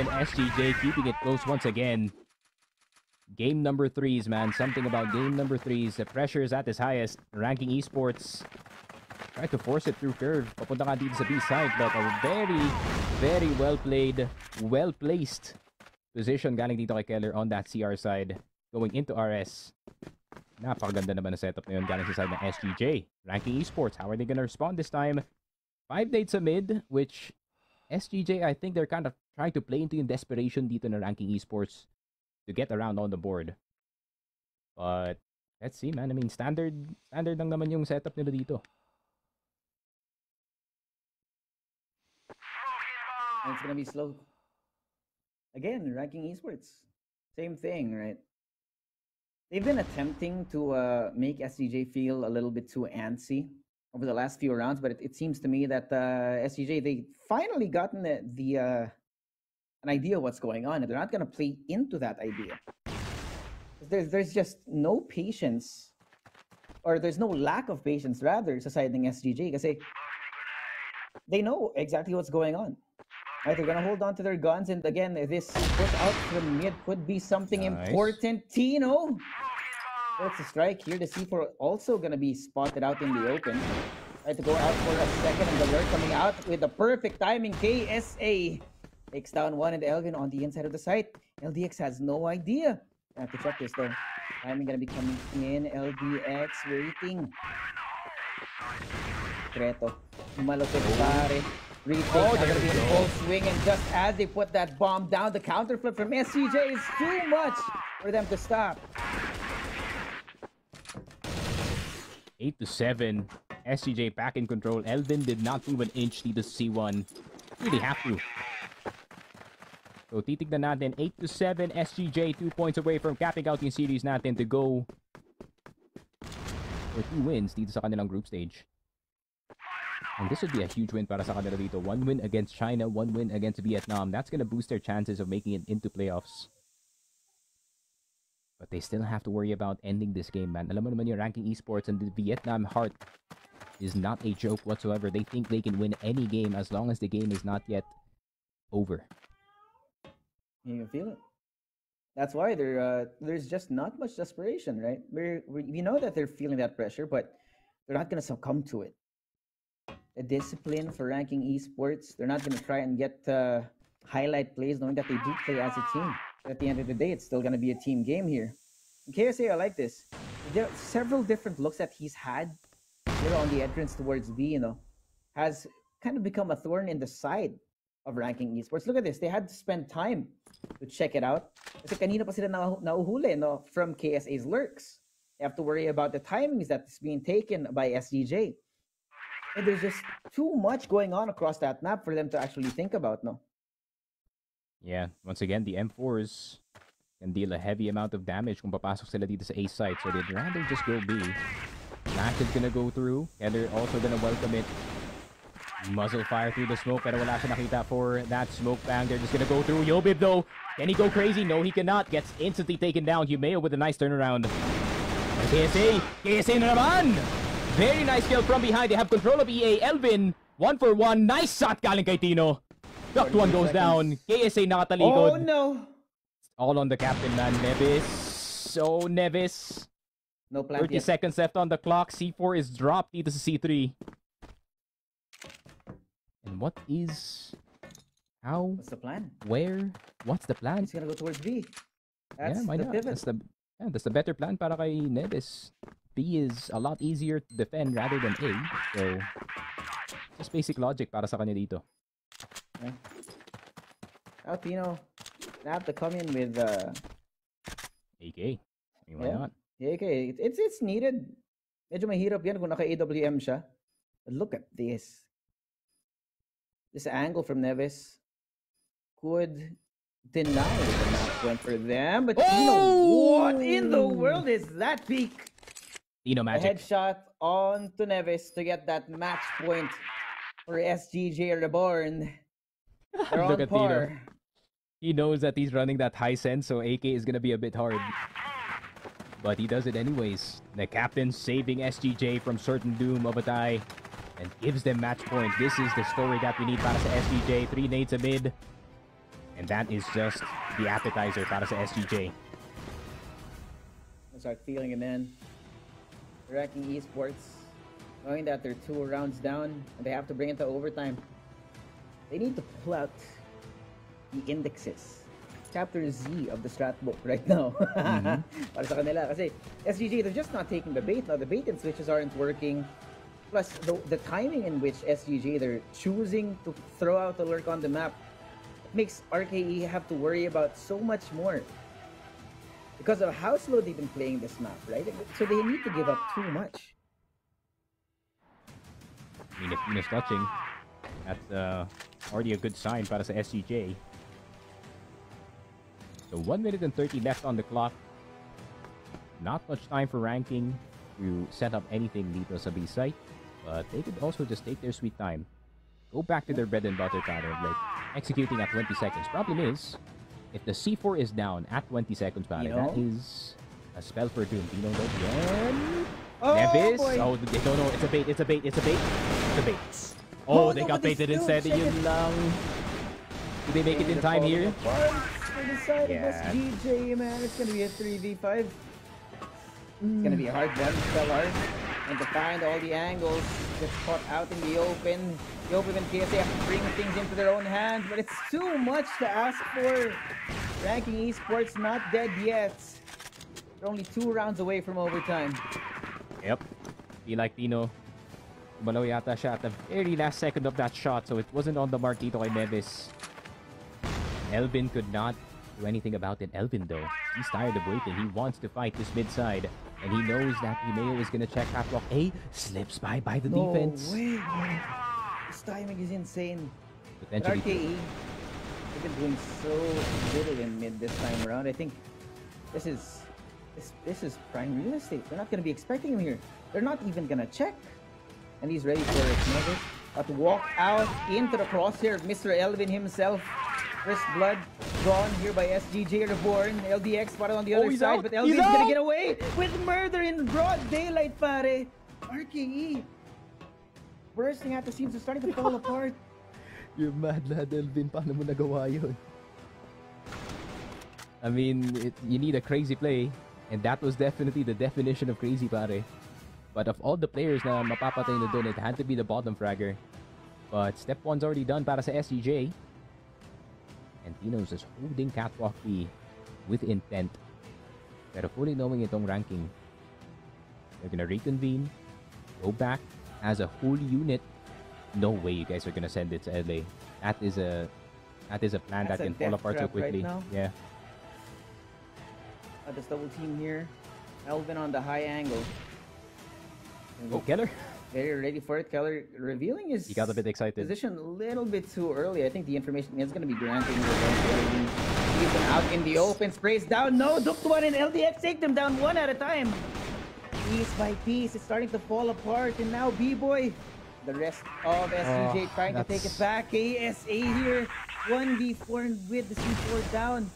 SGJ keeping it close once again. Game number 3s, man. Something about game number 3s. The pressure is at its highest. Ranking Esports try to force it through curve. Papunta ka dito sa B side, but a very, very well played, well placed position galing dito kay Keller on that CR side. Going into RS. Napakaganda naman na setup na yun galing sa side ng SGJ. Ranking Esports, how are they gonna respond this time? 5 nades sa mid, which SGJ, I think they're kind of trying to play into yung desperation dito na Ranking Esports to get around on the board. But let's see, man. I mean, standard lang naman yung setup nila dito. And it's gonna be slow. Again, Ranking Esports. Same thing, right? They've been attempting to make SGJ feel a little bit too antsy over the last few rounds, but it seems to me that SGJ, they finally gotten an idea of what's going on, and they're not going to play into that idea. There's just no patience, or there's no lack of patience, rather, sa side ng SGJ, kasi they know exactly what's going on. Right, they're gonna hold on to their guns, and again, this push out from mid could be something important. Tino gets a strike here. The C4 also gonna be spotted out in the open. Right, to go out for a second, and the alert coming out with the perfect timing. KSA takes down one, and Elgin on the inside of the site. LDX has no idea. I have to check this though. Timing gonna be coming in. LDX waiting. Treto. Malupit, pare. Retake, they're gonna be in full swing, and just as they put that bomb down, the counter flip from SGJ is too much for them to stop. 8-7. SGJ back in control. Elvin did not move an inch dito sa C1. Really have to. So titignan natin. 8-7. SGJ 2 points away from capping out yung series natin to go for 2 wins dito sa kanilang group stage. And this would be a huge win para sa kanila dito. 1 win against China, 1 win against Vietnam. That's gonna boost their chances of making it into playoffs. But they still have to worry about ending this game, man. Alam mo naman yung ranking esports, and the Vietnam heart is not a joke whatsoever. They think they can win any game as long as the game is not yet over. You can feel it. That's why there's just not much desperation, right? We know that they're feeling that pressure, but they're not gonna succumb to it. A discipline for ranking esports. They're not going to try and get highlight plays knowing that they do play as a team. But at the end of the day, it's still going to be a team game here. In KSA, I like this. There are several different looks that he's had here on the entrance towards B, has kind of become a thorn in the side of ranking esports. Look at this. They had to spend time to check it out. Kasi kanina pa sila nauhuli, from KSA's lurks. They have to worry about the timings that's being taken by SGJ. And there's just too much going on across that map for them to actually think about, no? Yeah, once again, the M4s can deal a heavy amount of damage kung papasok sila dito sa A site. So they'd rather just go B. Max is gonna go through. Keller also gonna welcome it. Muzzle fire through the smoke, pero wala siya nakita for that smoke bang. They're just gonna go through. Yobib though, can he go crazy? No, he cannot. Gets instantly taken down. Humeo with a nice turnaround. KSA na naman! Very nice kill from behind. They have control of EA. Elvin, 1-for-1. Nice shot galing kay Tino. Ducked one goes down. KSA nakatalikod. Oh no! All on the captain, man. Nevis. So Nevis. No plan 30 yet. seconds left on the clock. C4 is dropped dito sa C3. And what is... How? What's the plan? Where? What's the plan? He's gonna go towards B. That's yeah, why the not? pivot. That's the better plan para kay Nevis. B is a lot easier to defend rather than A. So, just basic logic para sa kanya dito. Yeah. Now, Tino, they have to come in with AK. I mean, why not? Yeah, AK. It's needed. Medyo mahirap yan kung naka-AWM siya. But look at this. This angle from Nevis could deny the map went for them. But Tino, what in the world is that peak? Tino A magic. headshot on to Nevis to get that match point for SGJ Reborn. They're Look on at par. Tino. He knows that he's running that high sense, so AK is gonna be a bit hard. But he does it anyways. The captain saving SGJ from certain doom of a tie and gives them match point. This is the story that we need para sa SGJ. 3 nades a mid. And that is just the appetizer para sa SGJ. I start feeling it, man. Ranking esports, knowing that they're 2 rounds down and they have to bring it to overtime. They need to pull out the indexes, chapter Z of the strat book right now. Para sa kanila. Kasi SGJ, they're just not taking the bait now. The bait and switches aren't working. Plus, the timing in which SGJ, they're choosing to throw out the lurk on the map makes RKE have to worry about so much more. Because of how slow they've been playing this map, right? So they need to give up too much. I mean, if Tino's touching, that's already a good sign para sa SGJ. So 1 minute and 30 left on the clock. Not much time for ranking to set up anything dito sa B site. But they could also just take their sweet time. Go back to their bread and butter pattern, like executing at 20 seconds. Problem is, if the C4 is down at 20 seconds, that is a spell for doom. You know that again? Oh, Nevis? boy. Oh, they don't know. It's a bait. It's a bait. It's a bait. It's a bait. Oh, they got baited instead. Yun lang. Did they make it in time here? For the side of SGJ, man. It's gonna be a 3v5. It's gonna be a hard one to spell hard. And to find all the angles, just caught out in the open. The open and KSA have to bring things into their own hands, but it's too much to ask for. Ranking esports not dead yet. They're only 2 rounds away from overtime. Yep. Be like Tino. Umalaw yata siya at the very last second of that shot, so it wasn't on the mark dito kay Neves. Elvin could not do anything about it. Elvin, though, he's tired of waiting. He wants to fight this mid side, and he knows that Himeo is going to check catwalk A. Slips by the defense. No way, man. This timing is insane. Potentially. RKE, they've been doing so little in mid this time around. I think this is prime real estate. They're not going to be expecting him here. They're not even going to check. And he's ready for it. Neves, but walk out into the crosshair of Mr. Elvin himself. First blood drawn here by SGJ REBORN. LDX spotted on the other side, but Elvin's gonna get away with murder in broad daylight, pare. RKE bursting at the seams, are starting to fall apart. You're mad, lad, Elvin. Paano mo nagawa yun? I mean, you need a crazy play, and that was definitely the definition of crazy, pare. But of all the players na mapapatay na dun, it had to be the bottom fragger. But step 1's already done para sa SGJ. And Tino's is holding catwalk B with intent. Pero fully knowing itong ranking, they're gonna reconvene, go back as a whole unit. No way you guys are gonna send it to LA. That is a plan that can fall apart so quickly. Right now. Yeah. This double team here. Elvin on the high angle. Oh, Keller. Very ready for it. Keller revealing his He got a bit excited. position a little bit too early. I think the information is going to be granting. He's out in the open. Sprays down. No, Duked one and LDX take them down one at a time. Piece by piece, it's starting to fall apart. And now B-Boy, the rest of SGJ trying to take it back. KSA here. 1v4 with the C4 down.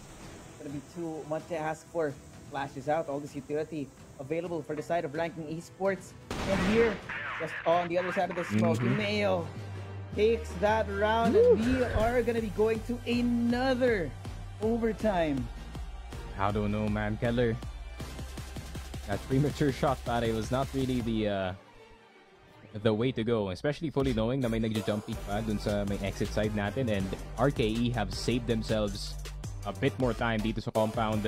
Going to be too much to ask for. Flashes out all this utility available for the side of ranking esports. And here, just on the other side of the smoke, Himeo takes that round. And we are going to be going to another overtime. I don't know, man. Keller, that premature shot, pare, was not really the way to go. Especially fully knowing na may nagja-jump peek pa dun sa may exit side natin. And RKE have saved themselves a bit more time dito sa compound.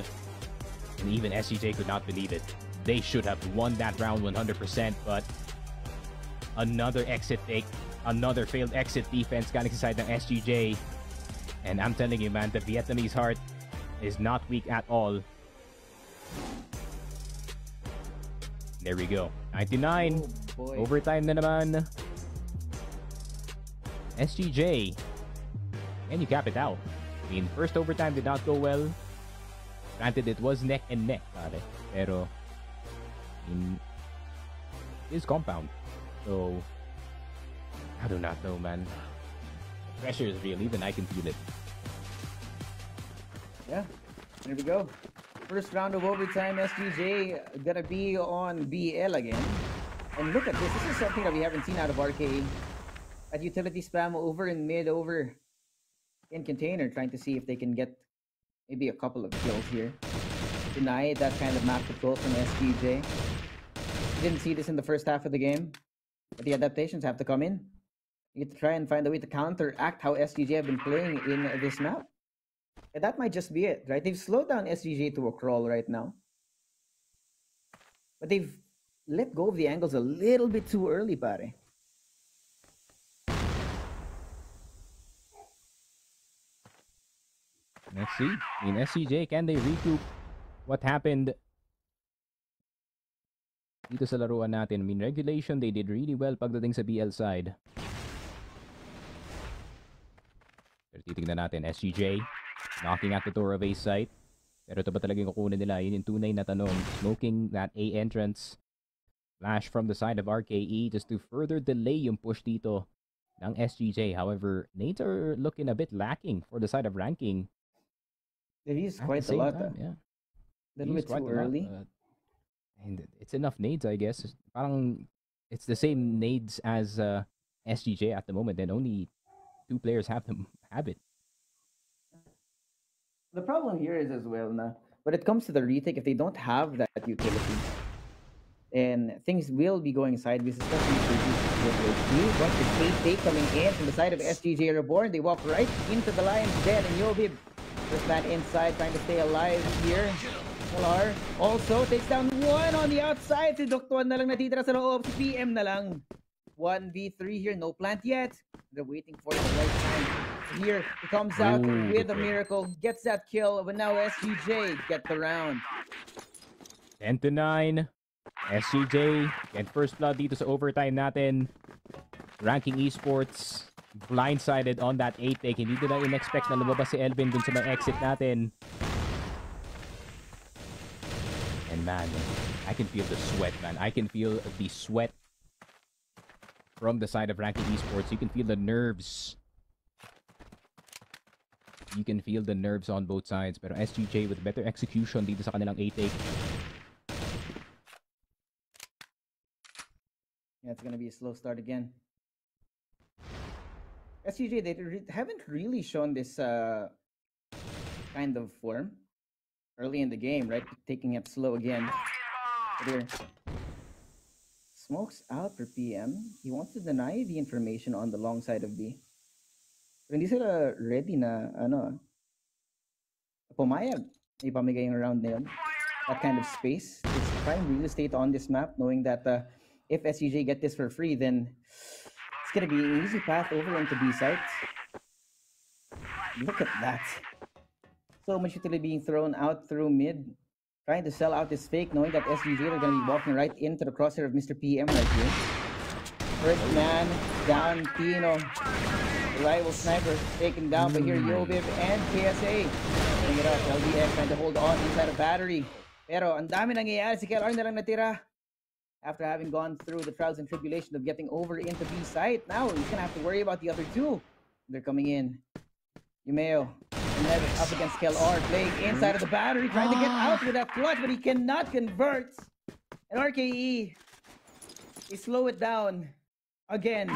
And even SGJ could not believe it. They should have won that round 100%, but another exit take, another failed exit defense galing sa side ng SGJ. And I'm telling you, man, the Vietnamese heart is not weak at all. There we go. 99. Oh, Overtime na naman. SGJ. Can you cap it out? I mean, first overtime did not go well. Granted, it was neck and neck, pare. Pero in his compound. So I do not know, man. The pressure is real. Even I can feel it. Yeah, there we go. First round of overtime, SGJ gonna be on BL again. And look at this. This is something that we haven't seen out of RKE. At utility spam over in mid, over in container, trying to see if they can get maybe a couple of kills here. Deny that kind of map control from SGJ. Didn't see this in the first half of the game, but the adaptations have to come in. You have to try and find a way to counteract how SGJ have been playing in this map. And that might just be it, right? They've slowed down SGJ to a crawl right now. But they've let go of the angles a little bit too early, pare. Let's see. In SCJ, can they recoup what happened dito sa laruan natin? I mean, regulation, they did really well pagdating sa BL side. Pero titignan natin, SGJ, knocking at the door of A site. Pero ito ba talaga yung kukunin nila? Yun yung tunay na tanong. Smoking that A entrance. Flash from the side of RKE just to further delay yung push dito ng SGJ. However, nades are looking a bit lacking for the side of ranking. They've used quite a lot. Yeah. A little bit too early. And it's enough nades, I guess. Parang it's the same nades as SGJ at the moment, and only 2 players have it. The problem here is as well, when it comes to the retake, if they don't have that utility, and things will be going sideways, especially with but the retake coming in from the side of SGJ REBORN. They walk right into the Lion's Den, and Yobib, first man inside, trying to stay alive here. Polar also takes down one on the outside. Si Doktuan na lang natitira sa loob. Si PM na lang. 1v3 here. No plant yet. They're waiting for the right time. Here he comes out with a miracle. Gets that kill. But now SGJ get the round. 10-9. SGJ get first blood dito sa overtime natin. Ranking Esports blindsided on that 8 take. Hindi nila in-expect na lumabas si Elvin dun sa may exit natin. And man, I can feel the sweat, man. I can feel the sweat from the side of Ranking Esports. You can feel the nerves. You can feel the nerves on both sides. Pero SGJ with better execution dito sa kanilang 8 take. Yeah, it's gonna be a slow start again. SGJ, they haven't really shown this kind of form early in the game, right? Taking it slow again. But here, smokes out for PM. He wants to deny the information on the long side of B. Pero hindi sila ready na, pumayag. Ipamigay yung round na yun. That kind of space. It's prime real estate on this map, knowing that if SGJ get this for free, then it's gonna be an easy path over into B site. Look at that. So much utility being thrown out through mid. Trying to sell out this fake, knowing that SGJ are gonna be walking right into the crosshair of Mr. PM right here. First man down, Pino. The rival sniper taken down, but here Yobib and KSA. Bring it up, LDX trying to hold on inside a battery. Pero ang dami nangyayari, si KLR na lang natira. After having gone through the trials and tribulation of getting over into B site, now he's gonna have to worry about the other two. They're coming in. Yumeo and Nevis up against KLR, playing inside of the battery, trying to get out with that clutch, but he cannot convert. And RKE, he slow it down again.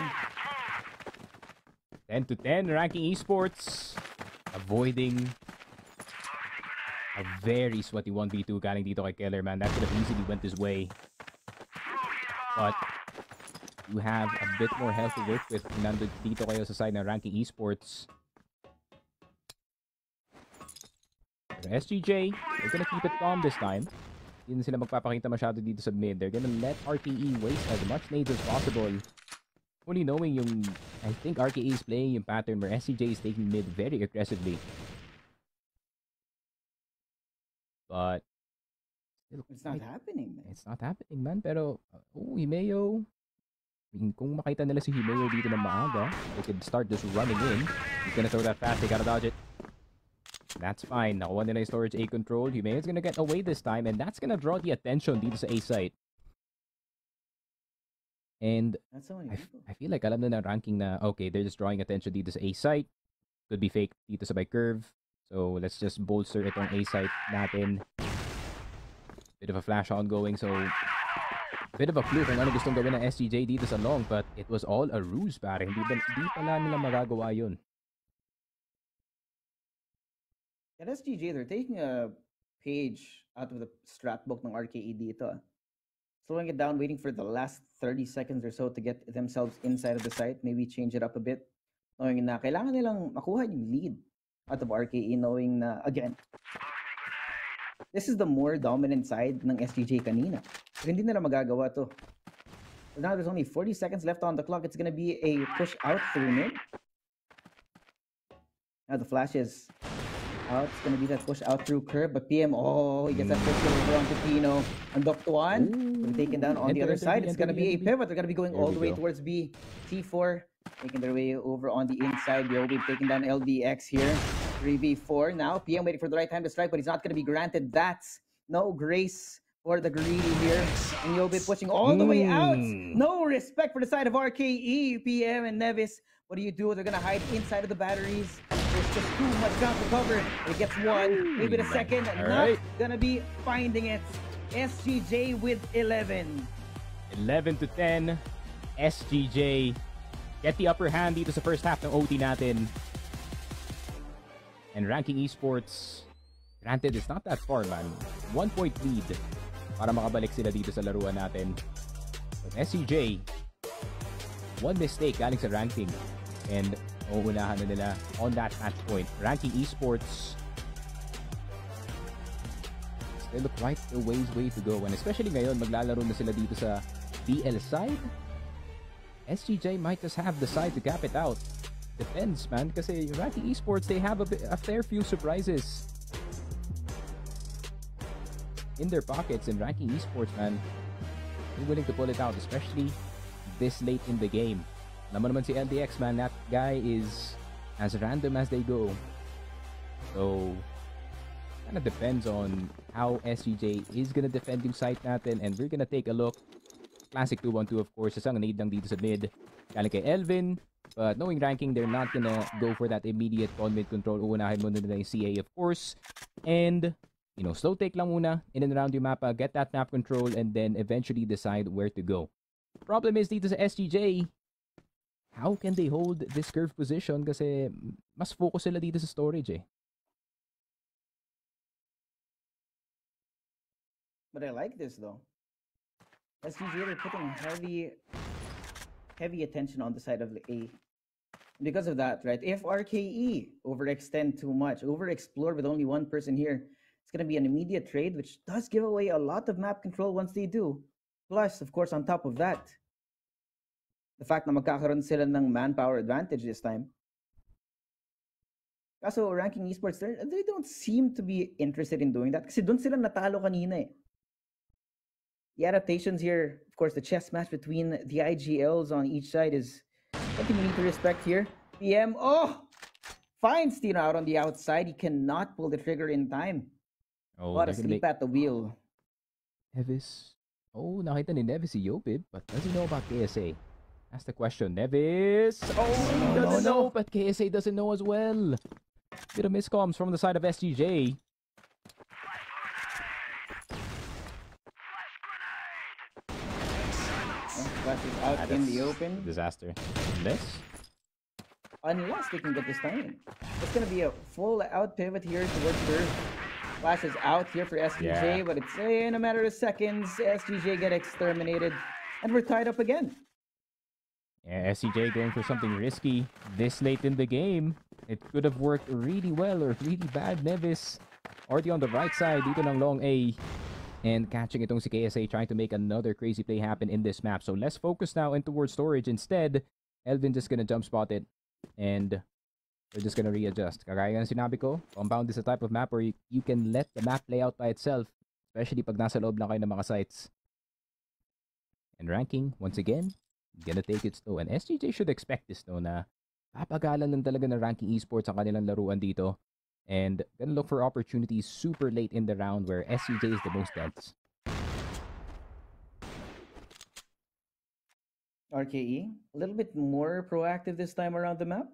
10-10, Ranking Esports avoiding a very sweaty 1v2 galing dito kay Keller, man. That could have easily went his way. But you have a bit more health to work with dito kayo sa side ng Ranking Esports. Pero SGJ, they're gonna keep it calm this time. Hindi na sila magpapakita masyado dito sa mid. They're gonna let RKE waste as much nades as possible. Only knowing yung, I think RKE is playing yung pattern where SGJ is taking mid very aggressively. But it's not happening, man. It's not happening, man. Pero, Himeo. Kung makita nila si Himeo dito ng maaga, they could start just running in. He's gonna throw that fast. They gotta dodge it. That's fine. Nakuha nila yung storage A control. Himeo's gonna get away this time, and that's gonna draw the attention dito sa A site. And I feel like alam na ranking na, okay, they're just drawing attention dito sa A site. Could be fake dito sa by curve. So, let's just bolster itong A site natin. Bit of a flash ongoing, so bit of a clue kung ano gustong gawin ng SGJ dito sa long, but it was all a ruse, pare. Hindi pala nila magagawa yun. At SGJ, they're taking a page out of the strat book ng RKE dito. Slowing it down, waiting for the last 30 seconds or so to get themselves inside of the site. Maybe change it up a bit. Knowing na kailangan nilang makuha yung lead out of RKE, knowing na, again, this is the more dominant side ng SGJ kanina. Pero hindi nila magagawa to. So now there's only 40 seconds left on the clock. It's gonna be a push out through mid. Now the flash is out. It's gonna be that push out through curve. But PM, he gets that push over onto Pino. And Doctuan, taken down on the other side. It's gonna be a pivot. They're gonna be going all the way towards B. T4 taking their way over on the inside. They'll be taking down LDX here. 3v4 now. PM waiting for the right time to strike, but he's not going to be granted that. No grace for the greedy here. And Yobi pushing all the way out. No respect for the side of RKE. PM and Nevis, what do you do? They're going to hide inside of the batteries. There's just too much ground to cover. It gets one, maybe the second. Not going to be finding it. SGJ with 11. 11-10. SGJ get the upper hand dito sa first half ng OT natin. And Ranking Esports, granted, it's not that far, man. 1 point lead para makabalik sila dito sa laruan natin. But SCJ, one mistake galing sa ranking. And uunahan na nila on that match point. Ranking Esports still quite a way to go. And especially ngayon, maglalaro na sila dito sa BL side. SGJ might just have the side to cap it out. Depends, man, kasi Ranking Esports, they have a fair few surprises in their pockets, and Ranking Esports, man, they're willing to pull it out, especially this late in the game. Naman naman si LDX, man, that guy is as random as they go. So, kind of depends on how SGJ is gonna defend yung site natin, and we're gonna take a look. Classic 2-1-2, of course, isang need lang dito sa mid. Galing kay Elvin, but knowing ranking, they're not gonna go for that immediate con-mid control. Uunahin muna nila yung CA, of course. And, you know, slow take lang muna in and around yung mapa, get that map control, and then eventually decide where to go. Problem is dito sa SGJ, how can they hold this curve position? Kasi mas focus sila dito sa storage eh. But I like this though. SGJ, they're putting heavy attention on the side of the A. Because of that, right? If RKE overextend too much, overexplore with only one person here, it's going to be an immediate trade, which does give away a lot of map control once they do. Plus, of course, on top of that, the fact na magkakaroon sila ng manpower advantage this time. Kaso Ranking Esports, they don't seem to be interested in doing that kasi dun sila natalo kanina eh. The adaptations here, of course, the chess match between the IGLs on each side is something we need to respect here. PM, finds Tino out on the outside. He cannot pull the trigger in time. Oh, what a sleep at the wheel. Nevis. Oh, nakita ni Nevis si Yopib, but does he know about KSA? That's the question. Nevis. Oh, he doesn't know, but KSA doesn't know as well. Bit of miscoms from the side of SGJ. Flash is out in the open. Disaster. Unless they can get this time. It's going to be a full out pivot here towards her. Flash is out here for SGJ, but it's in a matter of seconds. SGJ get exterminated, and we're tied up again. Yeah, SGJ going for something risky this late in the game. It could have worked really well or really bad. Nevis already on the right side dito ng long A. And catching itong si KSA, trying to make another crazy play happen in this map. So let's focus now in towards storage. Instead, Elvin just gonna jump spot it. And we're just gonna readjust. Kagaya ng sinabi ko, Compound is a type of map where you can let the map play out by itself. Especially pag nasa loob lang kayo ng mga sites. And ranking, once again, gonna take it slow. And SGJ should expect this, no, na papagalan lang talaga ng Ranking Esports ang kanilang laruan dito. And gonna look for opportunities super late in the round where SCJ is the most dense. RKE, a little bit more proactive this time around the map.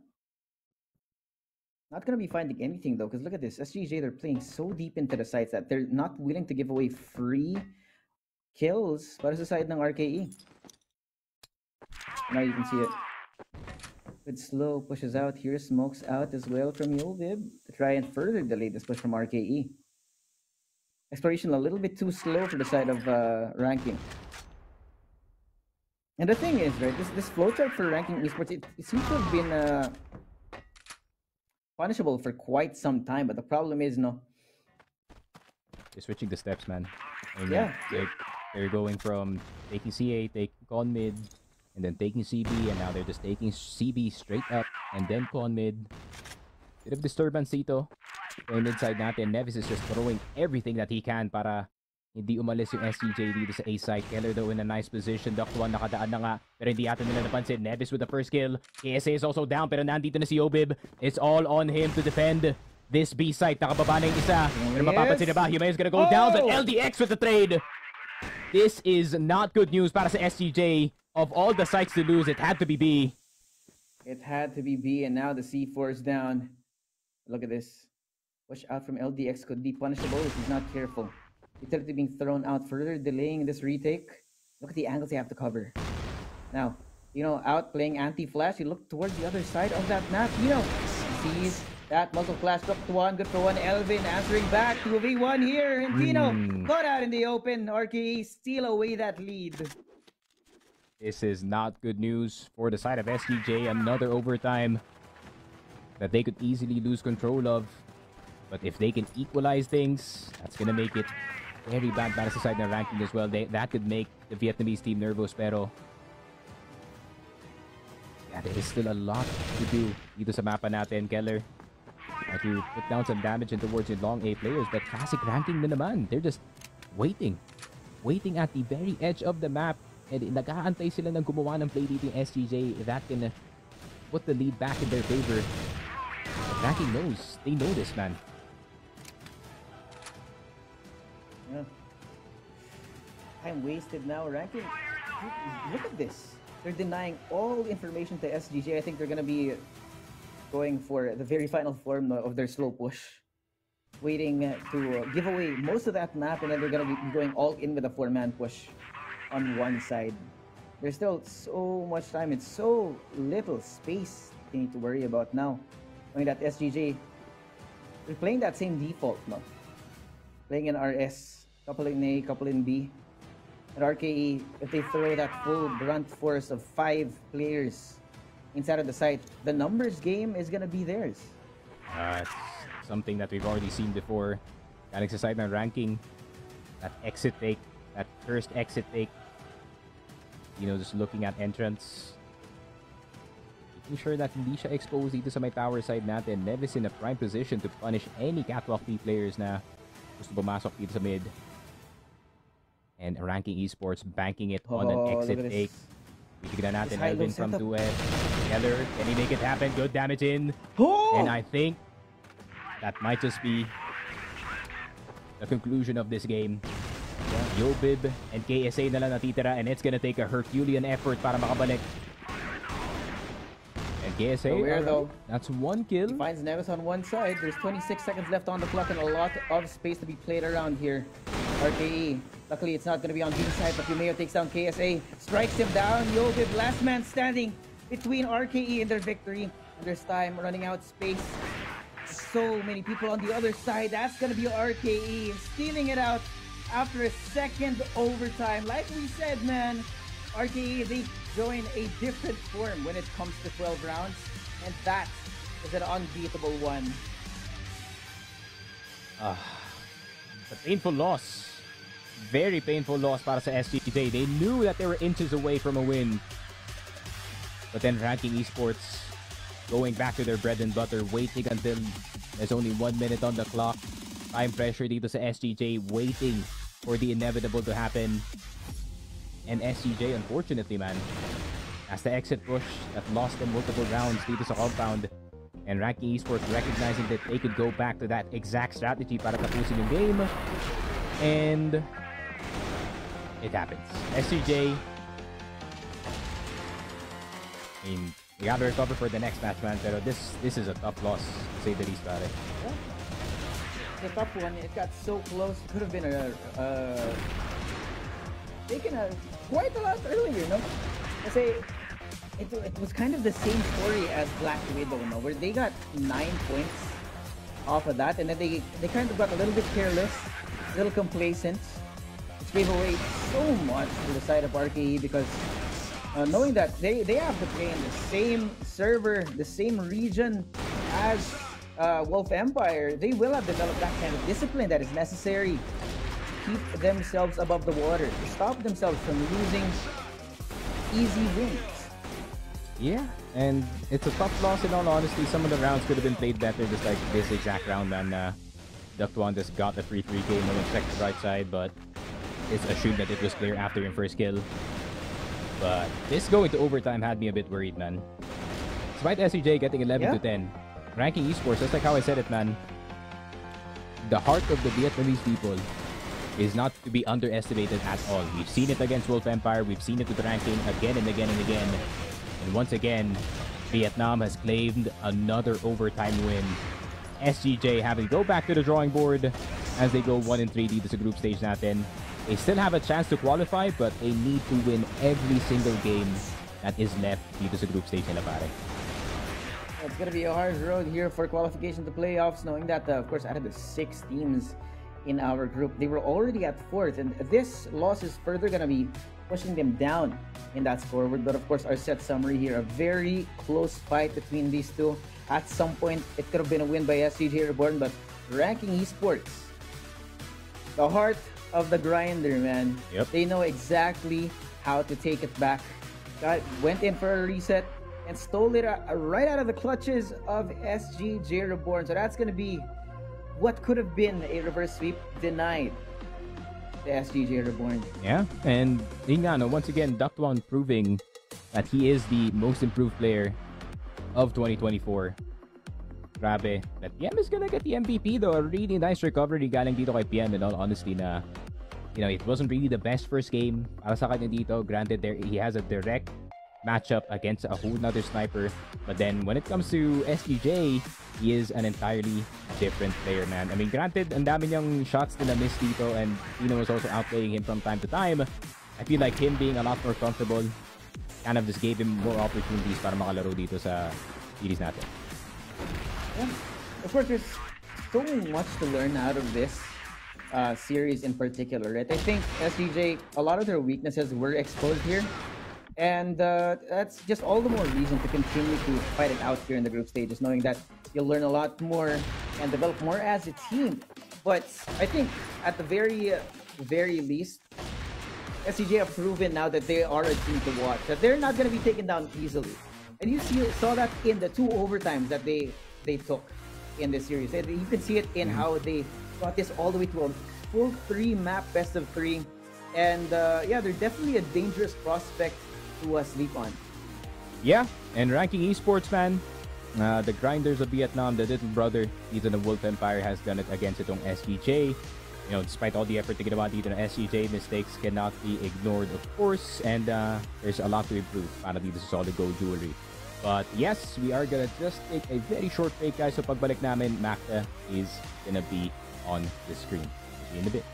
Not going to be finding anything though, because look at this. SGJ, they're playing so deep into the sites that they're not willing to give away free kills para sa side ng RKE. Now you can see it. Good slow pushes out here, smokes out as well from Yolvib to try and further delay this push from RKE. Exploration a little bit too slow for the side of ranking. And the thing is, right, this flowchart for Ranking Esports, it seems to have been punishable for quite some time, but the problem is, no. They're switching the steps, man. I mean, yeah. They're going from taking CA, taking con mid, and then taking CB, and now they're just taking CB straight up, and then con mid. Bit of disturbance dito. Yung mid side natin, Nevis is just throwing everything that he can para hindi umalis yung SGJ dito sa A side. Keller though in a nice position. Duck1 nakadaan na nga, pero hindi ata nila napansin. Nevis with the first kill. KSA is also down, pero nandito na si Obib. It's all on him to defend this B site. Nakababa na yung isa. Pero mapapansin na ba? Humay is gonna go down, but LDX with the trade. This is not good news para sa SGJ. Of all the sites to lose, it had to be B. It had to be B, and now the C4 is down. Look at this. Push out from LDX could be punishable if he's not careful. Utility being thrown out, further delaying this retake. Look at the angles they have to cover. Now, out playing anti-flash. You look towards the other side of that map. Sees that muzzle flash. Duck1, good for one. Elvin answering back. 2v1 here. And Tino got out in the open. RKE steal away that lead. This is not good news for the side of SGJ. Another overtime that they could easily lose control of. But if they can equalize things, that's gonna make it very bad para sa side ng ranking as well. That could make the Vietnamese team nervous, pero Yeah, there is still a lot to do dito sa mapa natin, Keller. To put down some damage in towards yung long A players, but classic ranking na naman. They're just waiting at the very edge of the map, and nag-aantay sila ng gumawa ng play dito yung SGJ that can put the lead back in their favor. But ranking knows. They know this, man. Yeah. Time wasted now. Ranking, look at this. They're denying all information to SGJ. I think they're gonna be going for the very final form of their slow push, waiting to give away most of that map, and then they're gonna be going all in with a 4-man push on one side. There's still so much time and so little space they need to worry about now. I mean that SGJ, they're playing that same default now. Playing in RS, couple in A, couple in B. And RKE, if they throw that full brunt force of 5 players inside of the site, the numbers game is gonna be theirs. It's something that we've already seen before. Galing sa side ng ranking, that exit take, that first exit take, you know, just looking at entrance, making sure that hindi siya exposed dito sa may tower side natin. Nevis in a prime position to punish any catwalk B players na gusto pumasok dito sa mid. And ranking esports banking it on an exit take. Titignan natin Elvin from 2F. Together, can he make it happen? Good damage in. And I think that might just be the conclusion of this game. Yobib and KSA na lang natitira, and it's gonna take a Herculean effort para makabalik. And KSA, though, that's 1 kill. He finds Nevis on one side. There's 26 seconds left on the clock and a lot of space to be played around here. RKE, luckily it's not going to be on B side, but Yumeo takes down KSA, strikes him down. Yobib, last man standing between RKE and their victory. And there's time running out space. So many people on the other side. That's going to be RKE stealing it out after a second overtime. Like we said, man, RKE, they join a different form when it comes to 12 rounds, and that is an unbeatable one. A painful loss. Very painful loss para sa SGJ. They knew that they were inches away from a win. But then ranking esports going back to their bread and butter, waiting until there's only 1 minute on the clock. Time pressure dito sa SGJ, waiting for the inevitable to happen. And SGJ, unfortunately, man, as the exit push that lost them multiple rounds dito sa compound. And ranking esports recognizing that they could go back to that exact strategy para tapusin yung game. And it happens. SGJ, I mean, we gotta recover for the next match, man. Pero this is a tough loss, to say the least about it. The top one, it got so close. It could have been taken quite a lot earlier, no? I say it was kind of the same story as Black Widow, no? Where they got 9 points off of that, and then they kind of got a little bit careless, a little complacent, which gave away so much to the side of RKE because knowing that they have to play in the same server, the same region as Wolf Empire, they will have developed that kind of discipline that is necessary to keep themselves above the water, to stop themselves from losing easy wins. Yeah, and it's a tough loss in all honesty. Some of the rounds could have been played better, just like this exact round, and Ductwan just got the free 3K, no one checked the right side, but it's assumed that it was clear after your first kill. But this going to overtime had me a bit worried, man. Despite SCJ getting 11 to 10, ranking esports, just like how I said it, man, the heart of the Vietnamese people is not to be underestimated at all. We've seen it against Wolf Empire, we've seen it with the ranking again and again and again. And once again, Vietnam has claimed another overtime win. SGJ having to go back to the drawing board as they go 1-3 dito sa group stage natin. They still have a chance to qualify, but they need to win every single game that is left dito sa group stage nila, pare. It's going to be a hard road here for qualification to playoffs, knowing that, of course, out of the 6 teams in our group, they were already at 4th, and this loss is further going to be pushing them down in that scoreboard. But of course, our set summary here, a very close fight between these two. At some point, it could have been a win by SGJ REBORN, but ranking esports, the heart of the grinder, man. Yep. They know exactly how to take it back. Went in for a reset, and stole it right out of the clutches of SGJ REBORN. So that's going to be what could have been a reverse sweep denied to SGJ REBORN. Yeah, and yun nga, no, once again, Duckwang proving that he is the most improved player of 2024. Grabe. But PM is gonna get the MVP though. A really nice recovery galing dito kay PM, in all honesty, na it wasn't really the best first game para sa kanya dito. Granted, he has a direct matchup against a whole nother sniper. But then when it comes to SGJ, he is an entirely different player, man. I mean, granted, ang dami niyang shots na miss dito, and Tino was also outplaying him from time to time. I feel like him being a lot more comfortable kind of just gave him more opportunities para makalaro dito sa series natin. Yeah. Of course, there's so much to learn out of this series in particular, right? I think SGJ, a lot of their weaknesses were exposed here. And that's just all the more reason to continue to fight it out here in the group stages, knowing that you'll learn a lot more and develop more as a team. But I think at the very least, SGJ have proven now that they are a team to watch, that they're not going to be taken down easily. And you saw that in the 2 overtimes that they took in this series. And you can see it in how they got this all the way to a full 3-map best of 3. And yeah, they're definitely a dangerous prospect to sleep on. Yeah, and ranking esports, man, the Grinders of Vietnam, the little brother dito ng Wolf Empire, has done it against itong SGJ. Despite all the effort to get about dito ng SGJ, mistakes cannot be ignored, of course, and there's a lot to improve para dito sa Solid Gold Jewelry. But yes, we are gonna just take a very short break, guys. So pagbalik namin, Macta is gonna be on the screen. See you in a bit.